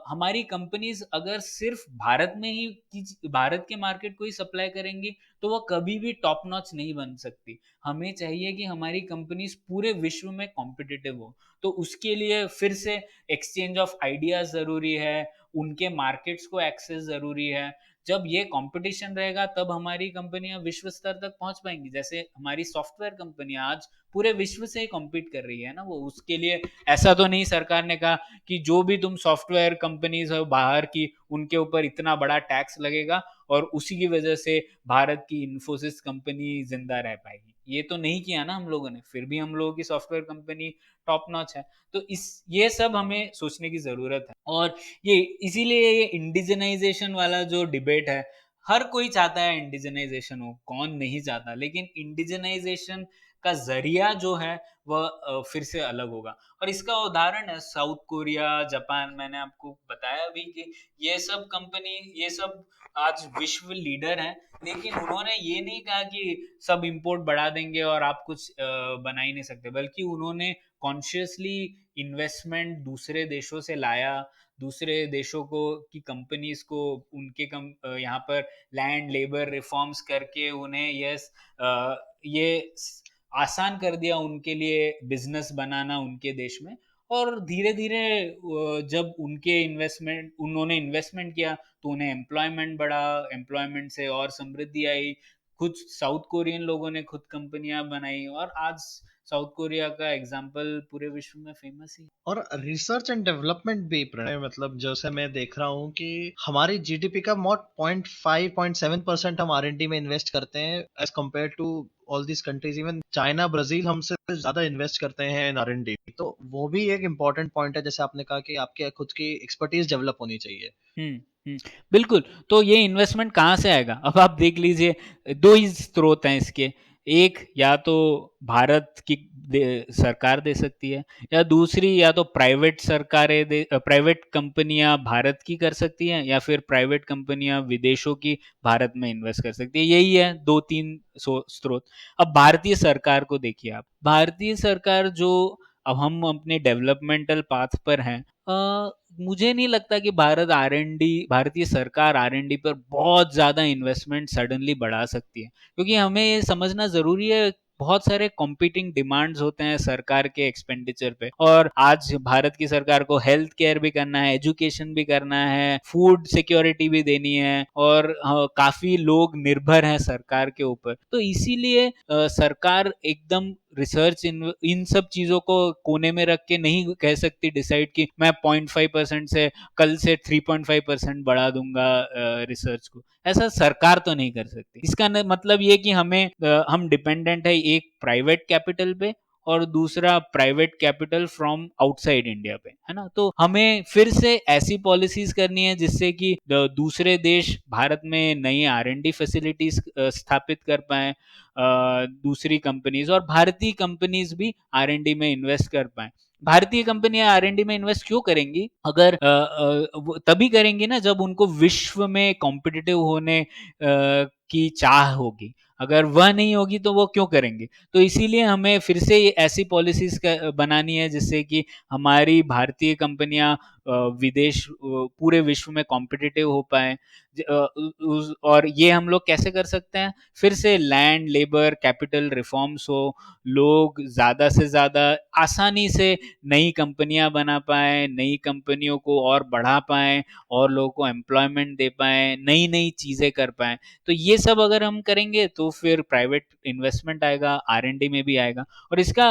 हमारी कंपनीज अगर सिर्फ भारत के मार्केट को ही सप्लाई करेंगी तो वो कभी भी टॉप नॉच नहीं बन सकती। हमें चाहिए कि हमारी कंपनीज पूरे विश्व में कॉम्पिटिटिव हो। तो उसके लिए फिर से एक्सचेंज ऑफ आइडियाज ज़रूरी है, उनके मार्केट्स को एक्सेस ज़रूरी है। जब ये कंपटीशन रहेगा तब हमारी कंपनियां विश्व स्तर तक पहुंच पाएंगी। जैसे हमारी सॉफ्टवेयर कंपनियां आज पूरे विश्व से ही कॉम्पीट कर रही है ना, वो उसके लिए ऐसा तो नहीं सरकार ने कहा कि जो भी तुम सॉफ्टवेयर कंपनीज हो बाहर की उनके ऊपर इतना बड़ा टैक्स लगेगा और उसी की वजह से भारत की इन्फोसिस कंपनी जिंदा रह पाएगी। ये तो नहीं किया ना हम लोगों ने, फिर भी हम लोगों की सॉफ्टवेयर कंपनी टॉप नॉच है। तो इस ये सब हमें सोचने की ज़रूरत है। और ये इसीलिए ये इंडिजनाइजेशन वाला जो डिबेट है, हर कोई चाहता है इंडिजनाइजेशन हो, कौन नहीं चाहता, लेकिन इंडिजनाइजेशन का जरिया जो है वह फिर से अलग होगा। और इसका उदाहरण है साउथ कोरिया, जापान। मैंने आपको बताया भी कि ये सब आज विश्व लीडर हैं, लेकिन उन्होंने ये नहीं कहा कि सब इंपोर्ट बढ़ा देंगे और आप कुछ बना ही नहीं सकते, बल्कि उन्होंने कॉन्शियसली इन्वेस्टमेंट दूसरे देशों से लाया। दूसरे देशों को की कंपनीज को यहाँ पर लैंड लेबर रिफॉर्म्स करके उन्हें ये आसान कर दिया उनके लिए बिजनेस बनाना उनके देश में। और धीरे धीरे जब उन्होंने इन्वेस्टमेंट किया तो उन्हें एम्प्लॉयमेंट बढ़ा, एम्प्लॉयमेंट से और समृद्धि आई। खुद साउथ कोरियन लोगों ने खुद कंपनियां बनाई और आज साउथ कोरिया का एग्जाम्पल पूरे विश्व में फेमस ही। और रिसर्च एंड डेवलपमेंट भी प्रणय, मतलब जैसे मैं देख रहा हूँ कि हमारी जीडीपी का मोट 0.5-0.7% हम आर एंड डी में इन्वेस्ट करते हैं, as compared to all this countries. Even China, Brazil हमसे ज्यादा इन्वेस्ट करते हैं इन आर एंड डी। तो वो भी एक इम्पोर्टेंट पॉइंट है, जैसे आपने कहा कि आपके खुद की एक्सपर्टीज डेवलप होनी चाहिए। बिल्कुल। तो ये इन्वेस्टमेंट कहाँ से आएगा? अब आप देख लीजिए, दो ही स्रोत हैं इसके। एक या तो भारत की सरकार दे सकती है, या दूसरी या तो प्राइवेट कंपनियां भारत की कर सकती हैं, या फिर प्राइवेट कंपनियां विदेशों की भारत में इन्वेस्ट कर सकती है। यही है दो तीन स्रोत। अब भारतीय सरकार को देखिए आप, भारतीय सरकार जो, अब हम अपने डेवलपमेंटल पाथ पर हैं, मुझे नहीं लगता कि भारतीय सरकार आर एंड डी पर बहुत ज़्यादा इन्वेस्टमेंट सडनली बढ़ा सकती है, क्योंकि हमें ये समझना ज़रूरी है बहुत सारे कॉम्पिटिंग डिमांड्स होते हैं सरकार के एक्सपेंडिचर पे। और आज भारत की सरकार को हेल्थ केयर भी करना है, एजुकेशन भी करना है, फूड सिक्योरिटी भी देनी है, और काफ़ी लोग निर्भर हैं सरकार के ऊपर। तो इसीलिए सरकार एकदम रिसर्च इन सब चीज़ों को कोने में रख के नहीं कह सकती डिसाइड कि मैं 0.5% से कल से 3.5% बढ़ा दूंगा रिसर्च को। ऐसा सरकार तो नहीं कर सकती। इसका मतलब ये कि हम डिपेंडेंट है एक प्राइवेट कैपिटल पे और दूसरा private capital from outside India पे, है ना? तो हमें फिर से ऐसी पॉलिसीज करनी है जिससे कि दूसरे देश भारत में नई R&D फैसिलिटीज स्थापित कर पाए, दूसरी कंपनीज और भारतीय कंपनीज भी R&D में इन्वेस्ट कर पाए। भारतीय कंपनियां R&D में इन्वेस्ट क्यों करेंगी? अगर तभी करेंगी ना जब उनको विश्व में कॉम्पिटिटिव होने की चाह होगी। अगर वह नहीं होगी तो वो क्यों करेंगे? तो इसीलिए हमें फिर से ऐसी पॉलिसीज बनानी है जिससे कि हमारी भारतीय कंपनियां विदेश पूरे विश्व में कॉम्पिटिटिव हो पाए। और ये हम लोग कैसे कर सकते हैं? फिर से लैंड, लेबर, कैपिटल रिफॉर्म्स हो, लोग ज़्यादा से ज़्यादा आसानी से नई कंपनियां बना पाएँ, नई कंपनियों को और बढ़ा पाएँ और लोगों को एम्प्लॉयमेंट दे पाएँ, नई-नई चीज़ें कर पाएँ। तो ये सब अगर हम करेंगे तो फिर प्राइवेट इन्वेस्टमेंट आएगा, R&D में भी आएगा और इसका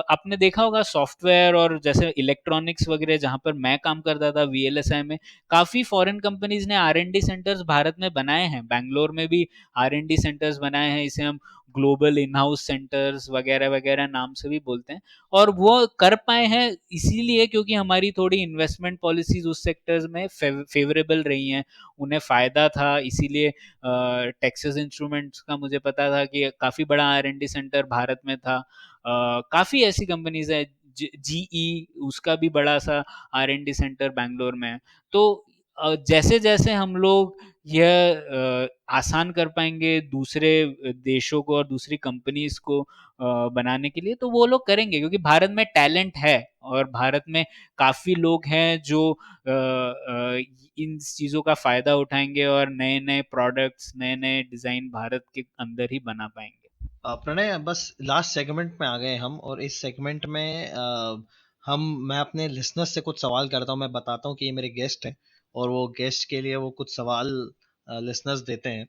आपने देखा होगा सॉफ्टवेयर और जैसे इलेक्ट्रॉनिक्स वगैरह जहाँ पर मैं काम करता था VLSI में, काफ़ी फॉरेन कंपनीज़ ने R&D सेंटर्स भारत में बनाए हैं। बैंगलोर में भी R&D सेंटर्स बनाए हैं, इसे हम ग्लोबल इन हाउस सेंटर्स वगैरह-वगैरह नाम से भी बोलते हैं और वो कर पाए हैं इसीलिए क्योंकि हमारी थोड़ी इन्वेस्टमेंट पॉलिसीज़ उस सेक्टर्स में फेवरेबल रही हैं। उन्हें फ़ायदा था इसीलिए टेक्सास इंस्ट्रूमेंट्स का मुझे पता था कि काफ़ी बड़ा R&D सेंटर भारत में था। काफ़ी ऐसी कंपनीज़ हैं, GE उसका भी बड़ा-सा R&D सेंटर बैंगलोर में है। तो जैसे-जैसे हम लोग यह आसान कर पाएँगे दूसरे देशों को और दूसरी कंपनीज़ को बनाने के लिए, तो वो लोग करेंगे क्योंकि भारत में टैलेंट है और भारत में काफ़ी लोग हैं जो इन चीज़ों का फ़ायदा उठाएँगे और नए-नए प्रोडक्ट्स, नए-नए डिज़ाइन भारत के अंदर ही बना पाएँगे। प्रणय, बस लास्ट सेगमेंट में आ गए हम, और इस सेगमेंट में मैं अपने लिसनर्स से कुछ सवाल करता हूँ। मैं बताता हूँ कि ये मेरे गेस्ट हैं और वो गेस्ट के लिए वो कुछ सवाल लिसनर्स देते हैं।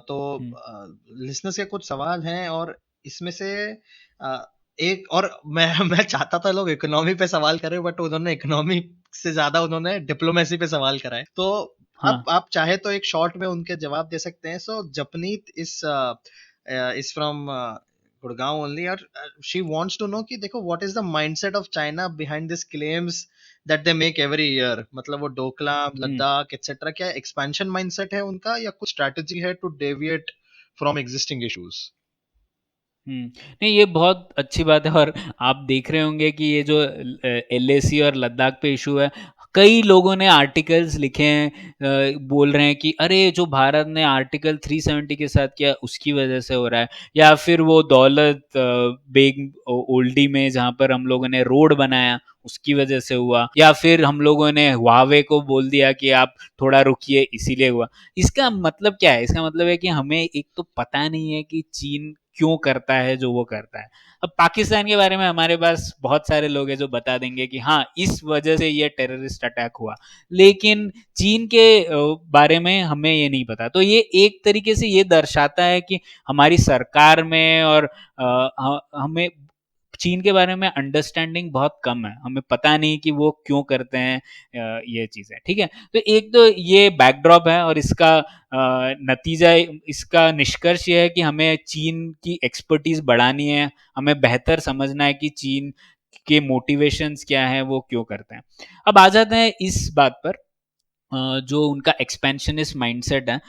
तो हुँ। लिसनर्स के कुछ सवाल हैं और इसमें से अ, एक और मैं मैं चाहता था लोग इकोनॉमी पे सवाल करें, बट उन्होंने इकोनॉमी से ज्यादा उन्होंने डिप्लोमेसी पे सवाल करा है। तो हाँ। आप चाहे तो एक शॉर्ट में उनके जवाब दे सकते हैं। सो जपनीत is from Gurgaon only, or she wants to know कि देखो what is the mindset of China behind these claims that they make every year। मतलब वो डोकलाम, हुँ। लद्दाख एक्सेट्रा, क्या एक्सपेंशन माइंडसेट है उनका या कुछ स्ट्रैटेजी है to deviate from existing issues? नहीं ये बहुत अच्छी बात है और आप देख रहे होंगे कि ये जो LAC और लद्दाख पे इशू है, कई लोगों ने आर्टिकल्स लिखे हैं, बोल रहे हैं कि अरे जो भारत ने आर्टिकल 370 के साथ किया उसकी वजह से हो रहा है या फिर वो दौलत बेग ओल्डी में जहाँ पर हम लोगों ने रोड बनाया उसकी वजह से हुआ या फिर हम लोगों ने हुआवे को बोल दिया कि आप थोड़ा रुकिए इसीलिए हुआ। इसका मतलब क्या है? इसका मतलब है कि हमें एक तो पता नहीं है कि चीन क्यों करता है जो वो करता है। अब पाकिस्तान के बारे में हमारे पास बहुत सारे लोग हैं जो बता देंगे कि हाँ, इस वजह से ये टेररिस्ट अटैक हुआ। लेकिन चीन के बारे में हमें ये नहीं पता। तो ये एक तरीके से ये दर्शाता है कि हमारी सरकार में और हमें चीन के बारे में अंडरस्टैंडिंग बहुत कम है। हमें पता नहीं कि वो क्यों करते हैं ये चीज़ें, ठीक है? तो एक तो ये बैकड्रॉप है और इसका नतीजा इसका निष्कर्ष ये है कि हमें चीन की एक्सपर्टीज़ बढ़ानी है, हमें बेहतर समझना है कि चीन के मोटिवेशंस क्या हैं, वो क्यों करते हैं। अब आ जाते हैं इस बात पर जो उनका एक्सपेंशनिस्ट माइंडसेट है,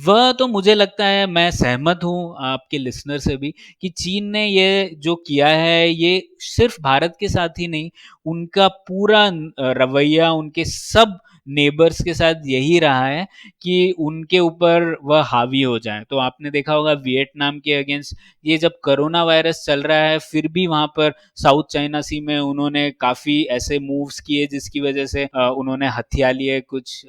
वह तो मुझे लगता है मैं सहमत हूँ आपके लिसनर से भी कि चीन ने ये जो किया है, ये सिर्फ भारत के साथ ही नहीं, उनका पूरा रवैया उनके सब नेबर्स के साथ यही रहा है कि उनके ऊपर वह हावी हो जाए। तो आपने देखा होगा वियतनाम के अगेंस्ट ये जब कोरोना वायरस चल रहा है, फिर भी वहाँ पर साउथ चाइना सी में उन्होंने काफ़ी ऐसे मूव्स किए जिसकी वजह से उन्होंने हथिया लिए कुछ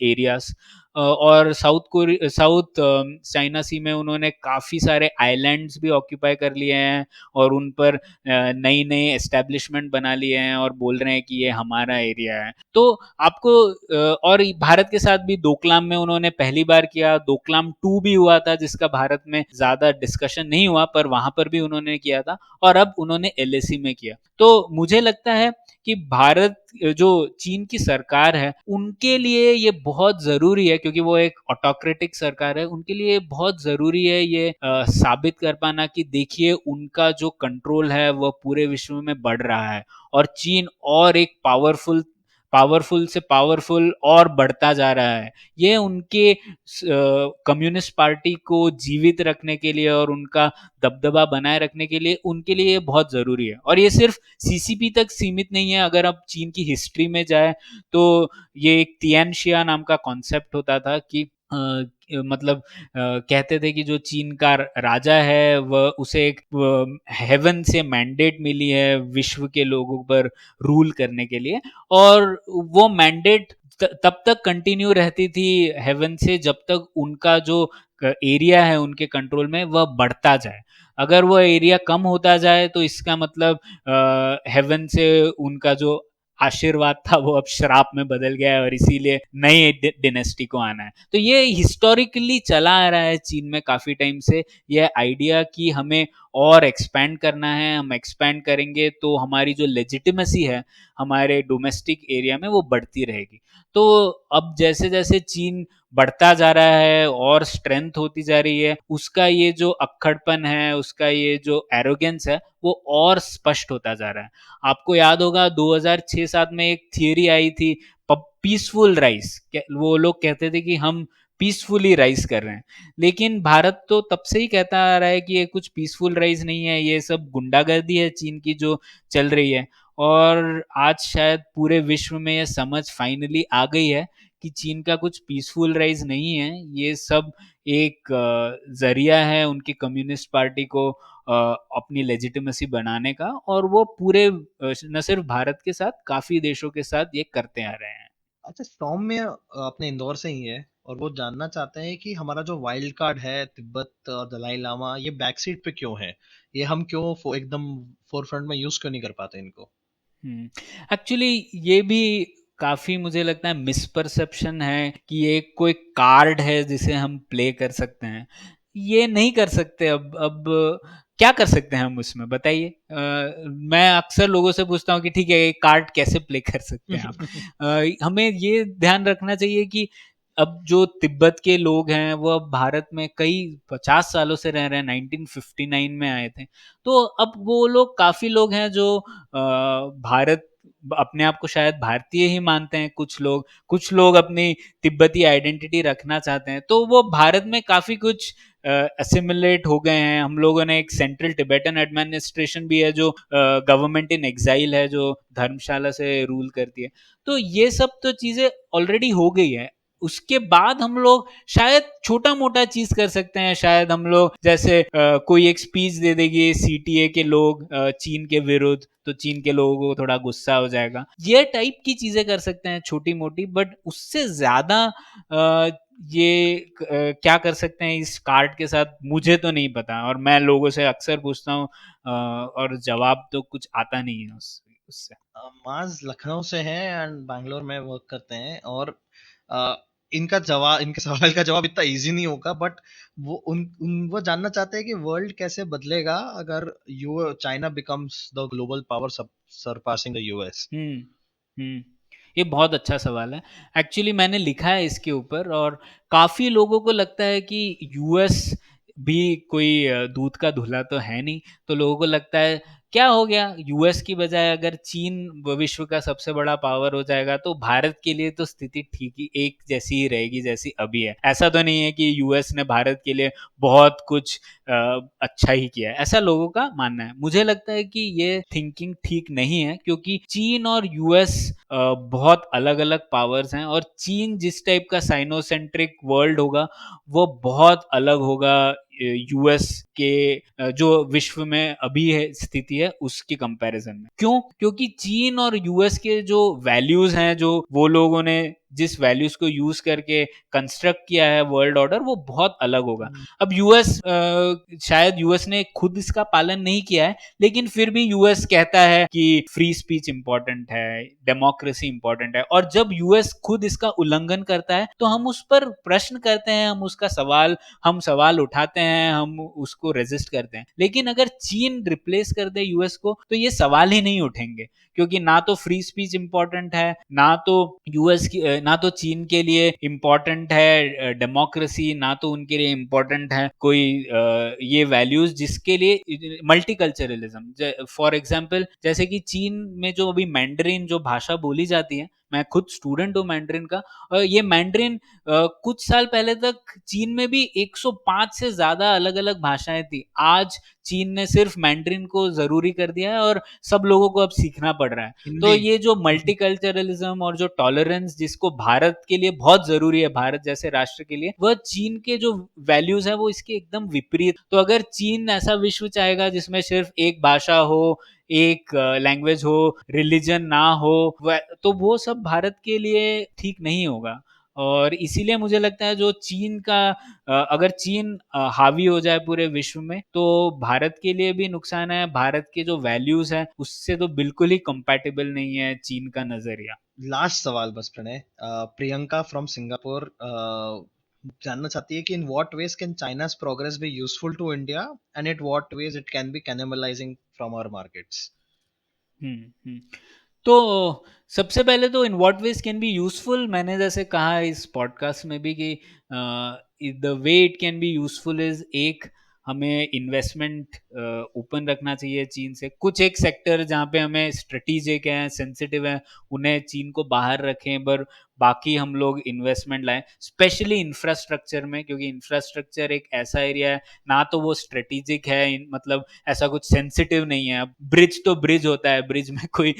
एरियाज और साउथ चाइना सी में उन्होंने काफ़ी सारे आइलैंड्स भी ऑक्यूपाई कर लिए हैं और उन पर नई नई एस्टेब्लिशमेंट बना लिए हैं और बोल रहे हैं कि ये हमारा एरिया है। तो आपको और भारत के साथ भी डोकलाम में उन्होंने पहली बार किया, डोकलाम 2 भी हुआ था जिसका भारत में ज़्यादा डिस्कशन नहीं हुआ पर वहाँ पर भी उन्होंने किया था और अब उन्होंने LAC में किया। तो मुझे लगता है कि भारत जो चीन की सरकार है, उनके लिए ये बहुत ज़रूरी है, क्योंकि वो एक ऑटोक्रेटिक सरकार है, उनके लिए बहुत ज़रूरी है ये साबित कर पाना कि देखिए उनका जो कंट्रोल है वो पूरे विश्व में बढ़ रहा है और चीन और एक पावरफुल से पावरफुल और बढ़ता जा रहा है। ये उनके कम्युनिस्ट पार्टी को जीवित रखने के लिए और उनका दबदबा बनाए रखने के लिए उनके लिए ये बहुत ज़रूरी है। और ये सिर्फ सीसीपी तक सीमित नहीं है। अगर आप चीन की हिस्ट्री में जाए तो ये एक तियानशिया नाम का कॉन्सेप्ट होता था कि मतलब कहते थे कि जो चीन का राजा है वह उसे एक हेवन से मैंडेट मिली है विश्व के लोगों पर रूल करने के लिए, और वो मैंडेट तब तक कंटिन्यू रहती थी हेवन से जब तक उनका जो एरिया है उनके कंट्रोल में वह बढ़ता जाए। अगर वो एरिया कम होता जाए तो इसका मतलब हेवन से उनका जो आशीर्वाद था वो अब श्राप में बदल गया है और इसीलिए नई डिनेस्टी को आना है। तो ये हिस्टोरिकली चला आ रहा है चीन में काफी टाइम से, ये आइडिया कि हमें और एक्सपैंड करना है, हम एक्सपैंड करेंगे तो हमारी जो लेजिटिमेसी है हमारे डोमेस्टिक एरिया में वो बढ़ती रहेगी। तो अब जैसे जैसे चीन बढ़ता जा रहा है और स्ट्रेंथ होती जा रही है, उसका ये जो अक्खड़पन है, उसका ये जो एरोगेंस है वो और स्पष्ट होता जा रहा है। आपको याद होगा 2006-7 में एक थियरी आई थी पीसफुल राइस, वो लोग कहते थे कि हम पीसफुली राइस कर रहे हैं, लेकिन भारत तो तब से ही कहता आ रहा है कि ये कुछ पीसफुल राइस नहीं है, ये सब गुंडागर्दी है चीन की जो चल रही है। और आज शायद पूरे विश्व में ये समझ फाइनली आ गई है कि चीन का कुछ पीसफुल राइज नहीं है, ये सब एक जरिया है उनकी कम्युनिस्ट पार्टी को अपनी लेजिटिमेसी बनाने का, और वो पूरे न सिर्फ भारत के साथ काफी देशों के साथ ये करते आ रहे हैं। अच्छा, सौम्य अपने इंदौर से ही है और वो जानना चाहते हैं कि हमारा जो वाइल्ड कार्ड है तिब्बत और दलाई लामा, ये बैक सीट पे क्यों है? ये हम क्यों एकदम फोरफ्रंट में यूज क्यों नहीं कर पाते इनको? एक्चुअली ये भी काफी मुझे लगता है मिसपरसेप्शन है कि ये कोई कार्ड है जिसे हम प्ले कर सकते हैं। ये नहीं कर सकते। अब क्या कर सकते हैं हम उसमें बताइए। मैं अक्सर लोगों से पूछता हूँ कि ठीक है ये कार्ड कैसे प्ले कर सकते हैं आप। हमें ये ध्यान रखना चाहिए कि अब जो तिब्बत के लोग हैं वो अब भारत में कई 50 सालों से रह रहे हैं, 1959 में आए थे। तो अब वो लोग काफी लोग हैं जो भारत अपने आप को शायद भारतीय ही मानते हैं, कुछ लोग अपनी तिब्बती आइडेंटिटी रखना चाहते हैं, तो वो भारत में काफी कुछ असिमिलेट हो गए हैं। हम लोगों ने एक सेंट्रल टिबेटन एडमिनिस्ट्रेशन भी है जो गवर्नमेंट इन एग्जाइल है, जो धर्मशाला से रूल करती है। तो ये सब तो चीजें ऑलरेडी हो गई है। उसके बाद हम लोग शायद छोटा मोटा चीज कर सकते हैं। शायद हम लोग जैसे कोई एक स्पीच दे देगी सीटीए के लोग चीन के विरुद्ध, तो चीन के लोगों को थोड़ा गुस्सा हो जाएगा। ये टाइप की चीजें कर सकते हैं छोटी मोटी, बट उससे ज्यादा ये क्या कर सकते हैं इस कार्ड के साथ मुझे तो नहीं पता। और मैं लोगों से अक्सर पूछता हूँ और जवाब तो कुछ आता नहीं है उससे। माज लखनऊ से हैं एंड बैंगलोर में वर्क करते हैं और अ, इनके सवाल का जवाब इतना इजी नहीं होगा, बट वो जानना चाहते हैं कि वर्ल्ड कैसे बदलेगा अगर you China becomes the global power surpassing the US. Hmm ये बहुत अच्छा सवाल है। एक्चुअली मैंने लिखा है इसके ऊपर, और काफी लोगों को लगता है कि यूएस भी कोई दूध का धुला तो है नहीं। तो लोगों को लगता है क्या हो गया, यूएस की बजाय अगर चीन विश्व का सबसे बड़ा पावर हो जाएगा तो भारत के लिए तो स्थिति ठीक ही एक जैसी ही रहेगी जैसी अभी है। ऐसा तो नहीं है कि यूएस ने भारत के लिए बहुत कुछ अच्छा ही किया है, ऐसा लोगों का मानना है। मुझे लगता है कि ये थिंकिंग ठीक नहीं है, क्योंकि चीन और यूएस बहुत अलग अलग पावर्स हैं, और चीन जिस टाइप का साइनोसेंट्रिक वर्ल्ड होगा वो बहुत अलग होगा यूएस के जो विश्व में अभी है स्थिति है उसकी कंपैरिजन में। क्यों? क्योंकि चीन और यूएस के जो वैल्यूज हैं, जो वो लोगों ने जिस वैल्यूज को यूज करके कंस्ट्रक्ट किया है वर्ल्ड ऑर्डर, वो बहुत अलग होगा। अब यूएस, शायद यूएस ने खुद इसका पालन नहीं किया है, लेकिन फिर भी यूएस कहता है कि फ्री स्पीच इंपॉर्टेंट है, डेमोक्रेसी इंपॉर्टेंट है, और जब यूएस खुद इसका उल्लंघन करता है तो हम उस पर प्रश्न करते हैं, हम सवाल उठाते हैं, हम उसको रेजिस्ट करते हैं। लेकिन अगर चीन रिप्लेस कर दे यूएस को तो ये सवाल ही नहीं उठेंगे, क्योंकि ना तो फ्री स्पीच इंपॉर्टेंट है, ना तो चीन के लिए इंपॉर्टेंट है डेमोक्रेसी, ना तो उनके लिए इंपॉर्टेंट है कोई ये वैल्यूज जिसके लिए मल्टीकल्चरलिज्म। फॉर एग्जांपल, जैसे कि चीन में जो अभी मैंडरिन जो भाषा बोली जाती है, मैं खुद स्टूडेंट हूँ मैंडरिन का, और ये मैंडरिन कुछ साल पहले तक चीन में भी 105 से ज्यादा अलग अलग भाषाएं थी। आज चीन ने सिर्फ मैंडरिन को जरूरी कर दिया है और सब लोगों को अब सीखना पड़ रहा है। तो ये जो मल्टीकल्चरलिज्म और जो टॉलरेंस जिसको भारत के लिए बहुत जरूरी है, भारत जैसे राष्ट्र के लिए, वह चीन के जो वैल्यूज है वो इसके एकदम विपरीत। तो अगर चीन ऐसा विश्व चाहेगा जिसमें सिर्फ एक भाषा हो, एक लैंग्वेज हो, रिलीजन ना हो, तो वो सब भारत के लिए ठीक नहीं होगा। और इसीलिए मुझे लगता है जो अगर चीन हावी हो जाए पूरे विश्व में तो भारत के लिए भी नुकसान है। भारत के जो वैल्यूज है उससे तो बिल्कुल ही कंपैटिबल नहीं है चीन का नजरिया। लास्ट सवाल बस प्रणय, प्रियंका फ्रॉम सिंगापुर जानना चाहती है कि in what ways can China's progress be useful to India and it what ways it can be cannibalising from our markets. Hmm. तो सबसे पहले तो in what ways can be useful, मैंने जैसे कहा इस पॉडकास्ट में भी कि the way it can be useful is, एक, हमें इन्वेस्टमेंट ओपन रखना चाहिए चीन से। कुछ एक सेक्टर जहाँ पे हमें स्ट्रेटेजिक है, सेंसिटिव है, उन्हें चीन को बाहर रखें, पर बाकी हम लोग इन्वेस्टमेंट लाएं, स्पेशली इंफ्रास्ट्रक्चर में, क्योंकि इंफ्रास्ट्रक्चर एक ऐसा एरिया है, ना तो वो स्ट्रेटेजिक है, मतलब ऐसा कुछ सेंसिटिव नहीं है। ब्रिज तो ब्रिज होता है, ब्रिज में कोई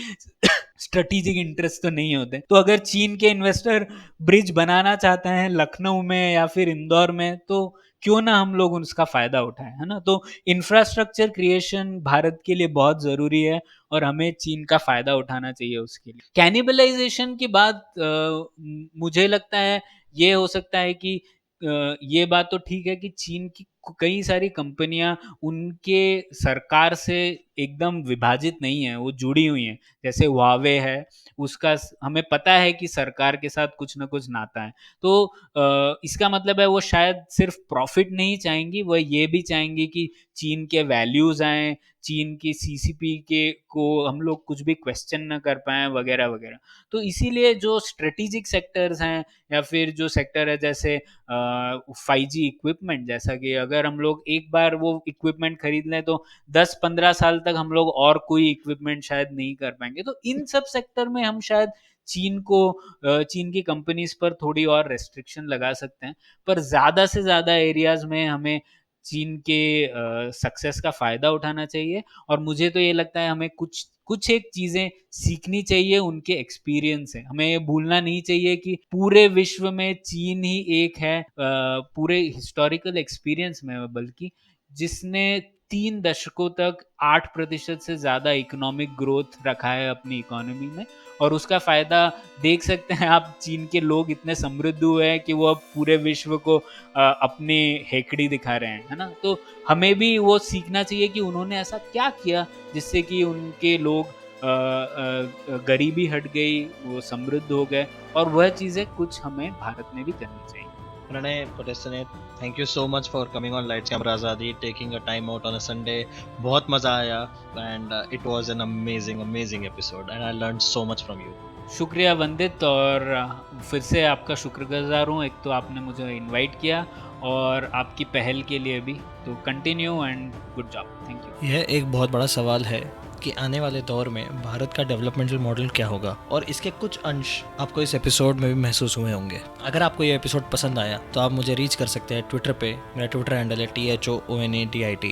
स्ट्रेटेजिक इंटरेस्ट तो नहीं होते। तो अगर चीन के इन्वेस्टर ब्रिज बनाना चाहते हैं लखनऊ में या फिर इंदौर में, तो क्यों ना हम लोग उसका फायदा उठाएं, है ना। तो इंफ्रास्ट्रक्चर क्रिएशन भारत के लिए बहुत जरूरी है और हमें चीन का फायदा उठाना चाहिए उसके लिए। कैनिबलाइजेशन की बात, मुझे लगता है ये हो सकता है कि ये बात तो ठीक है कि चीन की कई सारी कंपनियां उनके सरकार से एकदम विभाजित नहीं है, वो जुड़ी हुई हैं। जैसे हुआवे है, उसका हमें पता है कि सरकार के साथ कुछ ना कुछ नाता है। तो इसका मतलब है वो शायद सिर्फ प्रॉफिट नहीं चाहेंगी, वह ये भी चाहेंगी कि चीन के वैल्यूज आए, चीन की सीसीपी के को हम लोग कुछ भी क्वेश्चन ना कर पाए, वगैरह वगैरह। तो इसीलिए जो स्ट्रेटेजिक सेक्टर्स हैं, या फिर जो सेक्टर है जैसे 5G इक्विपमेंट, जैसा कि अगर हम लोग एक बार वो इक्विपमेंट खरीद लें तो 10-15 साल तक हम लोग और कोई इक्विपमेंट शायद नहीं कर पाएंगे। तो इन सब सेक्टर में हम शायद चीन की कंपनीज पर थोड़ी और रेस्ट्रिक्शन लगा सकते हैं, पर ज़्यादा से ज़्यादा एरियाज में हमें चीन के सक्सेस का फ़ायदा उठाना चाहिए। और मुझे तो ये लगता है हमें कुछ एक चीज़ें सीखनी चाहिए उनके एक्सपीरियंस से। हमें ये भूलना नहीं चाहिए कि पूरे विश्व में चीन ही एक है, पूरे हिस्टोरिकल एक्सपीरियंस में बल्कि, जिसने 3 दशकों तक 8% से ज़्यादा इकोनॉमिक ग्रोथ रखा है अपनी इकोनॉमी में। और उसका फ़ायदा देख सकते हैं आप, चीन के लोग इतने समृद्ध हुए हैं कि वो अब पूरे विश्व को अपनी हेकड़ी दिखा रहे हैं, है ना। तो हमें भी वो सीखना चाहिए कि उन्होंने ऐसा क्या किया जिससे कि उनके लोग गरीबी हट गई, वो समृद्ध हो गए, और वह चीज़ें कुछ हमें भारत में भी करनी चाहिए। Pranay, Pratesthane, thank you so much for coming on Lights Camera Azadi, taking a time out on a Sunday. बहुत मजा आया and it was an amazing episode and I learned so much from you. शुक्रिया वंदित, और फिर से आपका शुक्रगुजार हूँ। एक तो आपने मुझे इनवाइट किया और आपकी पहल के लिए भी, तो continue and good job, thank you. यह एक बहुत बड़ा सवाल है कि आने वाले दौर में भारत का डेवलपमेंटल मॉडल क्या होगा, और इसके कुछ अंश आपको इस एपिसोड में भी महसूस हुए होंगे। अगर आपको ये एपिसोड पसंद आया तो आप मुझे रीच कर सकते हैं ट्विटर पे। मेरा ट्विटर हैंडल है THOONADIT।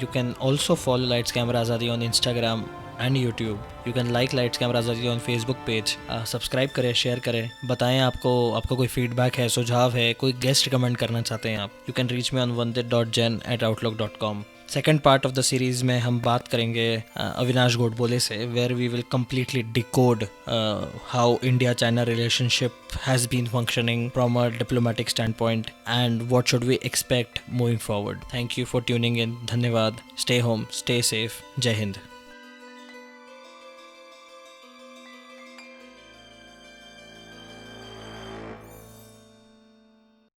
You can also follow lights camera Azadi on Instagram and YouTube. You can like lights camera Azadi on Facebook page. Subscribe करें, शेयर करें, बताएं आपको कोई फीडबैक है, सुझाव है, कोई गेस्ट रिकमेंड करना चाहते हैं आप। You can reach me on vandit.jain@outlook.com। Second part of the series में हम बात करेंगे अविनाश गोडबोले से, where we will completely decode how India China relationship has been functioning from a diplomatic stand point and what should we expect moving forward. Thank you for tuning in. धन्यवाद. Stay home, stay safe. जय हिंद.